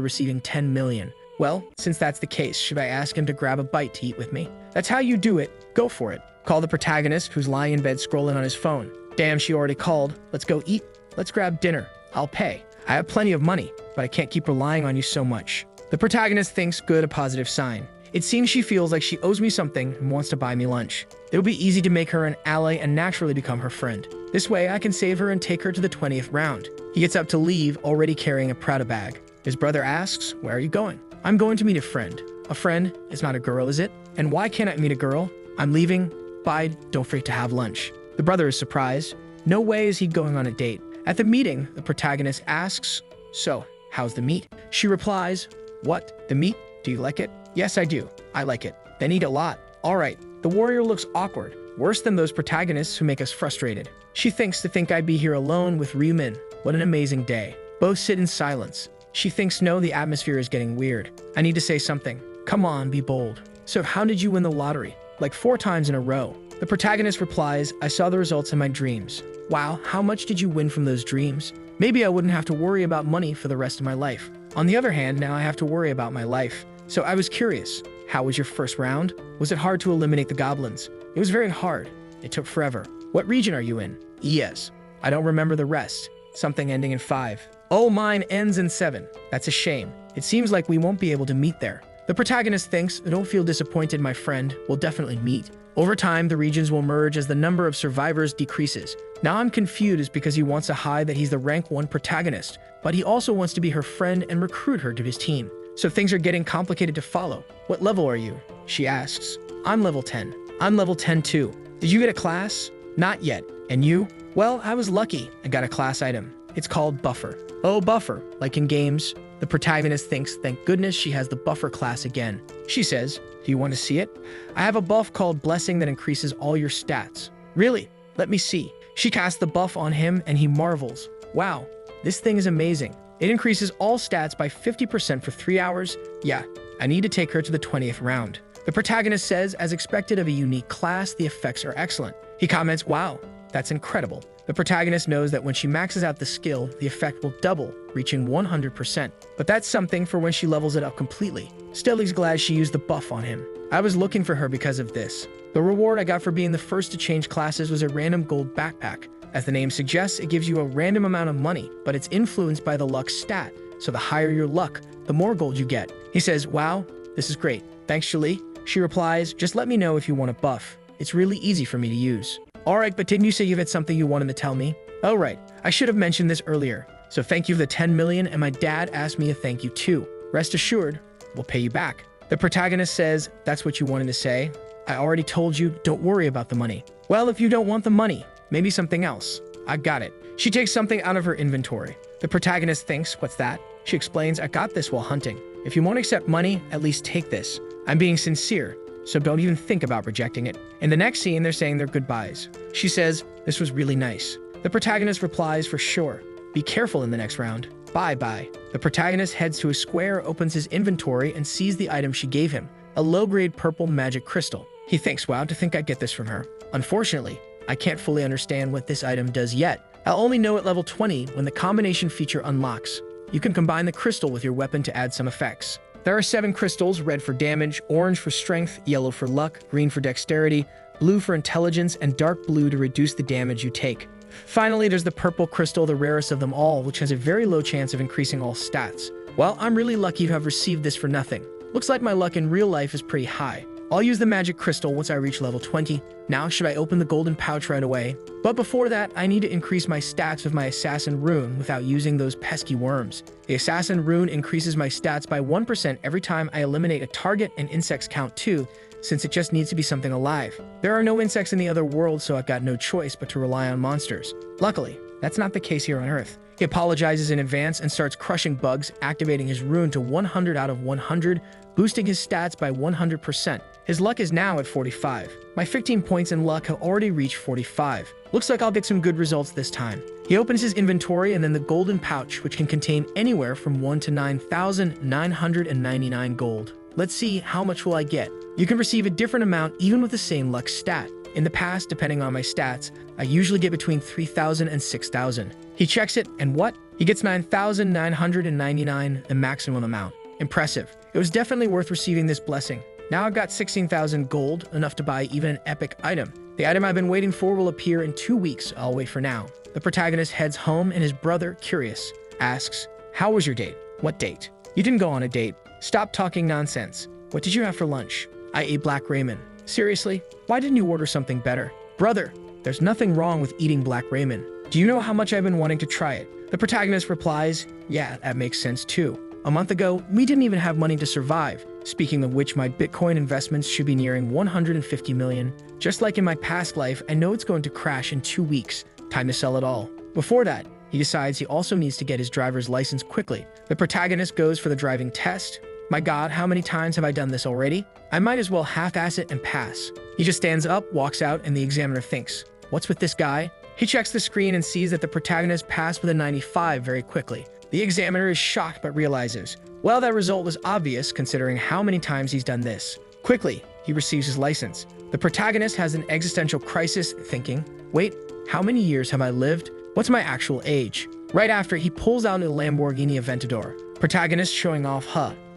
receiving 10 million. Well, since that's the case, should I ask him to grab a bite to eat with me? That's how you do it. Go for it. Call the protagonist, who's lying in bed scrolling on his phone. Damn, she already called. Let's go eat. Let's grab dinner. I'll pay. I have plenty of money, but I can't keep relying on you so much. The protagonist thinks good, a positive sign. It seems she feels like she owes me something and wants to buy me lunch. It will be easy to make her an ally and naturally become her friend. This way, I can save her and take her to the 20th round. He gets up to leave, already carrying a Prada bag. His brother asks, where are you going? I'm going to meet a friend. A friend is not a girl, is it? And why can't I meet a girl? I'm leaving. Bye, don't forget to have lunch. The brother is surprised. No way is he going on a date. At the meeting, the protagonist asks, so, how's the meat? She replies, what? The meat? Do you like it? Yes, I do. I like it. Then eat a lot. All right. The warrior looks awkward. Worse than those protagonists who make us frustrated. She thinks to think I'd be here alone with Ryumin. What an amazing day. Both sit in silence. She thinks no, the atmosphere is getting weird. I need to say something. Come on, be bold. So how did you win the lottery? Like 4 times in a row. The protagonist replies, I saw the results in my dreams. Wow, how much did you win from those dreams? Maybe I wouldn't have to worry about money for the rest of my life. On the other hand, now I have to worry about my life. So I was curious. How was your first round? Was it hard to eliminate the goblins? It was very hard. It took forever. What region are you in? Yes. I don't remember the rest. Something ending in 5. Oh, mine ends in 7. That's a shame. It seems like we won't be able to meet there. The protagonist thinks, don't feel disappointed, my friend. We'll definitely meet. Over time, the regions will merge as the number of survivors decreases. Now I'm confused because he wants to hide that he's the rank 1 protagonist, but he also wants to be her friend and recruit her to his team. So things are getting complicated to follow. What level are you? She asks. I'm level 10. I'm level 10 too. Did you get a class? Not yet. And you? Well, I was lucky. I got a class item. It's called Buffer. Oh, Buffer. Like in games. The protagonist thinks, thank goodness she has the Buffer class again. She says, do you want to see it? I have a buff called Blessing that increases all your stats. Really? Let me see. She casts the buff on him and he marvels. Wow, this thing is amazing. It increases all stats by 50% for 3 hours. Yeah, I need to take her to the 20th round. The protagonist says, as expected of a unique class, the effects are excellent. He comments, wow, that's incredible. The protagonist knows that when she maxes out the skill, the effect will double, reaching 100%. But that's something for when she levels it up completely. Still, he's glad she used the buff on him. I was looking for her because of this. The reward I got for being the first to change classes was a random gold backpack. As the name suggests, it gives you a random amount of money, but it's influenced by the luck stat. So the higher your luck, the more gold you get. He says, wow, this is great. Thanks, Shali. She replies, just let me know if you want a buff. It's really easy for me to use. All right, but didn't you say you had something you wanted to tell me? Oh, right. I should have mentioned this earlier. So thank you for the 10 million, and my dad asked me to thank you too. Rest assured, we'll pay you back. The protagonist says, that's what you wanted to say? I already told you, don't worry about the money. Well, if you don't want the money, maybe something else. I got it. She takes something out of her inventory. The protagonist thinks, what's that? She explains, I got this while hunting. If you won't accept money, at least take this. I'm being sincere, so don't even think about rejecting it. In the next scene, they're saying their goodbyes. She says, this was really nice. The protagonist replies, for sure. Be careful in the next round. Bye-bye. The protagonist heads to a square, opens his inventory, and sees the item she gave him, a low-grade purple magic crystal. He thinks, wow, to think I'd get this from her. Unfortunately, I can't fully understand what this item does yet. I'll only know at level 20 when the combination feature unlocks. You can combine the crystal with your weapon to add some effects. There are 7 crystals, red for damage, orange for strength, yellow for luck, green for dexterity, blue for intelligence, and dark blue to reduce the damage you take. Finally, there's the purple crystal, the rarest of them all, which has a very low chance of increasing all stats. Well, I'm really lucky to have received this for nothing. Looks like my luck in real life is pretty high. I'll use the magic crystal once I reach level 20. Now, should I open the golden pouch right away? But before that, I need to increase my stats with my assassin rune without using those pesky worms. The assassin rune increases my stats by 1% every time I eliminate a target, and insects count too, since it just needs to be something alive. There are no insects in the other world, so I've got no choice but to rely on monsters. Luckily, that's not the case here on Earth. He apologizes in advance and starts crushing bugs, activating his rune to 100 out of 100, boosting his stats by 100%. His luck is now at 45. My 15 points in luck have already reached 45. Looks like I'll get some good results this time. He opens his inventory and then the golden pouch, which can contain anywhere from 1 to 9,999 gold. Let's see, how much will I get? You can receive a different amount even with the same luck stat. In the past, depending on my stats, I usually get between 3,000 and 6,000. He checks it, and what? He gets 9,999, the maximum amount. Impressive. It was definitely worth receiving this blessing. Now I've got 16,000 gold, enough to buy even an epic item. The item I've been waiting for will appear in 2 weeks. I'll wait for now. The protagonist heads home, and his brother, curious, asks, "How was your date?" "What date?" "You didn't go on a date. Stop talking nonsense. What did you have for lunch?" "I ate black ramen." "Seriously? Why didn't you order something better?" "Brother, there's nothing wrong with eating black ramen. Do you know how much I've been wanting to try it?" The protagonist replies, "Yeah, that makes sense too. A month ago, we didn't even have money to survive. Speaking of which, my Bitcoin investments should be nearing 150 million. Just like in my past life, I know it's going to crash in 2 weeks. Time to sell it all." Before that, he decides he also needs to get his driver's license quickly. The protagonist goes for the driving test. My God, how many times have I done this already? I might as well half-ass it and pass. He just stands up, walks out, and the examiner thinks, "What's with this guy?" He checks the screen and sees that the protagonist passed with a 95 very quickly. The examiner is shocked but realizes, well, that result was obvious considering how many times he's done this. Quickly, he receives his license. The protagonist has an existential crisis, thinking, wait, how many years have I lived? What's my actual age? Right after, he pulls out a Lamborghini Aventador. Protagonist showing off,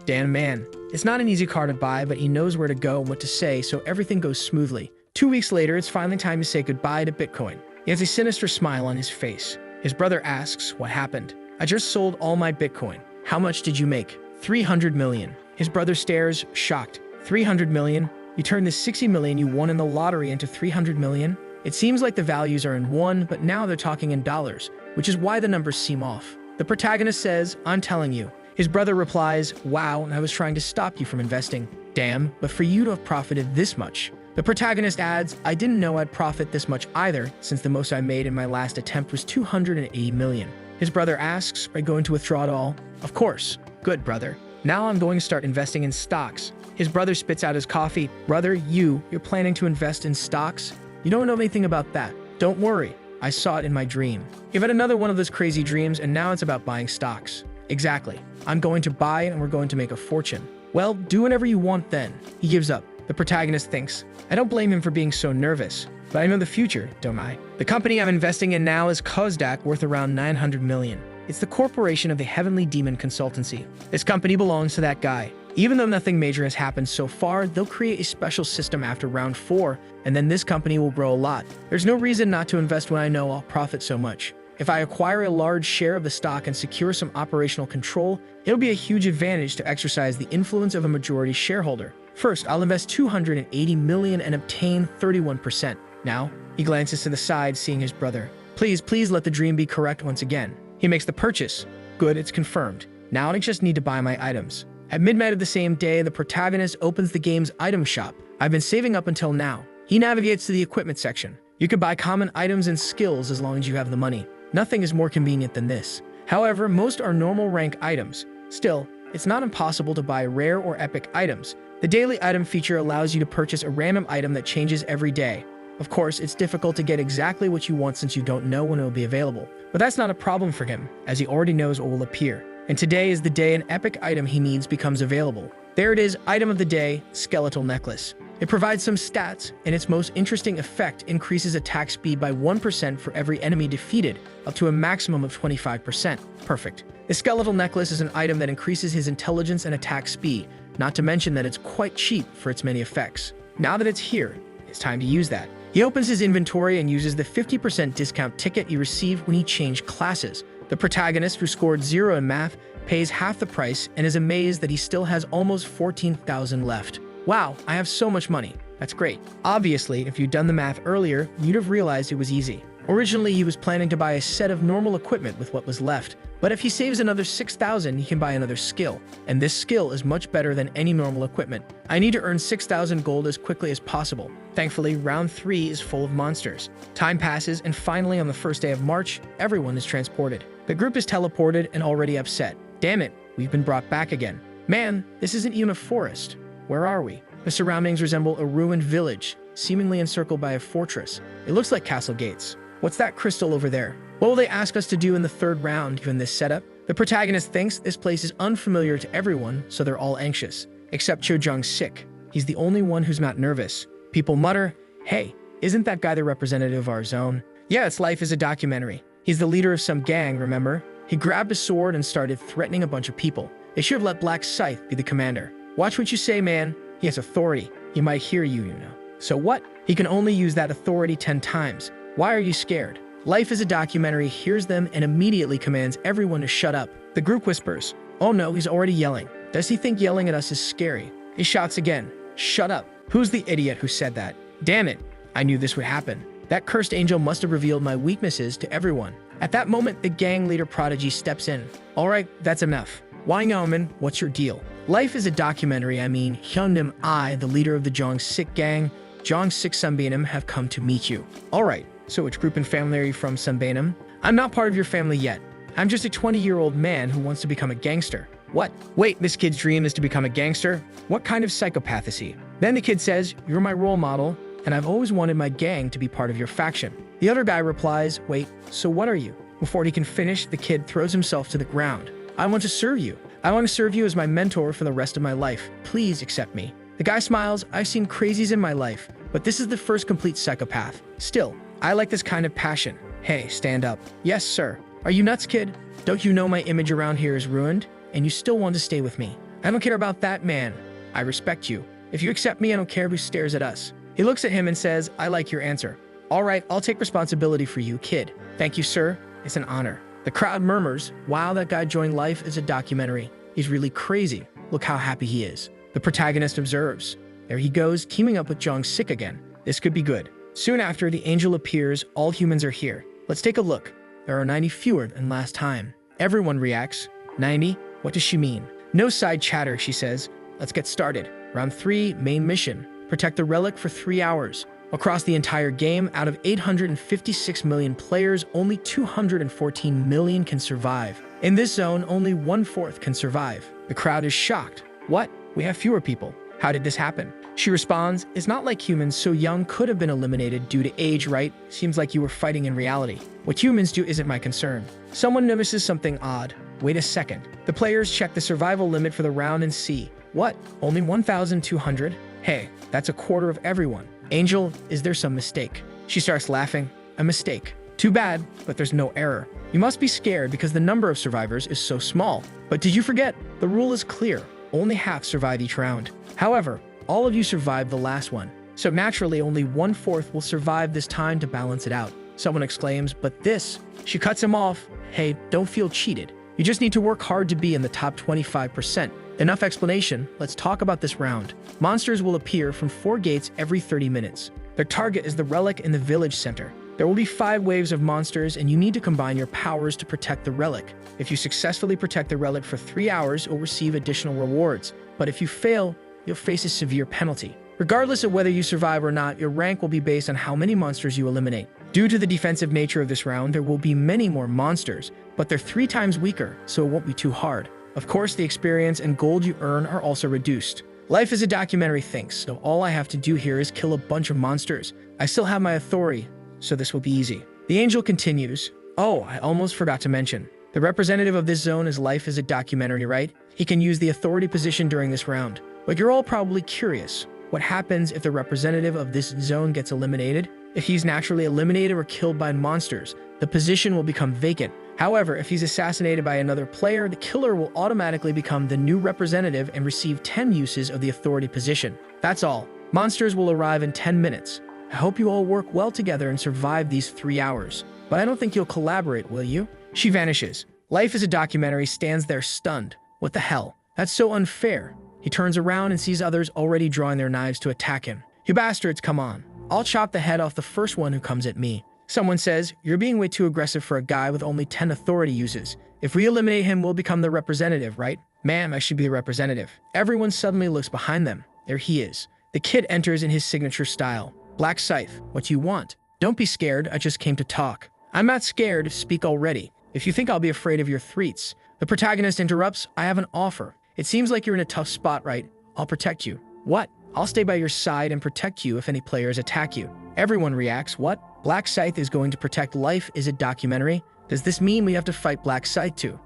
damn man. It's not an easy car to buy, but he knows where to go and what to say, so everything goes smoothly. 2 weeks later, it's finally time to say goodbye to Bitcoin. He has a sinister smile on his face. His brother asks, what happened? "I just sold all my Bitcoin." "How much did you make?" 300 million. His brother stares, shocked. 300 million? You turned the 60 million you won in the lottery into 300 million? It seems like the values are in won, but now they're talking in dollars, which is why the numbers seem off. The protagonist says, "I'm telling you." His brother replies, "Wow, I was trying to stop you from investing." "Damn, but for you to have profited this much." The protagonist adds, "I didn't know I'd profit this much either, since the most I made in my last attempt was 280 million. His brother asks, "Are you going to withdraw it all?" "Of course." "Good, brother. Now I'm going to start investing in stocks." His brother spits out his coffee. "Brother, you're planning to invest in stocks? You don't know anything about that." "Don't worry. I saw it in my dream." You've had another one of those crazy dreams, and now it's about buying stocks. "Exactly. I'm going to buy it, and we're going to make a fortune." "Well, do whatever you want then." He gives up. The protagonist thinks, I don't blame him for being so nervous, but I know the future, don't I? The company I'm investing in now is Kozdak, worth around 900 million. It's the corporation of the Heavenly Demon Consultancy. This company belongs to that guy. Even though nothing major has happened so far, they'll create a special system after round 4, and then this company will grow a lot. There's no reason not to invest when I know I'll profit so much. If I acquire a large share of the stock and secure some operational control, it'll be a huge advantage to exercise the influence of a majority shareholder. First, I'll invest 280 million and obtain 31%. Now, he glances to the side, seeing his brother. Please let the dream be correct once again. He makes the purchase. Good, it's confirmed. Now I just need to buy my items. At midnight of the same day, the protagonist opens the game's item shop. I've been saving up until now. He navigates to the equipment section. You can buy common items and skills as long as you have the money. Nothing is more convenient than this. However, most are normal rank items. Still, it's not impossible to buy rare or epic items. The daily item feature allows you to purchase a random item that changes every day. Of course, it's difficult to get exactly what you want since you don't know when it will be available. But that's not a problem for him, as he already knows what will appear. And today is the day an epic item he needs becomes available. There it is, item of the day, skeletal necklace. It provides some stats, and its most interesting effect increases attack speed by 1% for every enemy defeated, up to a maximum of 25%. Perfect. The skeletal necklace is an item that increases his intelligence and attack speed, not to mention that it's quite cheap for its many effects. Now that it's here, it's time to use that. He opens his inventory and uses the 50% discount ticket he received when he changed classes. The protagonist, who scored 0 in math, pays half the price and is amazed that he still has almost 14,000 left. Wow, I have so much money. That's great. Obviously, if you'd done the math earlier, you'd have realized it was easy. Originally, he was planning to buy a set of normal equipment with what was left, but if he saves another 6,000, he can buy another skill, and this skill is much better than any normal equipment. I need to earn 6,000 gold as quickly as possible. Thankfully, round 3 is full of monsters. Time passes, and finally on the first day of March, everyone is transported. The group is teleported and already upset. Damn it, we've been brought back again. Man, this isn't even a forest. Where are we? The surroundings resemble a ruined village, seemingly encircled by a fortress. It looks like castle gates. What's that crystal over there? What will they ask us to do in the third round given this setup? The protagonist thinks this place is unfamiliar to everyone, so they're all anxious. Except Cho Jung-sik. He's the only one who's not nervous. People mutter, "Hey, isn't that guy the representative of our zone?" Yeah, it's Life is a documentary. He's the leader of some gang, remember? He grabbed a sword and started threatening a bunch of people. They should have let Black Scythe be the commander. Watch what you say, man. He has authority. He might hear you, you know. So what? He can only use that authority 10 times. Why are you scared? Life is a documentary hears them and immediately commands everyone to shut up. The group whispers, "Oh no, he's already yelling. Does he think yelling at us is scary?" He shouts again, "Shut up. Who's the idiot who said that? Damn it. I knew this would happen. That cursed angel must have revealed my weaknesses to everyone." At that moment, the gang leader Prodigy steps in. "All right, that's enough. Wang Yaoman, what's your deal?" Life is a documentary, Hyundam, I, the leader of the Jong-sik gang, Jong-sik Sunbainam, have come to meet you. All right, so which group and family are you from, Sunbainam? I'm not part of your family yet. I'm just a 20-year-old man who wants to become a gangster. What? Wait, this kid's dream is to become a gangster? What kind of psychopath is he? Then the kid says, "You're my role model, and I've always wanted my gang to be part of your faction." The other guy replies, "Wait, so what are you?" Before he can finish, the kid throws himself to the ground. "I want to serve you. I want to serve you as my mentor for the rest of my life. Please accept me." The guy smiles, "I've seen crazies in my life, but this is the first complete psychopath. Still, I like this kind of passion. Hey, stand up." "Yes, sir." "Are you nuts, kid? Don't you know my image around here is ruined? And you still want to stay with me?" "I don't care about that, man. I respect you. If you accept me, I don't care who stares at us." He looks at him and says, "I like your answer. All right, I'll take responsibility for you, kid." "Thank you, sir. It's an honor." The crowd murmurs, "Wow, that guy joined Life is a documentary. He's really crazy. Look how happy he is." The protagonist observes. There he goes, teaming up with Jong-sik again. This could be good. Soon after, the angel appears. All humans are here. Let's take a look. There are 90 fewer than last time. Everyone reacts. 90? What does she mean? No side chatter, she says. Let's get started. Round 3, main mission. Protect the relic for 3 hours. Across the entire game, out of 856 million players, only 214 million can survive. In this zone, only 1/4 can survive. The crowd is shocked. What? We have fewer people. How did this happen? She responds, "It's not like humans so young could have been eliminated due to age, right? Seems like you were fighting in reality. What humans do isn't my concern." Someone notices something odd. Wait a second. The players check the survival limit for the round and see. What? Only 1,200? Hey, that's a quarter of everyone. Angel, is there some mistake? She starts laughing. A mistake. Too bad, but there's no error. You must be scared because the number of survivors is so small. But did you forget? The rule is clear. Only half survive each round. However, all of you survived the last one. So naturally, only 1/4 will survive this time to balance it out. Someone exclaims, "But this..." She cuts him off. "Hey, don't feel cheated. You just need to work hard to be in the top 25%. Enough explanation, let's talk about this round. Monsters will appear from 4 gates every 30 minutes. Their target is the relic in the village center. There will be 5 waves of monsters and you need to combine your powers to protect the relic. If you successfully protect the relic for 3 hours, you'll receive additional rewards. But if you fail, you'll face a severe penalty. Regardless of whether you survive or not, your rank will be based on how many monsters you eliminate. Due to the defensive nature of this round, there will be many more monsters, but they're 3 times weaker, so it won't be too hard. Of course, the experience and gold you earn are also reduced. Life is a documentary thinks, so all I have to do here is kill a bunch of monsters. I still have my authority, so this will be easy. The angel continues. Oh, I almost forgot to mention. The representative of this zone is Life is a documentary, right? He can use the authority position during this round. But you're all probably curious. What happens if the representative of this zone gets eliminated? If he's naturally eliminated or killed by monsters, the position will become vacant. However, if he's assassinated by another player, the killer will automatically become the new representative and receive 10 uses of the authority position. That's all. Monsters will arrive in 10 minutes. I hope you all work well together and survive these 3 hours. But I don't think you'll collaborate, will you? She vanishes. Life is a documentary stands there stunned. What the hell? That's so unfair. He turns around and sees others already drawing their knives to attack him. You bastards, come on. I'll chop the head off the first one who comes at me. Someone says, you're being way too aggressive for a guy with only 10 authority uses. If we eliminate him, we'll become the representative, right? Ma'am, I should be the representative. Everyone suddenly looks behind them. There he is. The kid enters in his signature style. Black Scythe, what do you want? Don't be scared, I just came to talk. I'm not scared, speak already. If you think I'll be afraid of your threats. The protagonist interrupts, I have an offer. It seems like you're in a tough spot, right? I'll protect you. What? I'll stay by your side and protect you if any players attack you. Everyone reacts, what? Black Scythe is going to protect Life is a documentary? Does this mean we have to fight Black Scythe too?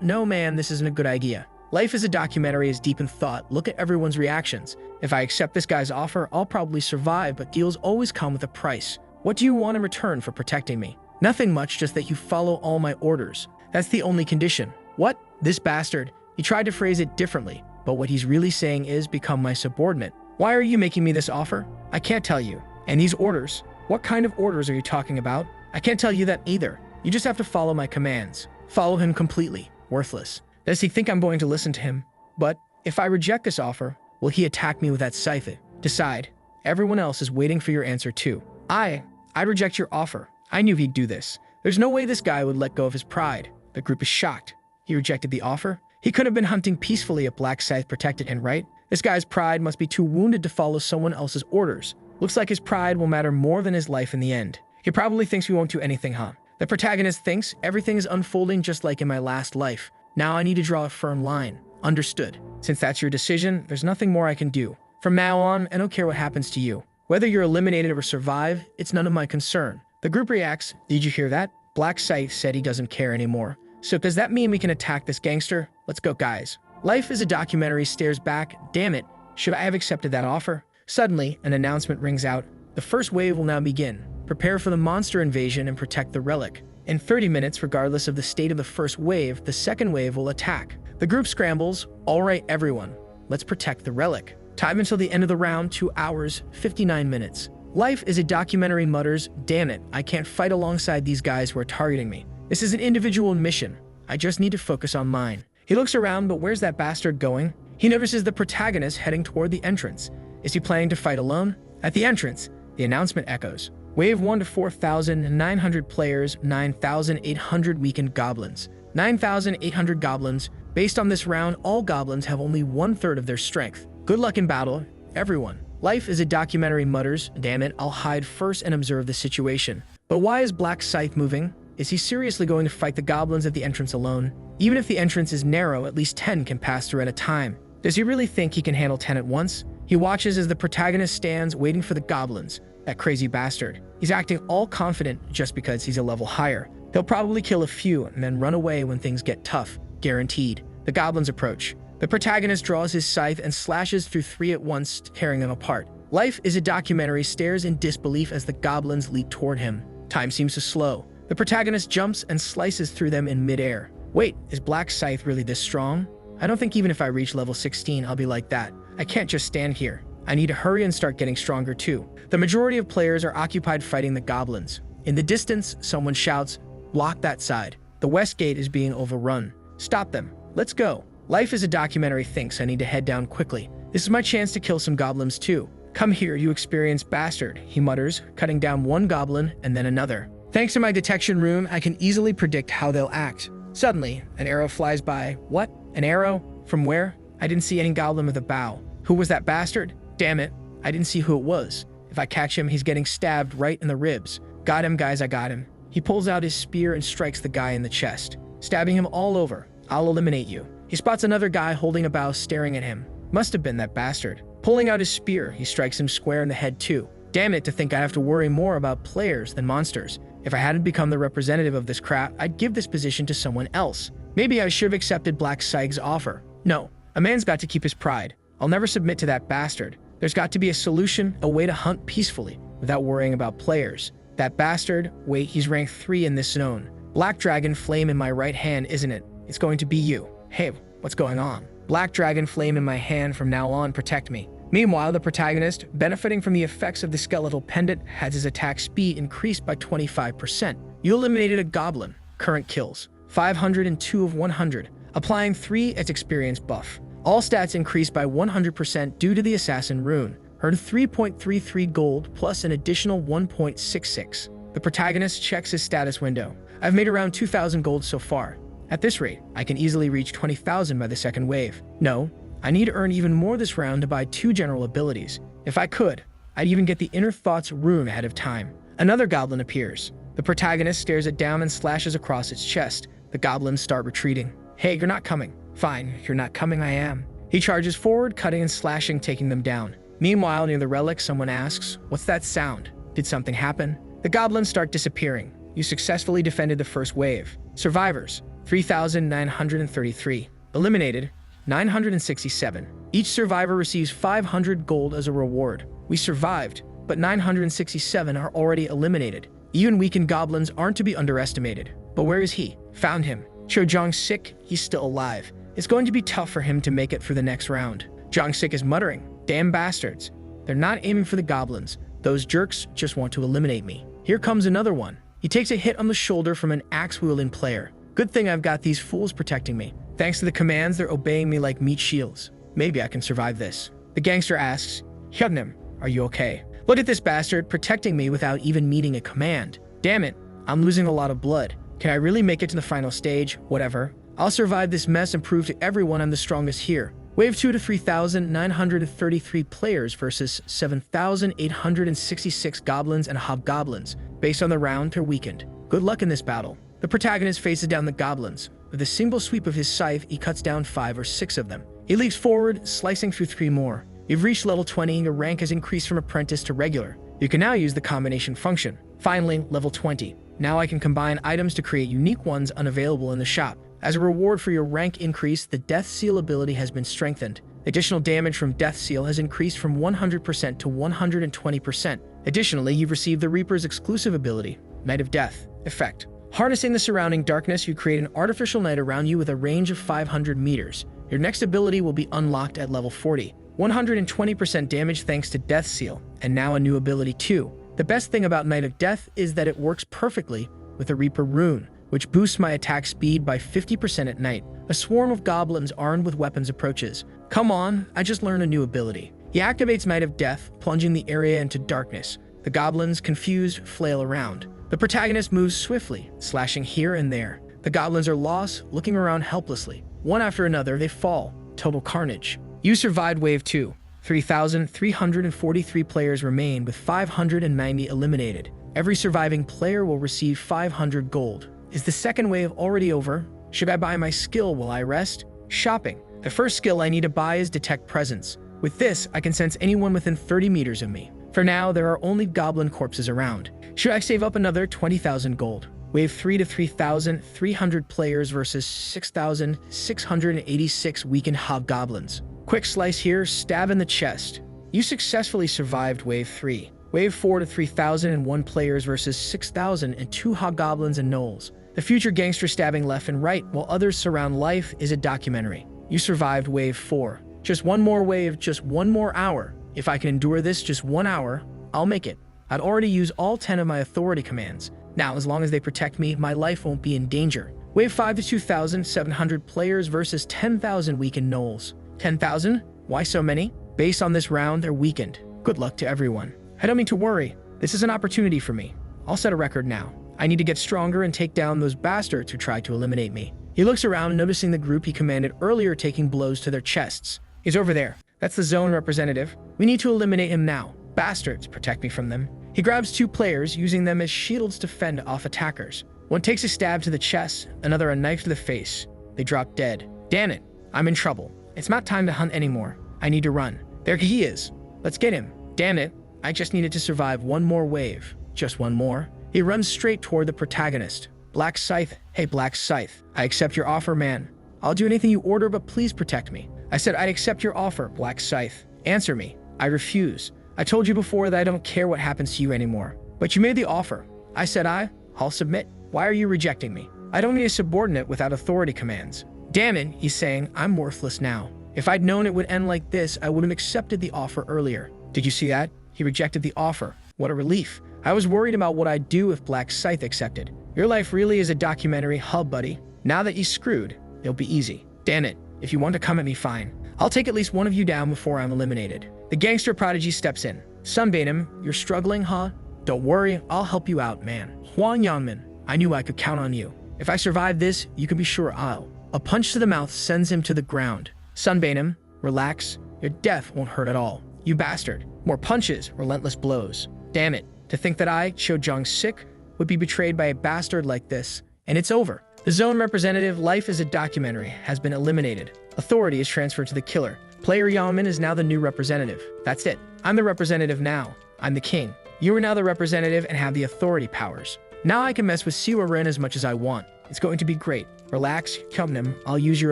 No man, this isn't a good idea. Life is a documentary is deep in thought. Look at everyone's reactions. If I accept this guy's offer, I'll probably survive, but deals always come with a price. What do you want in return for protecting me? Nothing much, just that you follow all my orders. That's the only condition. What? This bastard. He tried to phrase it differently, but what he's really saying is become my subordinate. Why are you making me this offer? I can't tell you. And these orders? What kind of orders are you talking about? I can't tell you that either. You just have to follow my commands. Follow him completely. Worthless. Does he think I'm going to listen to him? But if I reject this offer, will he attack me with that scythe? Decide. Everyone else is waiting for your answer too. I'd reject your offer. I knew he'd do this. There's no way this guy would let go of his pride. The group is shocked. He rejected the offer? He could have been hunting peacefully if Black Scythe protected him, right? This guy's pride must be too wounded to follow someone else's orders. Looks like his pride will matter more than his life in the end. He probably thinks we won't do anything, huh? The protagonist thinks everything is unfolding just like in my last life. Now I need to draw a firm line. Understood. Since that's your decision, there's nothing more I can do. From now on, I don't care what happens to you. Whether you're eliminated or survive, it's none of my concern. The group reacts. Did you hear that? Black Scythe said he doesn't care anymore. So does that mean we can attack this gangster? Let's go, guys. Life is a documentary stares back. Damn it. Should I have accepted that offer? Suddenly, an announcement rings out. The first wave will now begin. Prepare for the monster invasion and protect the relic. In 30 minutes, regardless of the state of the first wave, the second wave will attack. The group scrambles. All right, everyone. Let's protect the relic. Time until the end of the round, 2 hours, 59 minutes. Life is a documentary mutters, damn it, I can't fight alongside these guys who are targeting me. This is an individual mission. I just need to focus on mine. He looks around, but where's that bastard going? He notices the protagonist heading toward the entrance. Is he planning to fight alone? At the entrance, the announcement echoes. Wave 1 to 4,900 players, 9,800 weakened goblins. 9,800 goblins. Based on this round, all goblins have only 1/3 of their strength. Good luck in battle, everyone. Life is a documentary mutters, damn it, I'll hide first and observe the situation. But why is Black Scythe moving? Is he seriously going to fight the goblins at the entrance alone? Even if the entrance is narrow, at least 10 can pass through at a time. Does he really think he can handle 10 at once? He watches as the protagonist stands waiting for the goblins. That crazy bastard. He's acting all confident just because he's a level higher. He'll probably kill a few and then run away when things get tough. Guaranteed. The goblins approach. The protagonist draws his scythe and slashes through 3 at once, tearing them apart. Life is a documentary stares in disbelief as the goblins leap toward him. Time seems to slow. The protagonist jumps and slices through them in midair. Wait, is Black Scythe really this strong? I don't think even if I reach level 16, I'll be like that. I can't just stand here. I need to hurry and start getting stronger too. The majority of players are occupied fighting the goblins. In the distance, someone shouts, block that side. The west gate is being overrun. Stop them. Let's go. Life is a documentary thinks I need to head down quickly. This is my chance to kill some goblins too. Come here, you experienced bastard, he mutters, cutting down one goblin and then another. Thanks to my detection room, I can easily predict how they'll act. Suddenly, an arrow flies by. What? An arrow? From where? I didn't see any goblin with a bow. Who was that bastard? Damn it, I didn't see who it was. If I catch him, he's getting stabbed right in the ribs. Got him, guys, I got him. He pulls out his spear and strikes the guy in the chest, stabbing him all over. I'll eliminate you. He spots another guy holding a bow staring at him. Must have been that bastard. Pulling out his spear, he strikes him square in the head too. Damn it to think I have to worry more about players than monsters. If I hadn't become the representative of this crap, I'd give this position to someone else. Maybe I should have accepted Black Scythe's offer. No, a man's got to keep his pride. I'll never submit to that bastard. There's got to be a solution, a way to hunt peacefully without worrying about players. That bastard, wait, he's rank 3 in this zone. Black Dragon Flame in my right hand, isn't it? It's going to be you. Hey, what's going on? Black Dragon Flame in my hand from now on, protect me. Meanwhile, the protagonist, benefiting from the effects of the skeletal pendant, has his attack speed increased by 25%. You eliminated a goblin. Current kills: 502 of 100, applying 3 as experience buff. All stats increased by 100% due to the assassin rune. Earned 3.33 gold plus an additional 1.66. The protagonist checks his status window. I've made around 2,000 gold so far. At this rate, I can easily reach 20,000 by the second wave. No, I need to earn even more this round to buy 2 general abilities. If I could, I'd even get the Inner Thoughts rune ahead of time. Another goblin appears. The protagonist stares it down and slashes across its chest. The goblins start retreating. Hey, you're not coming. Fine, you're not coming, I am. He charges forward, cutting and slashing, taking them down. Meanwhile, near the relic, someone asks, "What's that sound? Did something happen?" The goblins start disappearing. You successfully defended the first wave. Survivors: 3,933. Eliminated: 967. Each survivor receives 500 gold as a reward. We survived, but 967 are already eliminated. Even weakened goblins aren't to be underestimated. But where is he? Found him. Chojong's sick, he's still alive. It's going to be tough for him to make it through the next round. Jongsik is muttering, "Damn bastards. They're not aiming for the goblins. Those jerks just want to eliminate me." Here comes another one. He takes a hit on the shoulder from an axe-wielding player. Good thing I've got these fools protecting me. Thanks to the commands, they're obeying me like meat shields. Maybe I can survive this. The gangster asks, "Hyunnim, are you okay?" Look at this bastard protecting me without even meeting a command. Damn it, I'm losing a lot of blood. Can I really make it to the final stage? Whatever. I'll survive this mess and prove to everyone I'm the strongest here. Wave 2 to 3,933 players versus 7,866 goblins and hobgoblins. Based on the round, they're weakened. Good luck in this battle. The protagonist faces down the goblins. With a single sweep of his scythe, he cuts down 5 or 6 of them. He leaps forward, slicing through 3 more. You've reached level 20 and your rank has increased from apprentice to regular. You can now use the combination function. Finally, level 20. Now I can combine items to create unique ones unavailable in the shop. As a reward for your rank increase, the Death Seal ability has been strengthened. Additional damage from Death Seal has increased from 100% to 120%. Additionally, you've received the Reaper's exclusive ability, Night of Death effect. Harnessing the surrounding darkness, you create an artificial night around you with a range of 500 meters. Your next ability will be unlocked at level 40. 120% damage thanks to Death Seal, and now a new ability too. The best thing about Night of Death is that it works perfectly with the Reaper rune, which boosts my attack speed by 50% at night. A swarm of goblins armed with weapons approaches. Come on, I just learned a new ability. He activates Night of Death, plunging the area into darkness. The goblins, confused, flail around. The protagonist moves swiftly, slashing here and there. The goblins are lost, looking around helplessly. One after another, they fall. Total carnage. You survived Wave 2. 3,343 players remain, with 590 eliminated. Every surviving player will receive 500 gold. Is the second wave already over? Should I buy my skill while I rest? Shopping. The first skill I need to buy is Detect Presence. With this, I can sense anyone within 30 meters of me. For now, there are only goblin corpses around. Should I save up another 20,000 gold? Wave 3 to 3,300 players versus 6,686 weakened hobgoblins. Quick slice here, stab in the chest. You successfully survived Wave 3. Wave 4 to 3,001 players versus 6,002 hobgoblins and gnolls. The future gangster stabbing left and right while others surround life is a documentary. You survived Wave 4. Just one more wave, just one more hour. If I can endure this just 1 hour, I'll make it. I'd already used all 10 of my authority commands. Now, as long as they protect me, my life won't be in danger. Wave 5 to 2,700 players versus 10,000 weakened gnolls. 10,000? Why so many? Based on this round, they're weakened. Good luck to everyone. I don't mean to worry. This is an opportunity for me. I'll set a record now. I need to get stronger and take down those bastards who tried to eliminate me. He looks around, noticing the group he commanded earlier taking blows to their chests. He's over there. That's the zone representative. We need to eliminate him now. Bastards, protect me from them. He grabs 2 players, using them as shields to fend off attackers. One takes a stab to the chest, another a knife to the face. They drop dead. Damn it, I'm in trouble. It's not time to hunt anymore. I need to run. There he is. Let's get him. Damn it, I just needed to survive one more wave. Just one more. He runs straight toward the protagonist. Black Scythe. Hey, Black Scythe. I accept your offer, man. I'll do anything you order, but please protect me. I said I'd accept your offer, Black Scythe. Answer me. I refuse. I told you before that I don't care what happens to you anymore. But you made the offer. I said I'll submit. Why are you rejecting me? I don't need a subordinate without authority commands. Damn it, he's saying, I'm worthless now. If I'd known it would end like this, I would have accepted the offer earlier. Did you see that? He rejected the offer. What a relief. I was worried about what I'd do if Black Scythe accepted. Your life really is a documentary, huh, buddy? Now that you screwed, it'll be easy. Damn it. If you want to come at me, fine. I'll take at least one of you down before I'm eliminated. The gangster prodigy steps in. Sunbainum, you're struggling, huh? Don't worry, I'll help you out, man. Huang Yangmin, I knew I could count on you. If I survive this, you can be sure I'll. A punch to the mouth sends him to the ground. Sunbainum, relax. Your death won't hurt at all. You bastard. More punches, relentless blows. Damn it. To think that I, Cho Jong-sik, would be betrayed by a bastard like this. And it's over. The zone representative, life as a documentary, has been eliminated. Authority is transferred to the killer. Player Yaomin is now the new representative. That's it. I'm the representative now. I'm the king. You are now the representative and have the authority powers. Now I can mess with Siwa Rin as much as I want. It's going to be great. Relax, Kumnam. I'll use your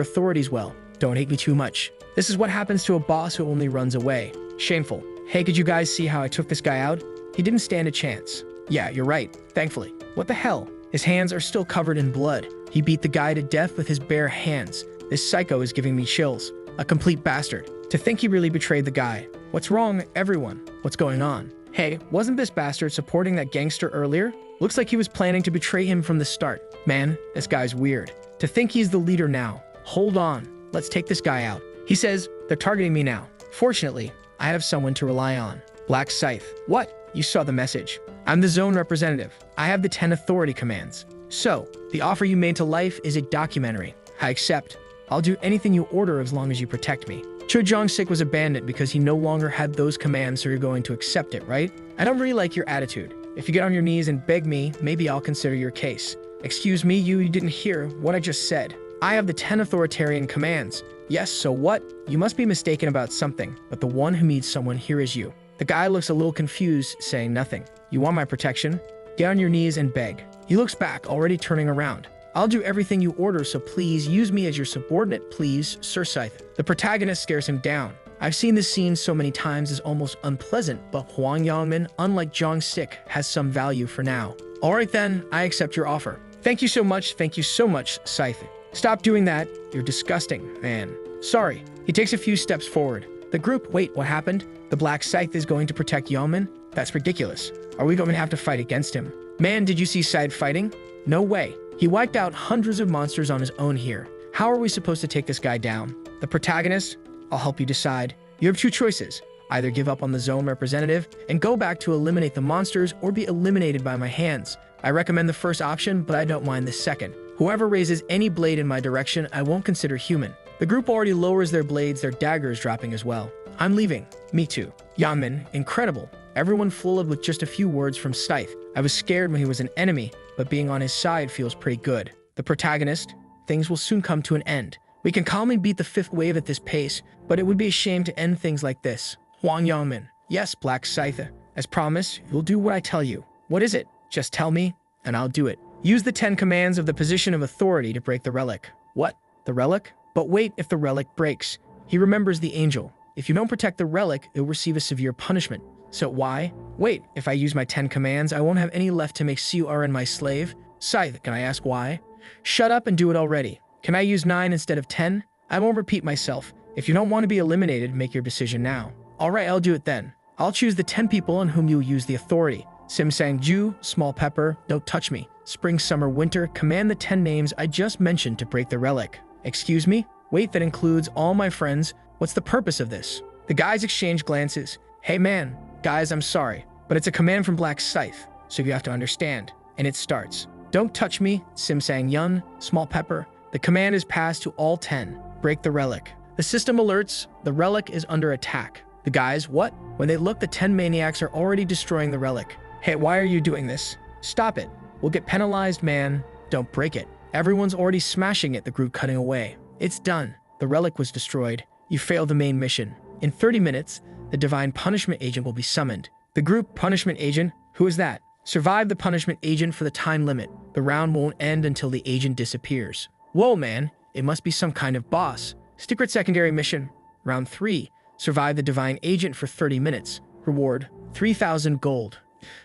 authorities well. Don't hate me too much. This is what happens to a boss who only runs away. Shameful. Hey, could you guys see how I took this guy out? He didn't stand a chance. Yeah, you're right. Thankfully. What the hell? His hands are still covered in blood. He beat the guy to death with his bare hands. This psycho is giving me chills. A complete bastard. To think he really betrayed the guy. What's wrong, everyone? What's going on? Hey, wasn't this bastard supporting that gangster earlier? Looks like he was planning to betray him from the start. Man, this guy's weird. To think he's the leader now. Hold on. Let's take this guy out. He says, they're targeting me now. Fortunately, I have someone to rely on. Black Scythe. What? You saw the message. I'm the zone representative. I have the 10 authority commands. So, the offer you made to life is a documentary. I accept. I'll do anything you order as long as you protect me. Cho Jong-sik was abandoned because he no longer had those commands, so you're going to accept it, right? I don't really like your attitude. If you get on your knees and beg me, maybe I'll consider your case. Excuse me, you didn't hear what I just said. I have the 10 authoritarian commands. Yes, so what? You must be mistaken about something, but the one who needs someone here is you. The guy looks a little confused, saying nothing. You want my protection? Get on your knees and beg. He looks back, already turning around. I'll do everything you order, so please use me as your subordinate, please, Sir Scythe. The protagonist stares him down. I've seen this scene so many times it's almost unpleasant, but Huang Yangmin, unlike Jong-sik, has some value for now. Alright then, I accept your offer. Thank you so much, Scythe. Stop doing that. You're disgusting, man. Sorry. He takes a few steps forward. The group, wait, what happened? The Black Scythe is going to protect Yeoman? That's ridiculous. Are we going to have to fight against him? Man, did you see Scythe fighting? No way. He wiped out hundreds of monsters on his own here. How are we supposed to take this guy down? The protagonist? I'll help you decide. You have two choices. Either give up on the zone representative and go back to eliminate the monsters, or be eliminated by my hands. I recommend the first option, but I don't mind the second. Whoever raises any blade in my direction, I won't consider human. The group already lowers their blades, their daggers dropping as well. I'm leaving. Me too. Yanmin, incredible. Everyone fooled with just a few words from Scythe. I was scared when he was an enemy, but being on his side feels pretty good. The protagonist, things will soon come to an end. We can calmly beat the fifth wave at this pace, but it would be a shame to end things like this. Huang Yangmin. Yes, Black Scythe. As promised, you'll do what I tell you. What is it? Just tell me, and I'll do it. Use the 10 commands of the position of authority to break the relic. What? The relic? But wait, if the relic breaks. He remembers the angel. If you don't protect the relic, it'll receive a severe punishment. So why? Wait, if I use my 10 commands, I won't have any left to make Siu-Ren my slave? Scythe, can I ask why? Shut up and do it already. Can I use 9 instead of 10? I won't repeat myself. If you don't want to be eliminated, make your decision now. Alright, I'll do it then. I'll choose the 10 people on whom you'll use the authority. Sim Sang Ju, Small Pepper, Don't Touch Me. Spring, Summer, Winter, command the 10 names I just mentioned to break the relic. Excuse me? Wait, that includes all my friends. What's the purpose of this? The guys exchange glances. Hey man, guys, I'm sorry, but it's a command from Black Scythe, so you have to understand. And it starts. Don't touch me, Sim Sang Yun, Small Pepper. The command is passed to all 10. Break the relic. The system alerts, the relic is under attack. The guys, what? When they look, the 10 maniacs are already destroying the relic. Hey, why are you doing this? Stop it. We'll get penalized, man. Don't break it. Everyone's already smashing it, the group cutting away. It's done. The relic was destroyed. You failed the main mission. In 30 minutes, the Divine Punishment Agent will be summoned. The group Punishment Agent, who is that? Survive the Punishment Agent for the time limit. The round won't end until the agent disappears. Whoa, man. It must be some kind of boss. Secret Secondary Mission. Round 3. Survive the Divine Agent for 30 minutes. Reward, 3,000 gold.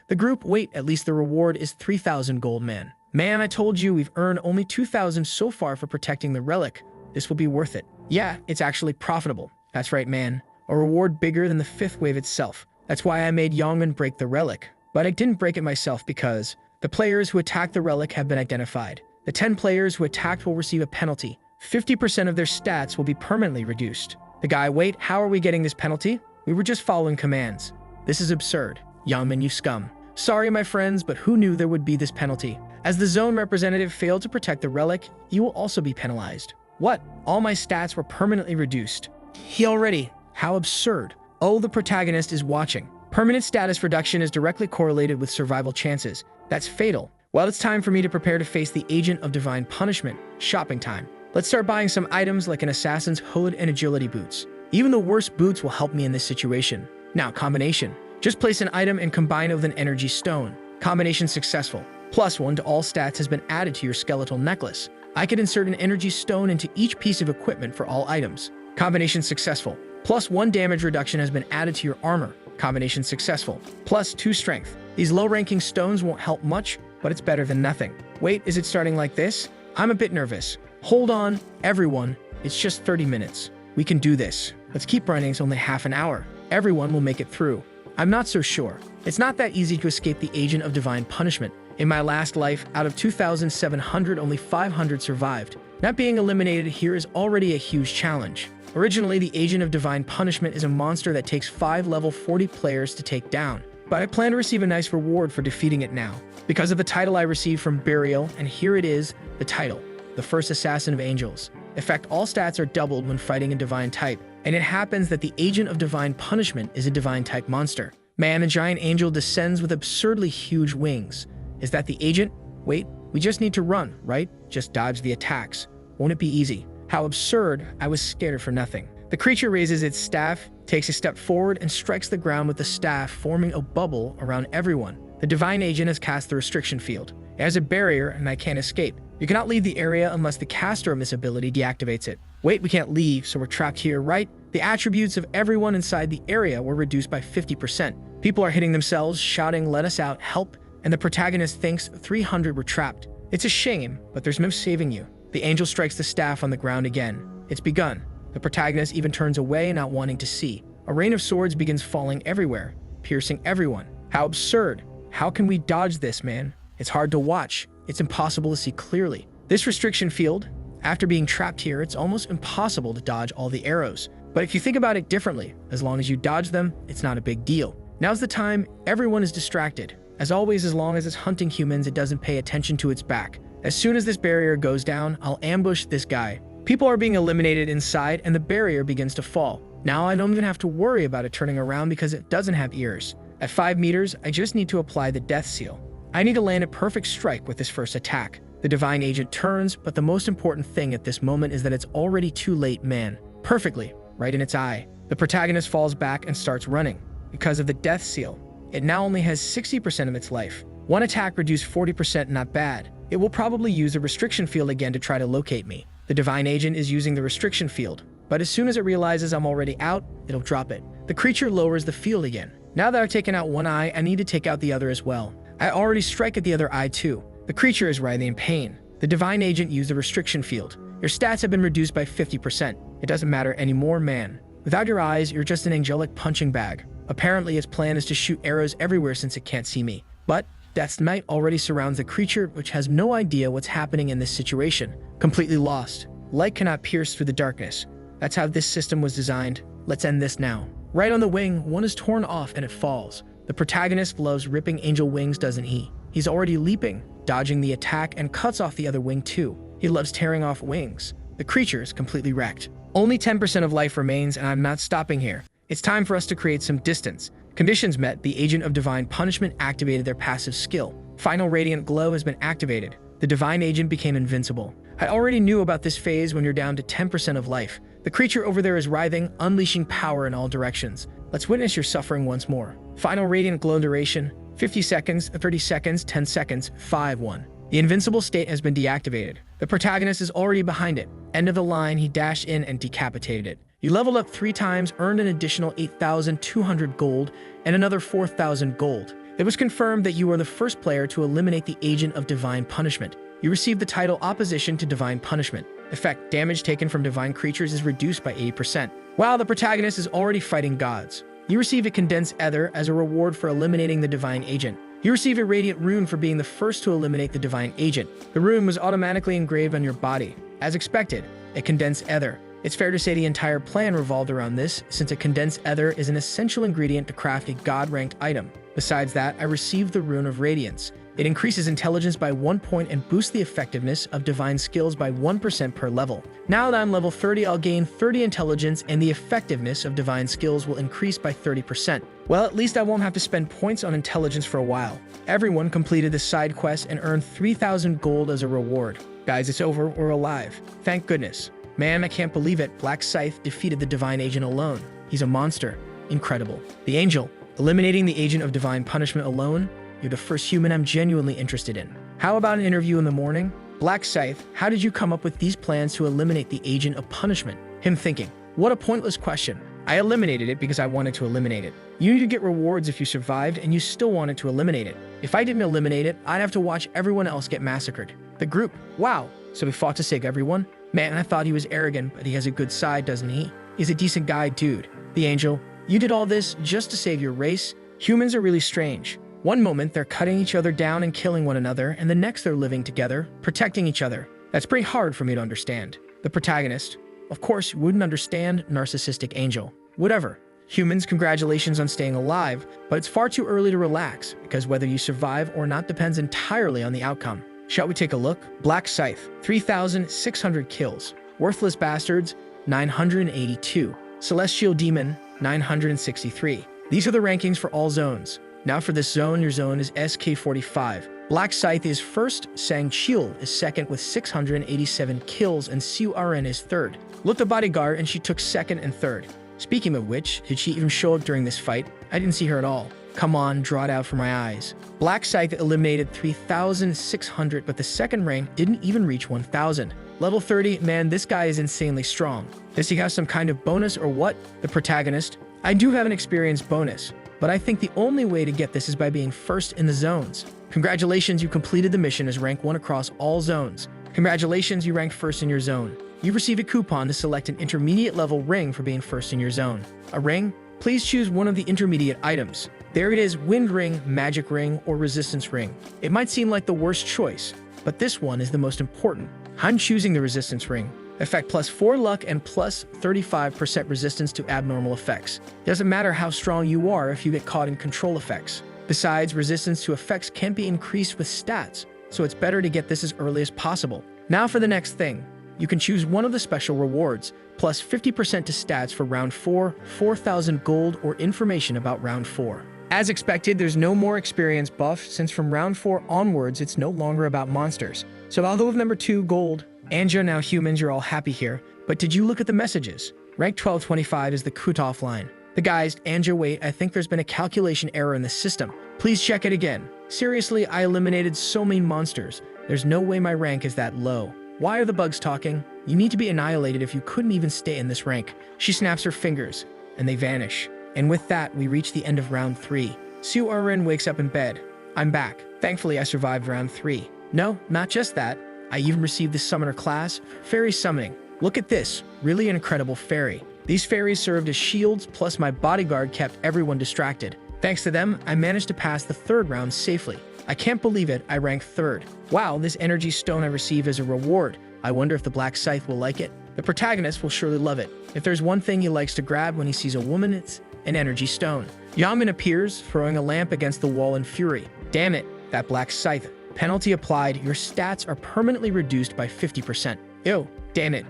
The group, wait, at least the reward is 3,000 gold, man. Man, I told you we've earned only 2,000 so far for protecting the relic. This will be worth it. Yeah, it's actually profitable. That's right, man. A reward bigger than the 5th wave itself. That's why I made Yongman break the relic. But I didn't break it myself because the players who attacked the relic have been identified. The 10 players who attacked will receive a penalty. 50% of their stats will be permanently reduced. The guy, wait, how are we getting this penalty? We were just following commands. This is absurd. Yongman, you scum. Sorry, my friends, but who knew there would be this penalty? As the zone representative failed to protect the relic, you will also be penalized. What? All my stats were permanently reduced. He already. How absurd. Oh, the protagonist is watching. Permanent status reduction is directly correlated with survival chances. That's fatal. Well, it's time for me to prepare to face the agent of divine punishment. Shopping time. Let's start buying some items like an assassin's hood and agility boots. Even the worst boots will help me in this situation. Now, combination. Just place an item and combine it with an energy stone. Combination successful. +1 to all stats has been added to your skeletal necklace. I could insert an energy stone into each piece of equipment for all items. Combination successful. +1 damage reduction has been added to your armor. Combination successful. +2 strength. These low-ranking stones won't help much, but it's better than nothing. Wait, is it starting like this? I'm a bit nervous. Hold on, everyone. It's just 30 minutes. We can do this. Let's keep running. It's only half an hour. Everyone will make it through. I'm not so sure. It's not that easy to escape the agent of divine punishment. In my last life, out of 2,700, only 500 survived. Not being eliminated here is already a huge challenge. Originally, the agent of divine punishment is a monster that takes 5 level 40 players to take down. But I plan to receive a nice reward for defeating it now. Because of the title I received from Burial, and here it is, the title. The first assassin of angels. In fact, all stats are doubled when fighting a divine type. And it happens that the agent of divine punishment is a divine type monster. Man, a giant angel descends with absurdly huge wings. Is that the agent? Wait, we just need to run, right? Just dodge the attacks. Won't it be easy? How absurd. I was scared for nothing. The creature raises its staff, takes a step forward, and strikes the ground with the staff, forming a bubble around everyone. The divine agent has cast the restriction field. It has a barrier, and I can't escape. You cannot leave the area unless the caster of this ability deactivates it. Wait, we can't leave, so we're trapped here, right? The attributes of everyone inside the area were reduced by 50%. People are hitting themselves, shouting, "Let us out, help," and the protagonist thinks 300 were trapped. It's a shame, but there's no saving you. The angel strikes the staff on the ground again. It's begun. The protagonist even turns away, not wanting to see. A rain of swords begins falling everywhere, piercing everyone. How absurd. How can we dodge this, man? It's hard to watch. It's impossible to see clearly. This restriction field, after being trapped here, it's almost impossible to dodge all the arrows. But if you think about it differently, as long as you dodge them, it's not a big deal. Now's the time. Everyone is distracted. As always, as long as it's hunting humans, it doesn't pay attention to its back. As soon as this barrier goes down, I'll ambush this guy. People are being eliminated inside, and the barrier begins to fall. Now I don't even have to worry about it turning around because it doesn't have ears. At 5 meters, I just need to apply the death seal. I need to land a perfect strike with this first attack. The divine agent turns, but the most important thing at this moment is that it's already too late, man. Perfectly, right in its eye. The protagonist falls back and starts running. Because of the death seal, it now only has 60% of its life. One attack reduced 40%, not bad. It will probably use the restriction field again to try to locate me. The divine agent is using the restriction field, but as soon as it realizes I'm already out, it'll drop it. The creature lowers the field again. Now that I've taken out one eye, I need to take out the other as well. I already strike at the other eye too. The creature is writhing in pain. The divine agent used the restriction field. Your stats have been reduced by 50%. It doesn't matter anymore, man. Without your eyes, you're just an angelic punching bag. Apparently, its plan is to shoot arrows everywhere since it can't see me. But Death's Might already surrounds the creature, which has no idea what's happening in this situation. Completely lost. Light cannot pierce through the darkness. That's how this system was designed. Let's end this now. Right on the wing, one is torn off and it falls. The protagonist loves ripping angel wings, doesn't he? He's already leaping, dodging the attack, and cuts off the other wing too. He loves tearing off wings. The creature is completely wrecked. Only 10% of life remains, and I'm not stopping here. It's time for us to create some distance. Conditions met, the Agent of Divine Punishment activated their passive skill. Final Radiant Glow has been activated. The Divine Agent became invincible. I already knew about this phase when you're down to 10% of life. The creature over there is writhing, unleashing power in all directions. Let's witness your suffering once more. Final Radiant Glow duration, 50 seconds, 30 seconds, 10 seconds, 5-1. The invincible state has been deactivated. The protagonist is already behind it. End of the line, he dashed in and decapitated it. You leveled up 3 times, earned an additional 8,200 gold, and another 4,000 gold. It was confirmed that you are the first player to eliminate the Agent of Divine Punishment. You received the title Opposition to Divine Punishment. Effect: damage taken from divine creatures is reduced by 80%. While the protagonist is already fighting gods, you receive a condensed ether as a reward for eliminating the divine agent. You receive a radiant rune for being the first to eliminate the divine agent. The rune was automatically engraved on your body. As expected, a condensed ether. It's fair to say the entire plan revolved around this, since a condensed ether is an essential ingredient to craft a god-ranked item. Besides that, I received the Rune of Radiance. It increases intelligence by 1 point and boosts the effectiveness of divine skills by 1% per level. Now that I'm level 30, I'll gain 30 intelligence and the effectiveness of divine skills will increase by 30%. Well, at least I won't have to spend points on intelligence for a while. Everyone completed the side quest and earned 3,000 gold as a reward. Guys, it's over. We're alive. Thank goodness. Man, I can't believe it. Black Scythe defeated the divine agent alone. He's a monster. Incredible. The angel. Eliminating the agent of divine punishment alone? You're the first human I'm genuinely interested in. How about an interview in the morning? Black Scythe, how did you come up with these plans to eliminate the agent of punishment? Him thinking, what a pointless question. I eliminated it because I wanted to eliminate it. You need to get rewards if you survived and you still wanted to eliminate it. If I didn't eliminate it, I'd have to watch everyone else get massacred. The group, wow, so we fought to save everyone? Man, I thought he was arrogant, but he has a good side, doesn't he? He's a decent guy, dude. The angel, you did all this just to save your race? Humans are really strange. One moment, they're cutting each other down and killing one another, and the next they're living together, protecting each other. That's pretty hard for me to understand. The protagonist, of course, you wouldn't understand narcissistic angel. Whatever. Humans, congratulations on staying alive, but it's far too early to relax, because whether you survive or not depends entirely on the outcome. Shall we take a look? Black Scythe, 3,600 kills. Worthless Bastards, 982. Celestial Demon, 963. These are the rankings for all zones. Now for this zone, your zone is SK45. Black Scythe is first, Sang Chil is second with 687 kills, and Siu Ren is third. Look the bodyguard, and she took second and third. Speaking of which, did she even show up during this fight? I didn't see her at all. Come on, draw it out for my eyes. Black Scythe eliminated 3,600, but the second rank didn't even reach 1,000. Level 30, man, this guy is insanely strong. Does he have some kind of bonus or what? The protagonist? I do have an experience bonus, but I think the only way to get this is by being first in the zones. Congratulations, you completed the mission as rank 1 across all zones. Congratulations, you ranked first in your zone. You receive a coupon to select an intermediate level ring for being first in your zone. A ring? Please choose one of the intermediate items. There it is, Wind Ring, Magic Ring, or Resistance Ring. It might seem like the worst choice, but this one is the most important. I'm choosing the Resistance Ring. Effect plus 4 luck and plus 35% resistance to abnormal effects. Doesn't matter how strong you are if you get caught in control effects. Besides, resistance to effects can be increased with stats, so it's better to get this as early as possible. Now for the next thing. You can choose one of the special rewards, plus 50% to stats for round 4, 4,000 gold, or information about round 4. As expected, there's no more experience buff, since from round 4 onwards, it's no longer about monsters. So although with number 2, gold, and you're now humans, you're all happy here, but did you look at the messages? Rank 1225 is the cutoff line. The guys, Anja, wait, I think there's been a calculation error in the system. Please check it again. Seriously, I eliminated so many monsters. There's no way my rank is that low. Why are the bugs talking? You need to be annihilated if you couldn't even stay in this rank. She snaps her fingers, and they vanish. And with that, we reach the end of round 3. Siu Ren wakes up in bed. I'm back. Thankfully, I survived round 3. No, not just that. I even received the summoner class, Fairy Summoning. Look at this, really an incredible fairy. These fairies served as shields, plus my bodyguard kept everyone distracted. Thanks to them, I managed to pass the 3rd round safely. I can't believe it, I ranked 3rd. Wow, this energy stone I received as a reward. I wonder if the Black Scythe will like it. The protagonist will surely love it. If there's one thing he likes to grab when he sees a woman, it's an energy stone. Yaman appears, throwing a lamp against the wall in fury. Damn it, that Black Scythe. Penalty applied, your stats are permanently reduced by 50%. Ew, damn it.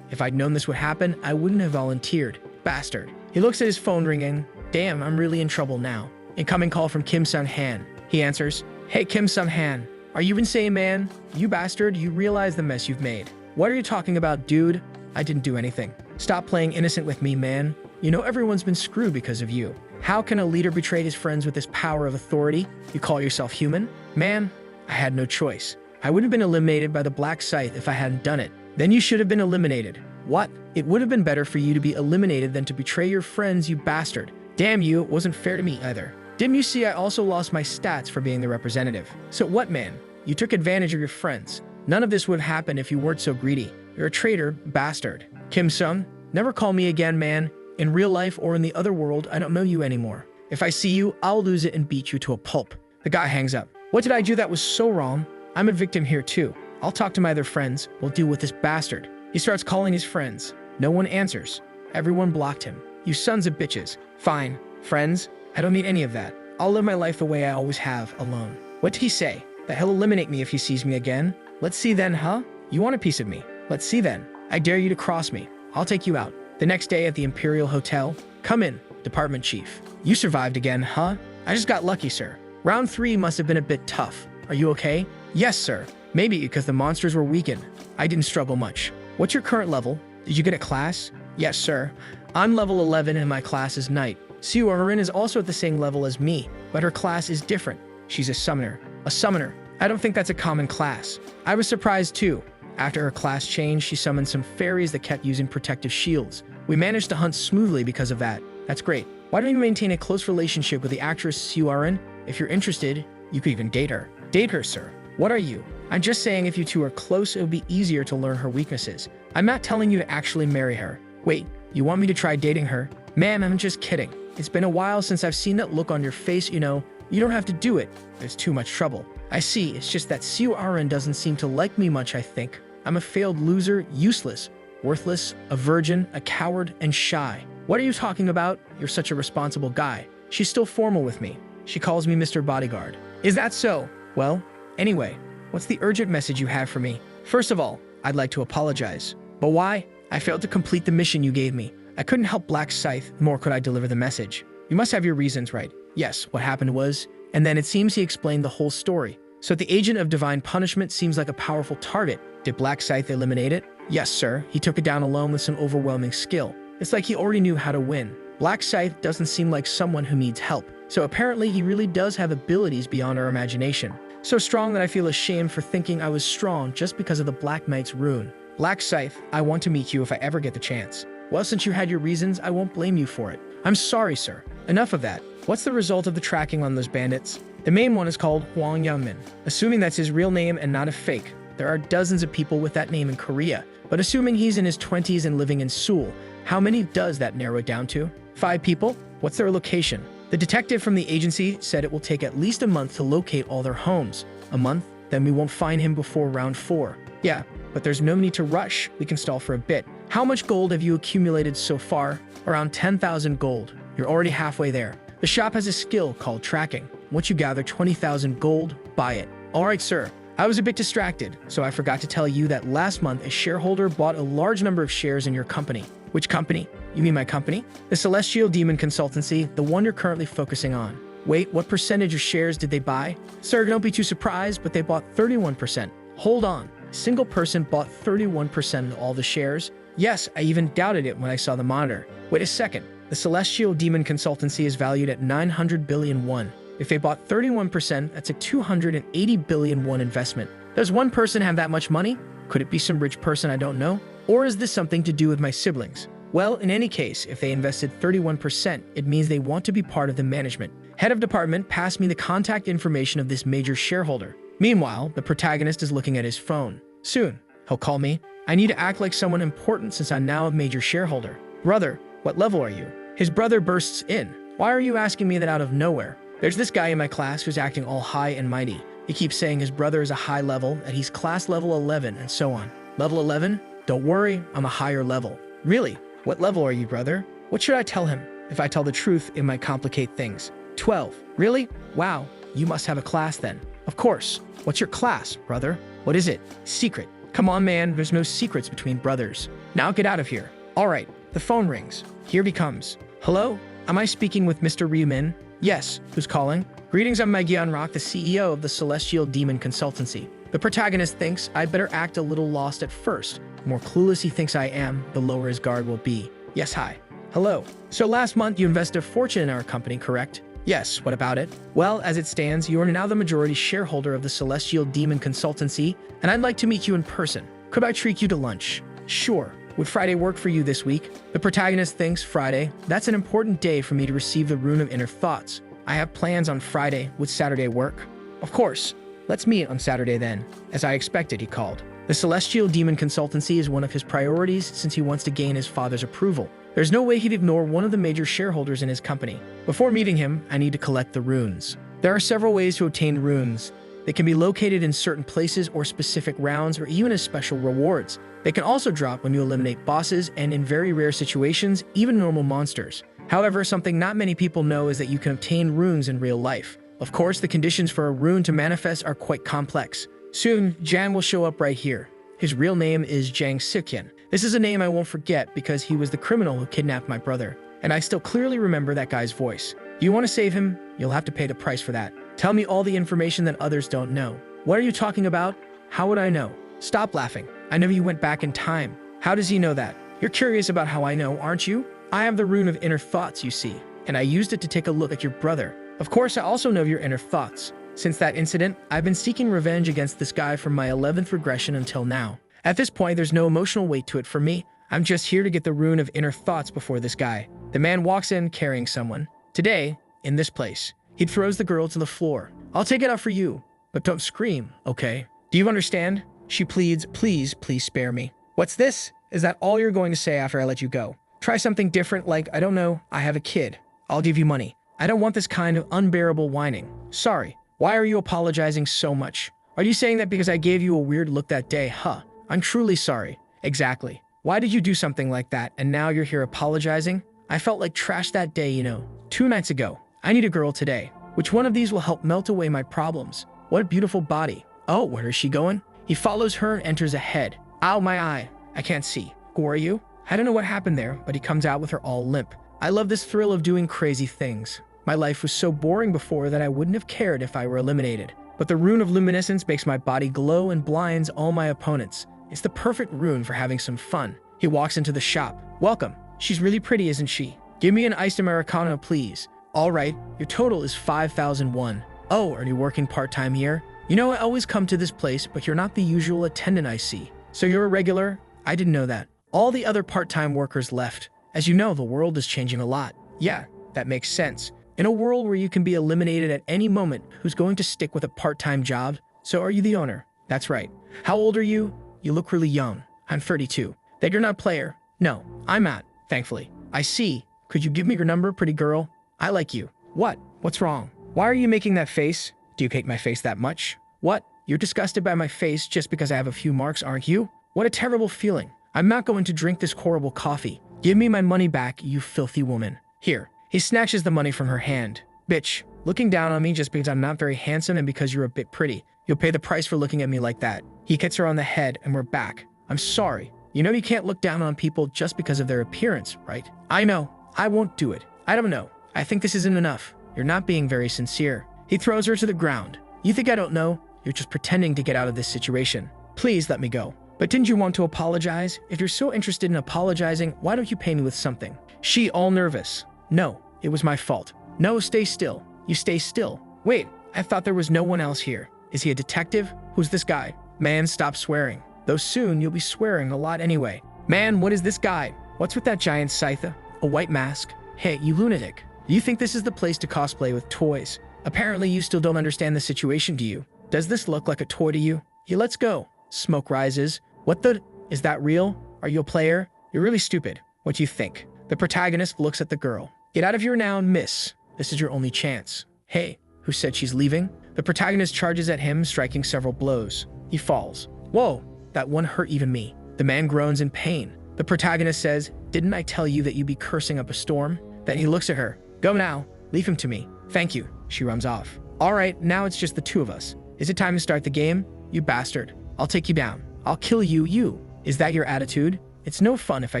If I'd known this would happen, I wouldn't have volunteered. Bastard. He looks at his phone ringing. Damn, I'm really in trouble now. Incoming call from Kim Sun-han. He answers, Hey Kim Sun-han, are you insane, man? You bastard, you realize the mess you've made. What are you talking about, dude? I didn't do anything. Stop playing innocent with me, man. You know everyone's been screwed because of you. How can a leader betray his friends with this power of authority? You call yourself human? Man, I had no choice. I would have been eliminated by the Black Scythe if I hadn't done it. Then you should have been eliminated. What? It would have been better for you to be eliminated than to betray your friends, you bastard. Damn you, it wasn't fair to me either. Didn't you see I also lost my stats for being the representative? So what, man? You took advantage of your friends. None of this would have happened if you weren't so greedy. You're a traitor, bastard. Kim-sung, never call me again, man. In real life or in the other world, I don't know you anymore. If I see you, I'll lose it and beat you to a pulp. The guy hangs up. What did I do that was so wrong? I'm a victim here too. I'll talk to my other friends. We'll deal with this bastard. He starts calling his friends. No one answers. Everyone blocked him. You sons of bitches. Fine. Friends? I don't need any of that. I'll live my life the way I always have, alone. What did he say? That he'll eliminate me if he sees me again? Let's see then, huh? You want a piece of me? Let's see then. I dare you to cross me. I'll take you out. The next day at the Imperial Hotel. Come in, Department Chief. You survived again, huh? I just got lucky, sir. Round 3 must have been a bit tough. Are you okay? Yes, sir. Maybe because the monsters were weakened. I didn't struggle much. What's your current level? Did you get a class? Yes, sir. I'm level 11 and my class is Knight. Seo-Erin is also at the same level as me, but her class is different. She's a summoner. A summoner. I don't think that's a common class. I was surprised too. After her class changed, she summoned some fairies that kept using protective shields. We managed to hunt smoothly because of that. That's great. Why don't you maintain a close relationship with the actress Seo-Erin? If you're interested, you could even date her. Date her, sir. What are you? I'm just saying if you two are close, it would be easier to learn her weaknesses. I'm not telling you to actually marry her. Wait, you want me to try dating her? Ma'am, I'm just kidding. It's been a while since I've seen that look on your face, you know. You don't have to do it. There's too much trouble. I see, it's just that Seo-Erin doesn't seem to like me much, I think. I'm a failed loser, useless, worthless, a virgin, a coward, and shy. What are you talking about? You're such a responsible guy. She's still formal with me. She calls me Mr. Bodyguard. Is that so? Well, anyway, what's the urgent message you have for me? First of all, I'd like to apologize. But why? I failed to complete the mission you gave me. I couldn't help Black Scythe, nor could I deliver the message. You must have your reasons, right? Yes, what happened was... And then it seems he explained the whole story. So the agent of divine punishment seems like a powerful target. Did Black Scythe eliminate it? Yes, sir. He took it down alone with some overwhelming skill. It's like he already knew how to win. Black Scythe doesn't seem like someone who needs help. So apparently he really does have abilities beyond our imagination. So strong that I feel ashamed for thinking I was strong just because of the Black Knight's rune. Black Scythe, I want to meet you if I ever get the chance. Well, since you had your reasons, I won't blame you for it. I'm sorry, sir. Enough of that. What's the result of the tracking on those bandits? The main one is called Hwang Youngmin. Assuming that's his real name and not a fake. There are dozens of people with that name in Korea. But assuming he's in his 20s and living in Seoul, how many does that narrow it down to? 5 people? What's their location? The detective from the agency said it will take at least a month to locate all their homes. A month? Then we won't find him before round 4. Yeah, but there's no need to rush. We can stall for a bit. How much gold have you accumulated so far? Around 10,000 gold. You're already halfway there. The shop has a skill called tracking. Once you gather 20,000 gold, buy it. All right, sir. I was a bit distracted, so I forgot to tell you that last month a shareholder bought a large number of shares in your company. Which company? You mean my company? The Celestial Demon Consultancy, the one you're currently focusing on. Wait, what percentage of shares did they buy? Sir, don't be too surprised, but they bought 31%. Hold on. A single person bought 31% of all the shares? Yes, I even doubted it when I saw the monitor. Wait a second. The Celestial Demon Consultancy is valued at 900 billion won. If they bought 31%, that's a 280 billion won investment. Does one person have that much money? Could it be some rich person I don't know? Or is this something to do with my siblings? Well, in any case, if they invested 31%, it means they want to be part of the management. Head of department, pass me the contact information of this major shareholder. Meanwhile, the protagonist is looking at his phone. Soon, he'll call me. I need to act like someone important since I'm now a major shareholder. Brother, what level are you? His brother bursts in. Why are you asking me that out of nowhere? There's this guy in my class who's acting all high and mighty. He keeps saying his brother is a high level, that he's class level 11, and so on. Level 11? Don't worry, I'm a higher level. Really? What level are you, brother? What should I tell him? If I tell the truth, it might complicate things. 12. Really? Wow, you must have a class then. Of course. What's your class, brother? What is it? Secret. Come on, man, there's no secrets between brothers. Now get out of here. All right, the phone rings. Here he comes. Hello? Am I speaking with Mr. Ryu-min? Yes. Who's calling? Greetings, I'm Megyeon Rock, the CEO of the Celestial Demon Consultancy. The protagonist thinks I'd better act a little lost at first. The more clueless he thinks I am, the lower his guard will be. Yes, hi. Hello. So last month you invested a fortune in our company, correct? Yes, what about it? Well, as it stands, you are now the majority shareholder of the Celestial Demon Consultancy, and I'd like to meet you in person. Could I treat you to lunch? Sure. Would Friday work for you this week? The protagonist thinks Friday. That's an important day for me to receive the Rune of Inner Thoughts. I have plans on Friday. Would Saturday work? Of course. Let's meet on Saturday then. As I expected, he called. The Celestial Demon Consultancy is one of his priorities since he wants to gain his father's approval. There's no way he'd ignore one of the major shareholders in his company. Before meeting him, I need to collect the runes. There are several ways to obtain runes. They can be located in certain places or specific rounds or even as special rewards. They can also drop when you eliminate bosses and in very rare situations, even normal monsters. However, something not many people know is that you can obtain runes in real life. Of course, the conditions for a rune to manifest are quite complex. Soon, Jan will show up right here. His real name is Jang Sikyan. This is a name I won't forget because he was the criminal who kidnapped my brother. And I still clearly remember that guy's voice. Do you want to save him? You'll have to pay the price for that. Tell me all the information that others don't know. What are you talking about? How would I know? Stop laughing. I know you went back in time. How does he know that? You're curious about how I know, aren't you? I have the rune of inner thoughts, you see, and I used it to take a look at your brother. Of course, I also know your inner thoughts. Since that incident, I've been seeking revenge against this guy from my 11th regression until now. At this point, there's no emotional weight to it for me. I'm just here to get the rune of inner thoughts before this guy. The man walks in carrying someone. Today, in this place, he throws the girl to the floor. I'll take it out for you, but don't scream, okay? Do you understand? She pleads, please spare me. What's this? Is that all you're going to say after I let you go? Try something different like, I don't know, I have a kid. I'll give you money. I don't want this kind of unbearable whining. Sorry. Why are you apologizing so much? Are you saying that because I gave you a weird look that day, huh? I'm truly sorry. Exactly. Why did you do something like that and now you're here apologizing? I felt like trash that day, you know. 2 nights ago. I need a girl today. Which one of these will help melt away my problems? What a beautiful body. Oh, where is she going? He follows her and enters ahead. Ow, my eye. I can't see. Who are you? I don't know what happened there, but he comes out with her all limp. I love this thrill of doing crazy things. My life was so boring before that I wouldn't have cared if I were eliminated. But the rune of luminescence makes my body glow and blinds all my opponents. It's the perfect rune for having some fun. He walks into the shop. Welcome. She's really pretty, isn't she? Give me an iced Americano, please. All right, your total is 5,001. Oh, are you working part-time here? You know, I always come to this place, but you're not the usual attendant I see. So you're a regular? I didn't know that. All the other part-time workers left. As you know, the world is changing a lot. Yeah, that makes sense. In a world where you can be eliminated at any moment, who's going to stick with a part-time job? So are you the owner? That's right. How old are you? You look really young. I'm 32. That you're not a player? No, I'm not, thankfully. I see. Could you give me your number, pretty girl? I like you. What? What's wrong? Why are you making that face? Do you hate my face that much? What? You're disgusted by my face just because I have a few marks, aren't you? What a terrible feeling. I'm not going to drink this horrible coffee. Give me my money back, you filthy woman. Here. He snatches the money from her hand. Bitch, looking down on me just because I'm not very handsome and because you're a bit pretty. You'll pay the price for looking at me like that. He hits her on the head and we're back. I'm sorry. You know you can't look down on people just because of their appearance, right? I know. I won't do it. I don't know. I think this isn't enough. You're not being very sincere. He throws her to the ground. You think I don't know? You're just pretending to get out of this situation. Please let me go. But didn't you want to apologize? If you're so interested in apologizing, why don't you pay me with something? She all nervous. No, it was my fault. No, stay still. You stay still. Wait, I thought there was no one else here. Is he a detective? Who's this guy? Man, stop swearing. Though soon you'll be swearing a lot anyway. Man, what is this guy? What's with that giant scythe? A white mask? Hey, you lunatic. Do you think this is the place to cosplay with toys? Apparently you still don't understand the situation, do you? Does this look like a toy to you? Yeah, let's go. Smoke rises. What the? Is that real? Are you a player? You're really stupid. What do you think? The protagonist looks at the girl. Get out of here now, miss. This is your only chance. Hey, who said she's leaving? The protagonist charges at him, striking several blows. He falls. Whoa, that one hurt even me. The man groans in pain. The protagonist says, didn't I tell you that you'd be cursing up a storm? Then he looks at her. Go now. Leave him to me. Thank you. She runs off. All right, now it's just the two of us. Is it time to start the game? You bastard. I'll take you down. I'll kill you. Is that your attitude? It's no fun if I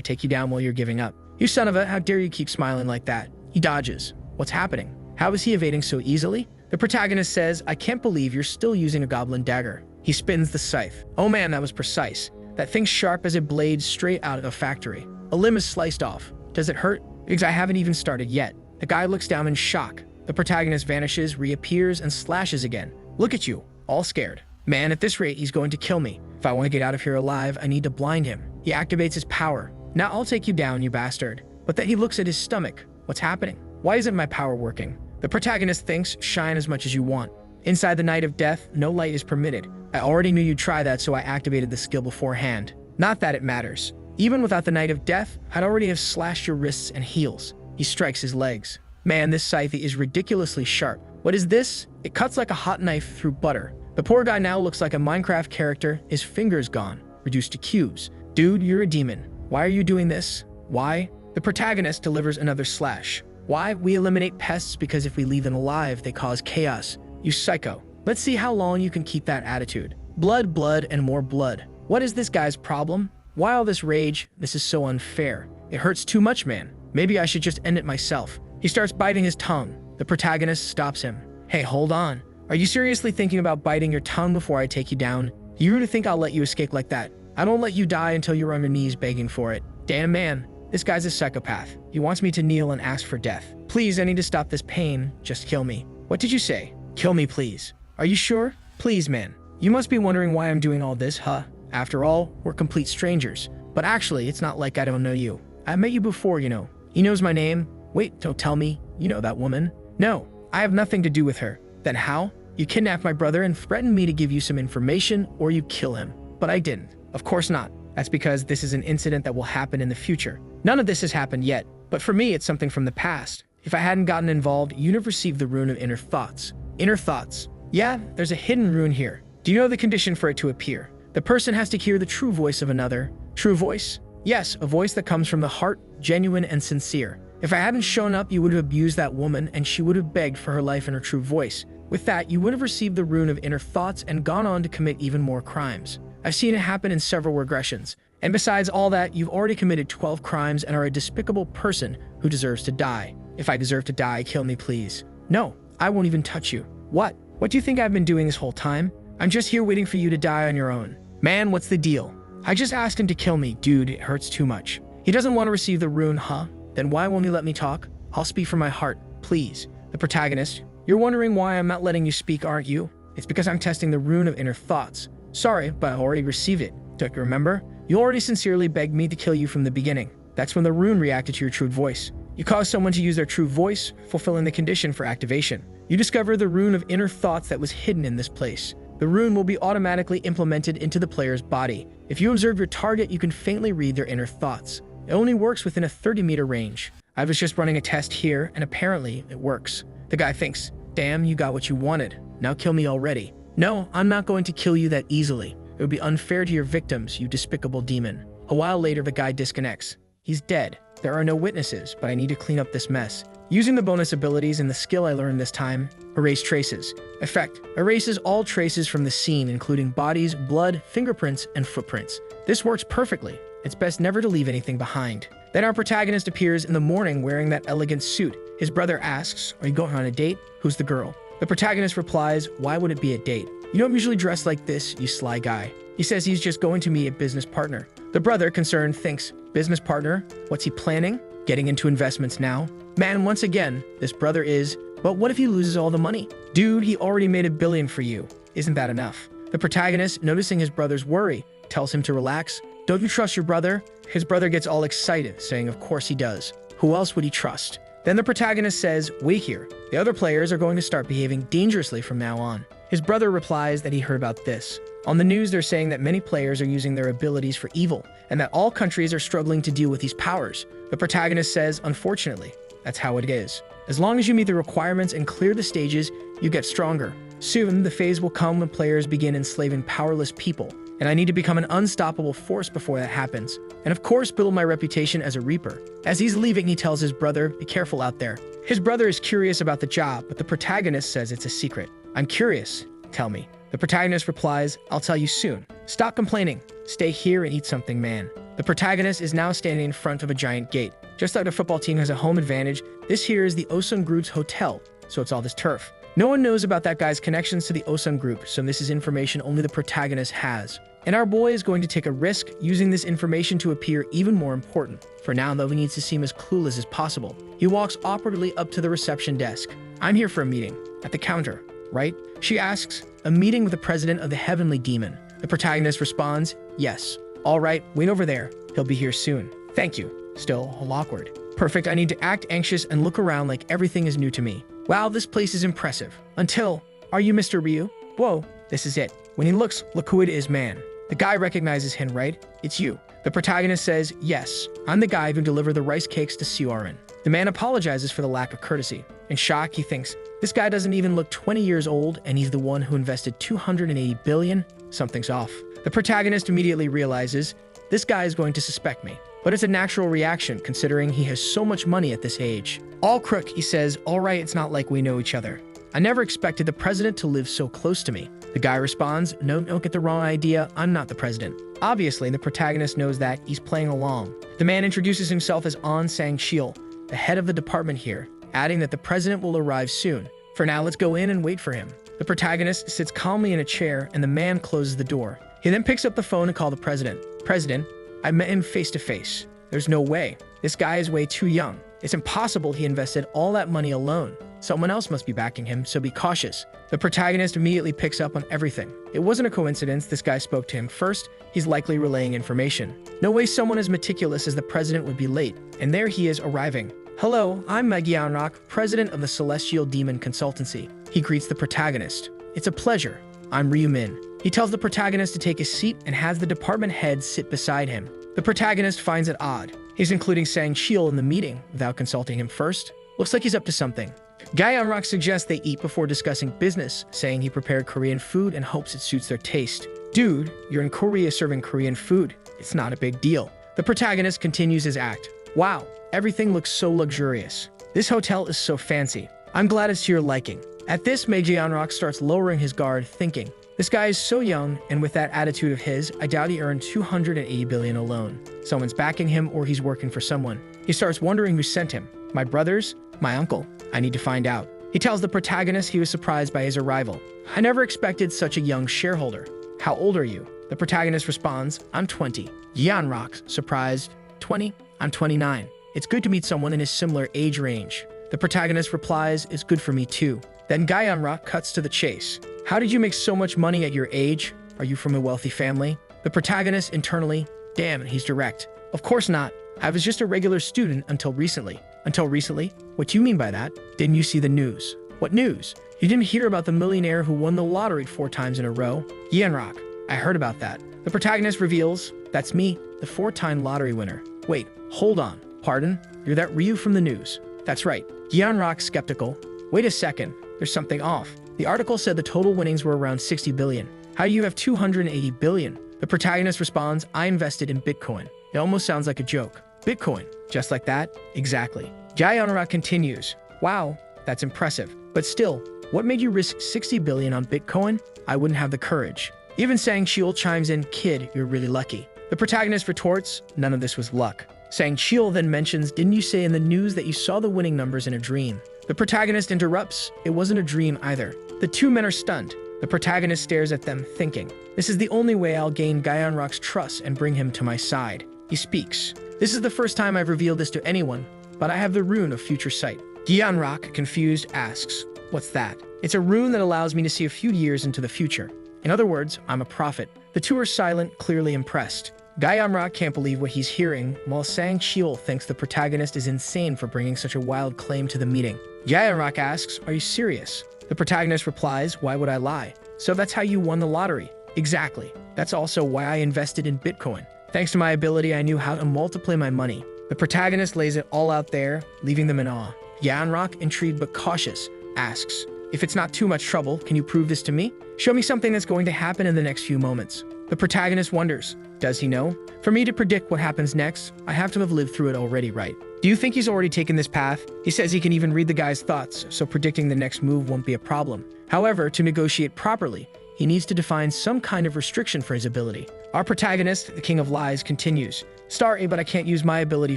take you down while you're giving up. You son of a, how dare you keep smiling like that? He dodges. What's happening? How is he evading so easily? The protagonist says, I can't believe you're still using a goblin dagger. He spins the scythe. Oh man, that was precise. That thing's sharp as a blade straight out of a factory. A limb is sliced off. Does it hurt? Because I haven't even started yet. The guy looks down in shock. The protagonist vanishes, reappears, and slashes again. Look at you, all scared. Man, at this rate, he's going to kill me. If I want to get out of here alive, I need to blind him. He activates his power. Now I'll take you down, you bastard. But then he looks at his stomach. What's happening? Why isn't my power working? The protagonist thinks, shine as much as you want. Inside the Night of Death, no light is permitted. I already knew you'd try that, so I activated the skill beforehand. Not that it matters. Even without the Night of Death, I'd already have slashed your wrists and heels. He strikes his legs. Man, this scythe is ridiculously sharp. What is this? It cuts like a hot knife through butter. The poor guy now looks like a Minecraft character, his fingers gone, reduced to cubes. Dude, you're a demon. Why are you doing this? Why? The protagonist delivers another slash. Why? We eliminate pests because if we leave them alive, they cause chaos. You psycho. Let's see how long you can keep that attitude. Blood, blood, and more blood. What is this guy's problem? Why all this rage? This is so unfair. It hurts too much, man. Maybe I should just end it myself. He starts biting his tongue. The protagonist stops him. Hey, hold on. Are you seriously thinking about biting your tongue before I take you down? You really think I'll let you escape like that? I don't let you die until you're on your knees begging for it. Damn, man. This guy's a psychopath. He wants me to kneel and ask for death. Please, I need to stop this pain. Just kill me. What did you say? Kill me, please. Are you sure? Please, man. You must be wondering why I'm doing all this, huh? After all, we're complete strangers. But actually, it's not like I don't know you. I met you before, you know. He knows my name. Wait, don't tell me. You know that woman? No, I have nothing to do with her. Then how? You kidnapped my brother and threatened me to give you some information or you kill him. But I didn't. Of course not. That's because this is an incident that will happen in the future. None of this has happened yet, but for me, it's something from the past. If I hadn't gotten involved, you'd have received the rune of inner thoughts. Inner thoughts. Yeah, there's a hidden rune here. Do you know the condition for it to appear? The person has to hear the true voice of another. True voice? Yes, a voice that comes from the heart, genuine and sincere. If I hadn't shown up, you would have abused that woman and she would have begged for her life in her true voice. With that, you would have received the rune of inner thoughts and gone on to commit even more crimes. I've seen it happen in several regressions. And besides all that, you've already committed 12 crimes and are a despicable person who deserves to die. If I deserve to die, kill me, please. No, I won't even touch you. What? What do you think I've been doing this whole time? I'm just here waiting for you to die on your own. Man, what's the deal? I just asked him to kill me. Dude, it hurts too much. He doesn't want to receive the rune, huh? Then why won't he let me talk? I'll speak from my heart, please. The protagonist. You're wondering why I'm not letting you speak, aren't you? It's because I'm testing the rune of inner thoughts. Sorry, but I already received it. Don't you remember? You already sincerely begged me to kill you from the beginning. That's when the rune reacted to your true voice. You caused someone to use their true voice, fulfilling the condition for activation. You discover the rune of inner thoughts that was hidden in this place. The rune will be automatically implemented into the player's body. If you observe your target, you can faintly read their inner thoughts. It only works within a 30-meter range. I was just running a test here, and apparently it works. The guy thinks, damn, you got what you wanted. Now kill me already. No, I'm not going to kill you that easily. It would be unfair to your victims, you despicable demon. A while later, the guy disconnects. He's dead. There are no witnesses, but I need to clean up this mess. Using the bonus abilities and the skill I learned this time, erase traces. Effect: erases all traces from the scene, including bodies, blood, fingerprints, and footprints. This works perfectly. It's best never to leave anything behind. Then our protagonist appears in the morning wearing that elegant suit. His brother asks, are you going on a date? Who's the girl? The protagonist replies, why would it be a date? You don't usually dress like this, you sly guy. He says he's just going to meet a business partner. The brother, concerned, thinks, business partner? What's he planning? Getting into investments now? Man, once again, this brother is, but what if he loses all the money? Dude, he already made $1 billion for you. Isn't that enough? The protagonist, noticing his brother's worry, tells him to relax. Don't you trust your brother? His brother gets all excited, saying of course he does. Who else would he trust? Then the protagonist says, wait here. The other players are going to start behaving dangerously from now on. His brother replies that he heard about this. On the news, they're saying that many players are using their abilities for evil, and that all countries are struggling to deal with these powers. The protagonist says, unfortunately, that's how it is. As long as you meet the requirements and clear the stages, you get stronger. Soon, the phase will come when players begin enslaving powerless people, and I need to become an unstoppable force before that happens. And of course, build my reputation as a reaper. As he's leaving, he tells his brother, be careful out there. His brother is curious about the job, but the protagonist says it's a secret. I'm curious. Tell me. The protagonist replies, I'll tell you soon. Stop complaining. Stay here and eat something, man. The protagonist is now standing in front of a giant gate. Just like the football team has a home advantage, this here is the Osun Group's hotel, so it's all this turf. No one knows about that guy's connections to the Osun Group, so this is information only the protagonist has. And our boy is going to take a risk, using this information to appear even more important. For now, though, he needs to seem as clueless as possible. He walks awkwardly up to the reception desk. I'm here for a meeting. At the counter, right? She asks, a meeting with the president of the Heavenly Demon. The protagonist responds, yes. All right, wait over there. He'll be here soon. Thank you. Still all awkward. Perfect, I need to act anxious and look around like everything is new to me. Wow, this place is impressive. Until Are you Mr. Ryu? Whoa, this is it. When he looks, look who it is, man. The guy recognizes him, right? It's you. The protagonist says, yes, I'm the guy who delivered the rice cakes to Surin. The man apologizes for the lack of courtesy. In shock, he thinks, this guy doesn't even look 20 years old, and he's the one who invested 280 billion? Something's off. The protagonist immediately realizes, this guy is going to suspect me. But it's a natural reaction, considering he has so much money at this age. All crook, he says, all right, it's not like we know each other. I never expected the president to live so close to me. The guy responds, no, don't get the wrong idea, I'm not the president. Obviously, the protagonist knows that, he's playing along. The man introduces himself as An Sang-chil, the head of the department here, adding that the president will arrive soon. For now, let's go in and wait for him. The protagonist sits calmly in a chair, and the man closes the door. He then picks up the phone and calls the president. President, I met him face to face. There's no way. This guy is way too young. It's impossible he invested all that money alone. Someone else must be backing him, so be cautious. The protagonist immediately picks up on everything. It wasn't a coincidence this guy spoke to him first. He's likely relaying information. No way someone as meticulous as the president would be late. And there he is arriving. Hello, I'm Megyanrock, president of the Celestial Demon Consultancy. He greets the protagonist. It's a pleasure. I'm Ryu Min. He tells the protagonist to take a seat and has the department head sit beside him. The protagonist finds it odd. He's including Sang-chil in the meeting without consulting him first. Looks like he's up to something. Gyeonrock suggests they eat before discussing business, saying he prepared Korean food and hopes it suits their taste. Dude, you're in Korea serving Korean food. It's not a big deal. The protagonist continues his act. Wow, everything looks so luxurious. This hotel is so fancy. I'm glad it's to your liking. At this, Gyeonrock starts lowering his guard, thinking, this guy is so young, and with that attitude of his, I doubt he earned 280 billion alone. Someone's backing him or he's working for someone. He starts wondering who sent him. My brothers? My uncle? I need to find out. He tells the protagonist he was surprised by his arrival. I never expected such a young shareholder. How old are you? The protagonist responds, I'm 20. Gyeonrock, surprised, 20? I'm 29. It's good to meet someone in his similar age range. The protagonist replies, it's good for me too. Then Gyeonrock cuts to the chase. How did you make so much money at your age? Are you from a wealthy family? The protagonist internally, damn, he's direct. Of course not. I was just a regular student until recently. Until recently? What do you mean by that? Didn't you see the news? What news? You didn't hear about the millionaire who won the lottery 4 times in a row? Gyeonrock, I heard about that. The protagonist reveals, that's me, the 4-time lottery winner. Wait, hold on. Pardon? You're that Ryu from the news. That's right. Gyeonrock skeptical. Wait a second. There's something off. The article said the total winnings were around 60 billion. How do you have 280 billion? The protagonist responds, I invested in Bitcoin. It almost sounds like a joke. Bitcoin. Just like that? Exactly. Gyeonrock continues. Wow, that's impressive. But still, what made you risk 60 billion on Bitcoin? I wouldn't have the courage. Even Sang-chil chimes in, kid, you're really lucky. The protagonist retorts, none of this was luck. Sang-chil then mentions, didn't you say in the news that you saw the winning numbers in a dream? The protagonist interrupts, it wasn't a dream either. The two men are stunned. The protagonist stares at them, thinking, this is the only way I'll gain Gyeonrock's trust and bring him to my side. He speaks. This is the first time I've revealed this to anyone, but I have the rune of future sight. Gyeonrock, confused, asks, what's that? It's a rune that allows me to see a few years into the future. In other words, I'm a prophet. The two are silent, clearly impressed. Gyeonrock can't believe what he's hearing, while Sang-chil thinks the protagonist is insane for bringing such a wild claim to the meeting. Gyeonrock asks, are you serious? The protagonist replies, why would I lie? So that's how you won the lottery. Exactly. That's also why I invested in Bitcoin. Thanks to my ability, I knew how to multiply my money. The protagonist lays it all out there, leaving them in awe. Gyeonrock, intrigued but cautious, asks, if it's not too much trouble, can you prove this to me? Show me something that's going to happen in the next few moments. The protagonist wonders, does he know? For me to predict what happens next, I have to have lived through it already, right? Do you think he's already taken this path? He says he can even read the guy's thoughts, so predicting the next move won't be a problem. However, to negotiate properly, he needs to define some kind of restriction for his ability. Our protagonist, the King of Lies, continues, sorry, but I can't use my ability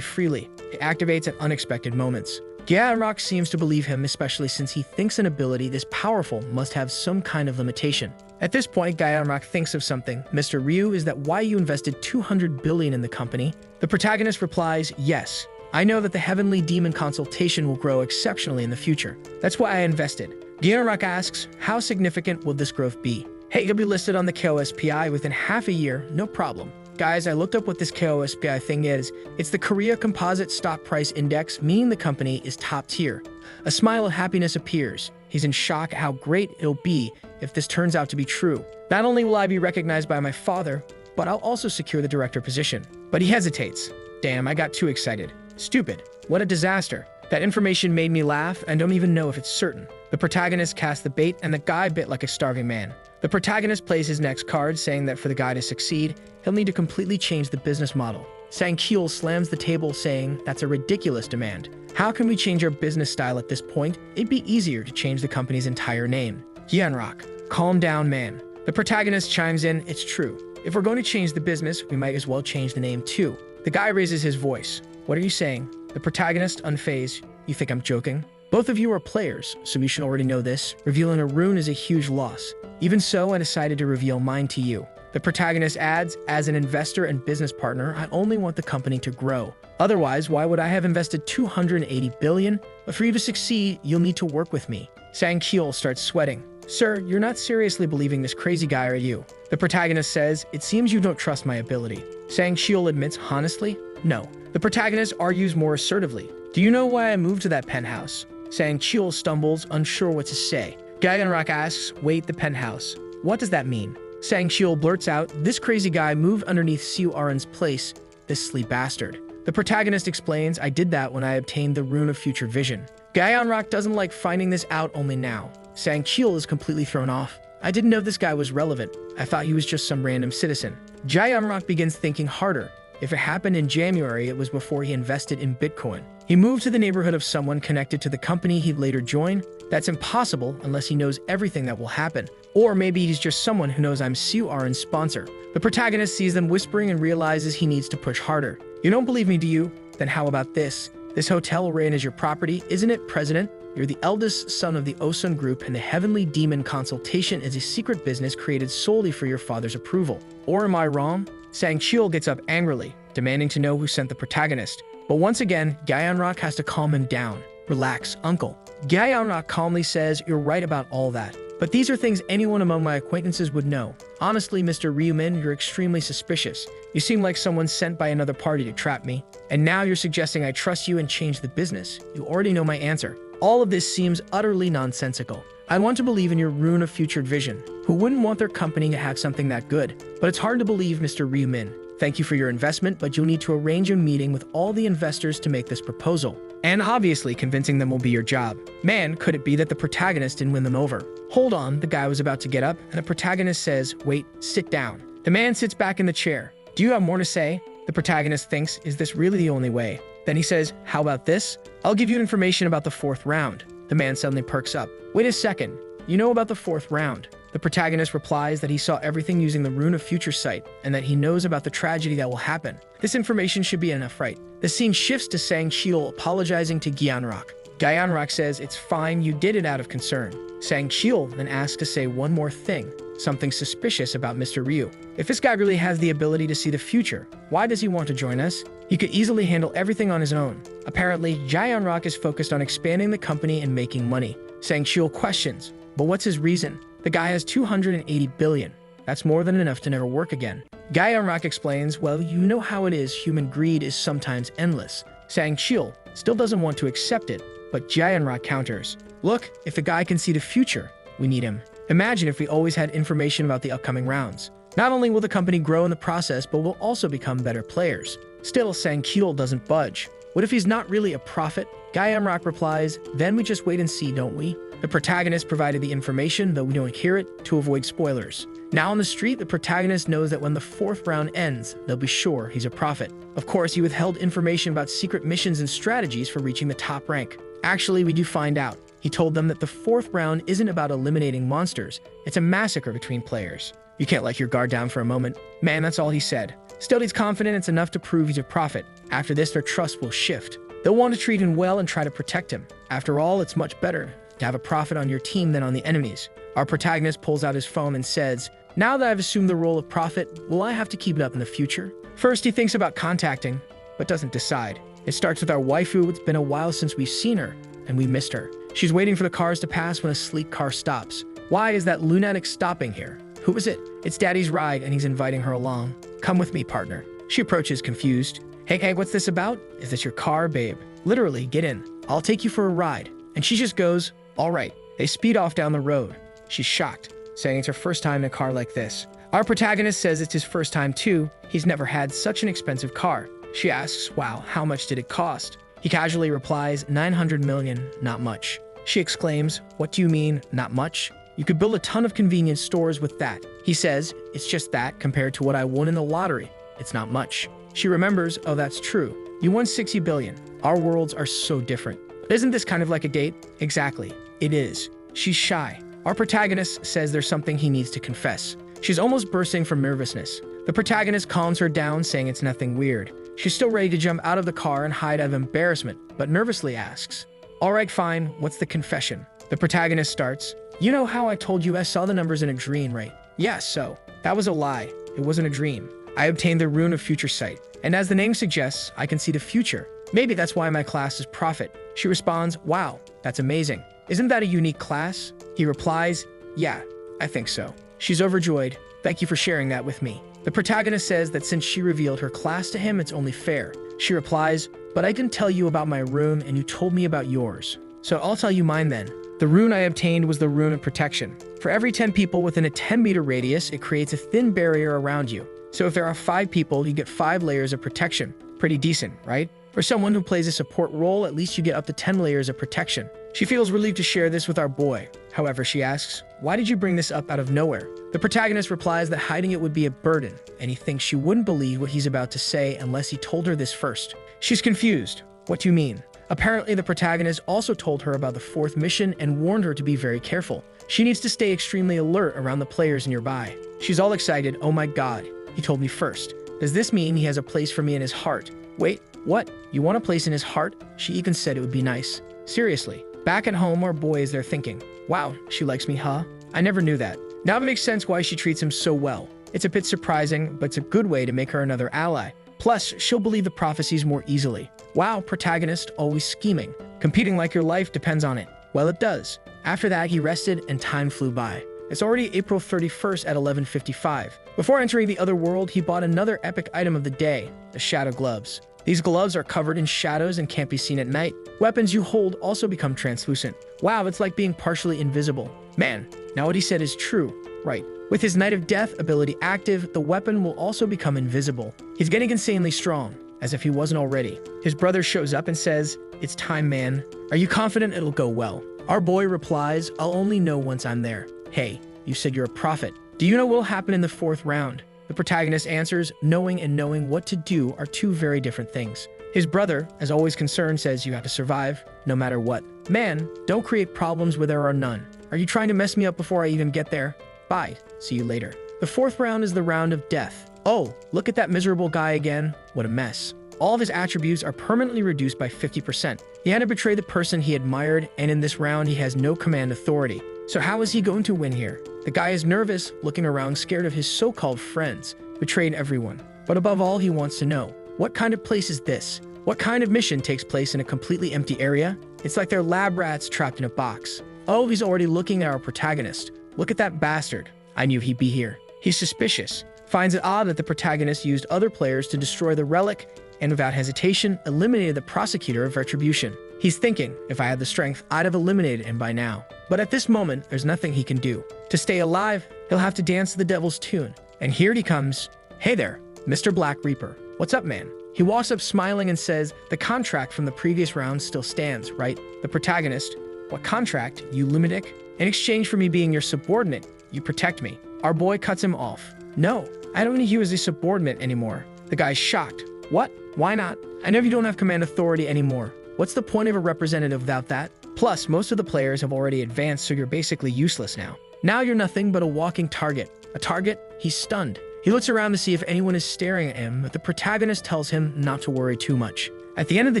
freely. It activates at unexpected moments. Gyeonrock seems to believe him, especially since he thinks an ability this powerful must have some kind of limitation. At this point, Gyeonrock thinks of something. Mr. Ryu, is that why you invested 200 billion in the company? The protagonist replies, yes. I know that the Heavenly Demon Consultation will grow exceptionally in the future. That's why I invested. Gyeonrock asks, how significant will this growth be? Hey, it'll be listed on the KOSPI within half a year, no problem. Guys, I looked up what this KOSPI thing is. It's the Korea Composite Stock Price Index, meaning the company is top tier. A smile of happiness appears. He's in shock at how great it'll be if this turns out to be true. Not only will I be recognized by my father, but I'll also secure the director position. But he hesitates. Damn, I got too excited. Stupid. What a disaster. That information made me laugh and don't even know if it's certain. The protagonist cast the bait and the guy bit like a starving man. The protagonist plays his next card, saying that for the guy to succeed, he'll need to completely change the business model. Sang-Kyul slams the table, saying that's a ridiculous demand. How can we change our business style at this point? It'd be easier to change the company's entire name. Hyunrock, calm down, man. The protagonist chimes in, it's true. If we're going to change the business, we might as well change the name too. The guy raises his voice. What are you saying? The protagonist, unfazed, you think I'm joking? Both of you are players, so you should already know this. Revealing a rune is a huge loss. Even so, I decided to reveal mine to you. The protagonist adds, as an investor and business partner, I only want the company to grow. Otherwise, why would I have invested 280 billion? But for you to succeed, you'll need to work with me. Sang-Kyul starts sweating. Sir, you're not seriously believing this crazy guy, are you? The protagonist says, it seems you don't trust my ability. Sang-Kyul admits, honestly, no. The protagonist argues more assertively. Do you know why I moved to that penthouse? Sang-Kyul stumbles, unsure what to say. Hyunrock asks, wait, the penthouse. What does that mean? Sang-Kyul blurts out, this crazy guy moved underneath Siu Aren's place, this sleep bastard. The protagonist explains, I did that when I obtained the Rune of Future Vision. Hyunrock doesn't like finding this out only now. Sang-Kyul is completely thrown off. I didn't know this guy was relevant. I thought he was just some random citizen. Hyunrock begins thinking harder. If it happened in January, it was before he invested in Bitcoin. He moved to the neighborhood of someone connected to the company he'd later join. That's impossible unless he knows everything that will happen. Or maybe he's just someone who knows I'm Siu Aren's sponsor. The protagonist sees them whispering and realizes he needs to push harder. You don't believe me, do you? Then how about this? This hotel ran as your property, isn't it, President? You're the eldest son of the Osun Group, and the Heavenly Demon Consultation is a secret business created solely for your father's approval. Or am I wrong? Sang-Kyul gets up angrily, demanding to know who sent the protagonist. But once again, Hyunrock has to calm him down. Relax, uncle. Hyunrock calmly says, you're right about all that. But these are things anyone among my acquaintances would know. Honestly, Mr. Ryumin, you're extremely suspicious. You seem like someone sent by another party to trap me. And now you're suggesting I trust you and change the business. You already know my answer. All of this seems utterly nonsensical. I want to believe in your Rune of Future Vision. Who wouldn't want their company to have something that good? But it's hard to believe, Mr. Ryumin. Thank you for your investment, but you'll need to arrange a meeting with all the investors to make this proposal. And obviously, convincing them will be your job. Man, could it be that the protagonist didn't win them over? Hold on, the guy was about to get up, and the protagonist says, wait, sit down. The man sits back in the chair. Do you have more to say? The protagonist thinks, is this really the only way? Then he says, how about this? I'll give you information about the 4th round. The man suddenly perks up. Wait a second, you know about the 4th round? The protagonist replies that he saw everything using the Rune of Future Sight, and that he knows about the tragedy that will happen. This information should be enough, right? The scene shifts to Sang-Kyul apologizing to Hyunrock. Hyunrock says, it's fine, you did it out of concern. Sang-Kyul then asks to say one more thing, something suspicious about Mr. Ryu. If this guy really has the ability to see the future, why does he want to join us? He could easily handle everything on his own. Apparently, Hyunrock is focused on expanding the company and making money. Sang-Kyul questions, but what's his reason? The guy has 280 billion. That's more than enough to never work again. Hyunrock explains, well, you know how it is, human greed is sometimes endless. Sang-Kyul still doesn't want to accept it, but Hyunrock counters. Look, if the guy can see the future, we need him. Imagine if we always had information about the upcoming rounds. Not only will the company grow in the process, but we'll also become better players. Still, Sang-Kyul doesn't budge. What if he's not really a prophet? Hyunrock replies, then we just wait and see, don't we? The protagonist provided the information, though we don't hear it, to avoid spoilers. Now on the street, the protagonist knows that when the 4th round ends, they'll be sure he's a prophet. Of course, he withheld information about secret missions and strategies for reaching the top rank. Actually, we do find out. He told them that the 4th round isn't about eliminating monsters. It's a massacre between players. You can't let your guard down for a moment. Man, that's all he said. Still, he's confident it's enough to prove he's a prophet. After this, their trust will shift. They'll want to treat him well and try to protect him. After all, it's much better to have a prophet on your team than on the enemies. Our protagonist pulls out his phone and says, now that I've assumed the role of prophet, will I have to keep it up in the future? First, he thinks about contacting, but doesn't decide. It starts with our waifu. It's been a while since we've seen her, and we missed her. She's waiting for the cars to pass when a sleek car stops. Why is that lunatic stopping here? Who is it? It's Daddy's ride, and he's inviting her along. Come with me, partner. She approaches confused. Hey, what's this about? Is this your car, babe? Literally, get in. I'll take you for a ride. And she just goes, all right. They speed off down the road. She's shocked, saying it's her first time in a car like this. Our protagonist says it's his first time too. He's never had such an expensive car. She asks, wow, how much did it cost? He casually replies, 900 million, not much. She exclaims, what do you mean, not much? You could build a ton of convenience stores with that. He says, it's just that compared to what I won in the lottery. It's not much. She remembers, oh, that's true. You won 60 billion. Our worlds are so different. But isn't this kind of like a date? Exactly. It is. She's shy. Our protagonist says there's something he needs to confess. She's almost bursting from nervousness. The protagonist calms her down, saying it's nothing weird. She's still ready to jump out of the car and hide out of embarrassment, but nervously asks, all right, fine, what's the confession? The protagonist starts, you know how I told you I saw the numbers in a dream, right? Yeah, so. That was a lie. It wasn't a dream. I obtained the rune of future sight, and as the name suggests, I can see the future. Maybe that's why my class is prophet. She responds, wow, that's amazing. Isn't that a unique class? He replies, yeah, I think so. She's overjoyed. Thank you for sharing that with me. The protagonist says that since she revealed her class to him, it's only fair. She replies, but I didn't tell you about my rune and you told me about yours. So I'll tell you mine then. The rune I obtained was the rune of protection. For every 10 people within a 10-meter radius, it creates a thin barrier around you. So if there are 5 people, you get 5 layers of protection. Pretty decent, right? For someone who plays a support role, at least you get up to 10 layers of protection. She feels relieved to share this with our boy. However, she asks, why did you bring this up out of nowhere? The protagonist replies that hiding it would be a burden, and he thinks she wouldn't believe what he's about to say unless he told her this first. She's confused. What do you mean? Apparently, the protagonist also told her about the 4th mission and warned her to be very careful. She needs to stay extremely alert around the players nearby. She's all excited. Oh my god, he told me first. Does this mean he has a place for me in his heart? Wait, what? You want a place in his heart? She even said it would be nice. Seriously. Back at home, our boy is there thinking, wow, she likes me, huh? I never knew that. Now it makes sense why she treats him so well. It's a bit surprising, but it's a good way to make her another ally. Plus, she'll believe the prophecies more easily. Wow, protagonist, always scheming. Competing like your life depends on it. Well, it does. After that, he rested and time flew by. It's already April 31st at 11:55. Before entering the other world, he bought another epic item of the day, the shadow gloves. These gloves are covered in shadows and can't be seen at night. Weapons you hold also become translucent. Wow, it's like being partially invisible. Man, now what he said is true. Right. With his Knight of Death ability active, the weapon will also become invisible. He's getting insanely strong, as if he wasn't already. His brother shows up and says, it's time, man. Are you confident it'll go well? Our boy replies, I'll only know once I'm there. Hey, you said you're a prophet. Do you know what'll happen in the 4th round? The protagonist answers, knowing and knowing what to do are 2 very different things. His brother, as always concerned, says you have to survive, no matter what. Man, don't create problems where there are none. Are you trying to mess me up before I even get there? Bye. See you later. The 4th round is the round of death. Oh, look at that miserable guy again. What a mess. All of his attributes are permanently reduced by 50%. He had to betray the person he admired, and in this round he has no command authority. So how is he going to win here? The guy is nervous, looking around scared of his so-called friends, betrayed everyone. But above all, he wants to know, what kind of place is this? What kind of mission takes place in a completely empty area? It's like they're lab rats trapped in a box. Oh, he's already looking at our protagonist. Look at that bastard. I knew he'd be here. He's suspicious. Finds it odd that the protagonist used other players to destroy the relic, and without hesitation, eliminated the prosecutor of retribution. He's thinking, if I had the strength, I'd have eliminated him by now. But at this moment, there's nothing he can do. To stay alive, he'll have to dance to the devil's tune. And here he comes. Hey there, Mr. Black Reaper. What's up, man? He walks up smiling and says, the contract from the previous round still stands, right? The protagonist, what contract, you lunatic? In exchange for me being your subordinate, you protect me. Our boy cuts him off. No, I don't need you as a subordinate anymore. The guy's shocked. What? Why not? I know you don't have command authority anymore. What's the point of a representative without that? Plus, most of the players have already advanced, so you're basically useless now. Now you're nothing but a walking target. A target? He's stunned. He looks around to see if anyone is staring at him, but the protagonist tells him not to worry too much. At the end of the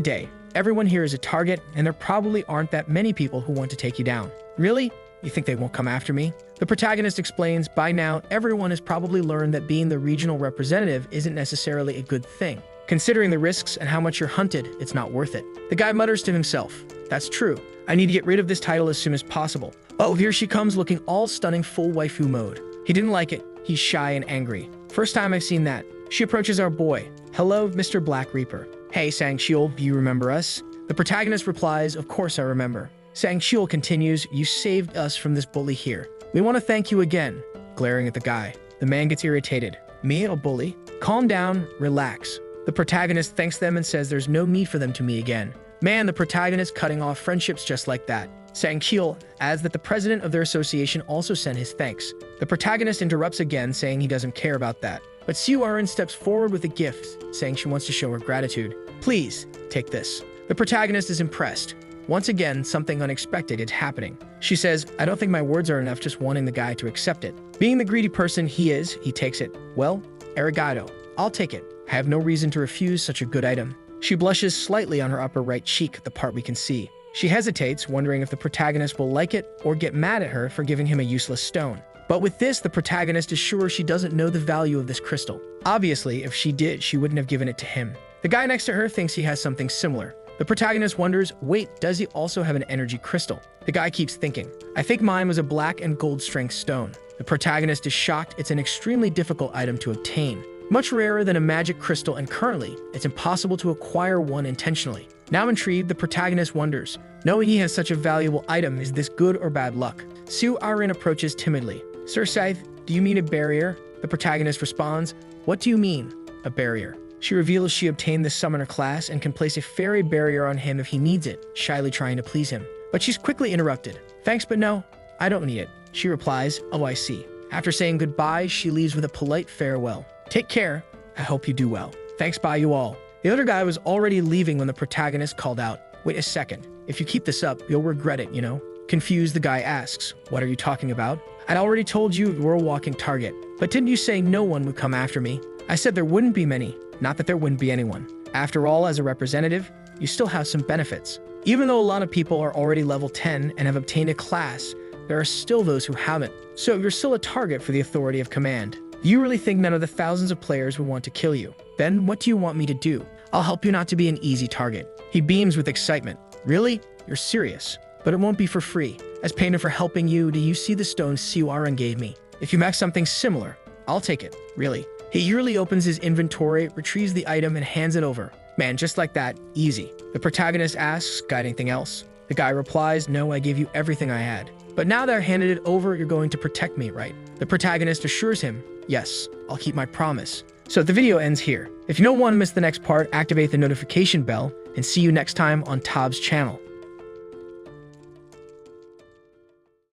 day, everyone here is a target, and there probably aren't that many people who want to take you down. Really? You think they won't come after me? The protagonist explains, by now, everyone has probably learned that being the regional representative isn't necessarily a good thing. Considering the risks and how much you're hunted, it's not worth it. The guy mutters to himself, that's true. I need to get rid of this title as soon as possible. Oh, here she comes looking all stunning full waifu mode. He didn't like it. He's shy and angry. First time I've seen that. She approaches our boy. Hello, Mr. Black Reaper. Hey, Sang-Shiol, do you remember us? The protagonist replies, of course I remember. Sang-chul continues, "You saved us from this bully here. We want to thank you again." Glaring at the guy, the man gets irritated. "Me, a bully? Calm down, relax." The protagonist thanks them and says there's no need for them to meet again. Man, the protagonist cutting off friendships just like that. Sang-chul adds that the president of their association also sent his thanks. The protagonist interrupts again, saying he doesn't care about that. But Soo-arin steps forward with a gift, saying she wants to show her gratitude. "Please, take this." The protagonist is impressed. Once again, something unexpected is happening. She says, "I don't think my words are enough, just wanting the guy to accept it." Being the greedy person he is, he takes it. "Well, arigato. I'll take it. I have no reason to refuse such a good item." She blushes slightly on her upper right cheek, the part we can see. She hesitates, wondering if the protagonist will like it or get mad at her for giving him a useless stone. But with this, the protagonist is sure she doesn't know the value of this crystal. Obviously, if she did, she wouldn't have given it to him. The guy next to her thinks he has something similar. The protagonist wonders, wait, does he also have an energy crystal? The guy keeps thinking, "I think mine was a black and gold strength stone." The protagonist is shocked. It's an extremely difficult item to obtain. Much rarer than a magic crystal, and currently, it's impossible to acquire one intentionally. Now intrigued, the protagonist wonders, knowing he has such a valuable item, is this good or bad luck? Soo-arin approaches timidly. "Sir Scythe, do you mean a barrier?" The protagonist responds, "What do you mean, a barrier?" She reveals she obtained the summoner class and can place a fairy barrier on him if he needs it, shyly trying to please him. But she's quickly interrupted. "Thanks, but no, I don't need it." She replies, "Oh, I see." After saying goodbye, she leaves with a polite farewell. "Take care. I hope you do well. Thanks, bye you all." The other guy was already leaving when the protagonist called out, "Wait a second. If you keep this up, you'll regret it, you know?" Confused, the guy asks, "What are you talking about? I'd already told you were a walking target. But didn't you say no one would come after me? I said there wouldn't be many, not that there wouldn't be anyone. After all, as a representative, you still have some benefits. Even though a lot of people are already level 10 and have obtained a class, there are still those who haven't. So you're still a target for the authority of command. Do you really think none of the thousands of players would want to kill you? Then what do you want me to do? I'll help you not to be an easy target." He beams with excitement. "Really? You're serious? But it won't be for free. As payment for helping you, do you see the stone Soo-arin gave me? If you match something similar, I'll take it. Really." He eagerly opens his inventory, retrieves the item, and hands it over. Man, just like that, easy. The protagonist asks, "Got anything else?" The guy replies, "No, I gave you everything I had. But now that I handed it over, you're going to protect me, right?" The protagonist assures him, "Yes, I'll keep my promise." So the video ends here. If you don't want to miss the next part, activate the notification bell, and see you next time on Tob's channel.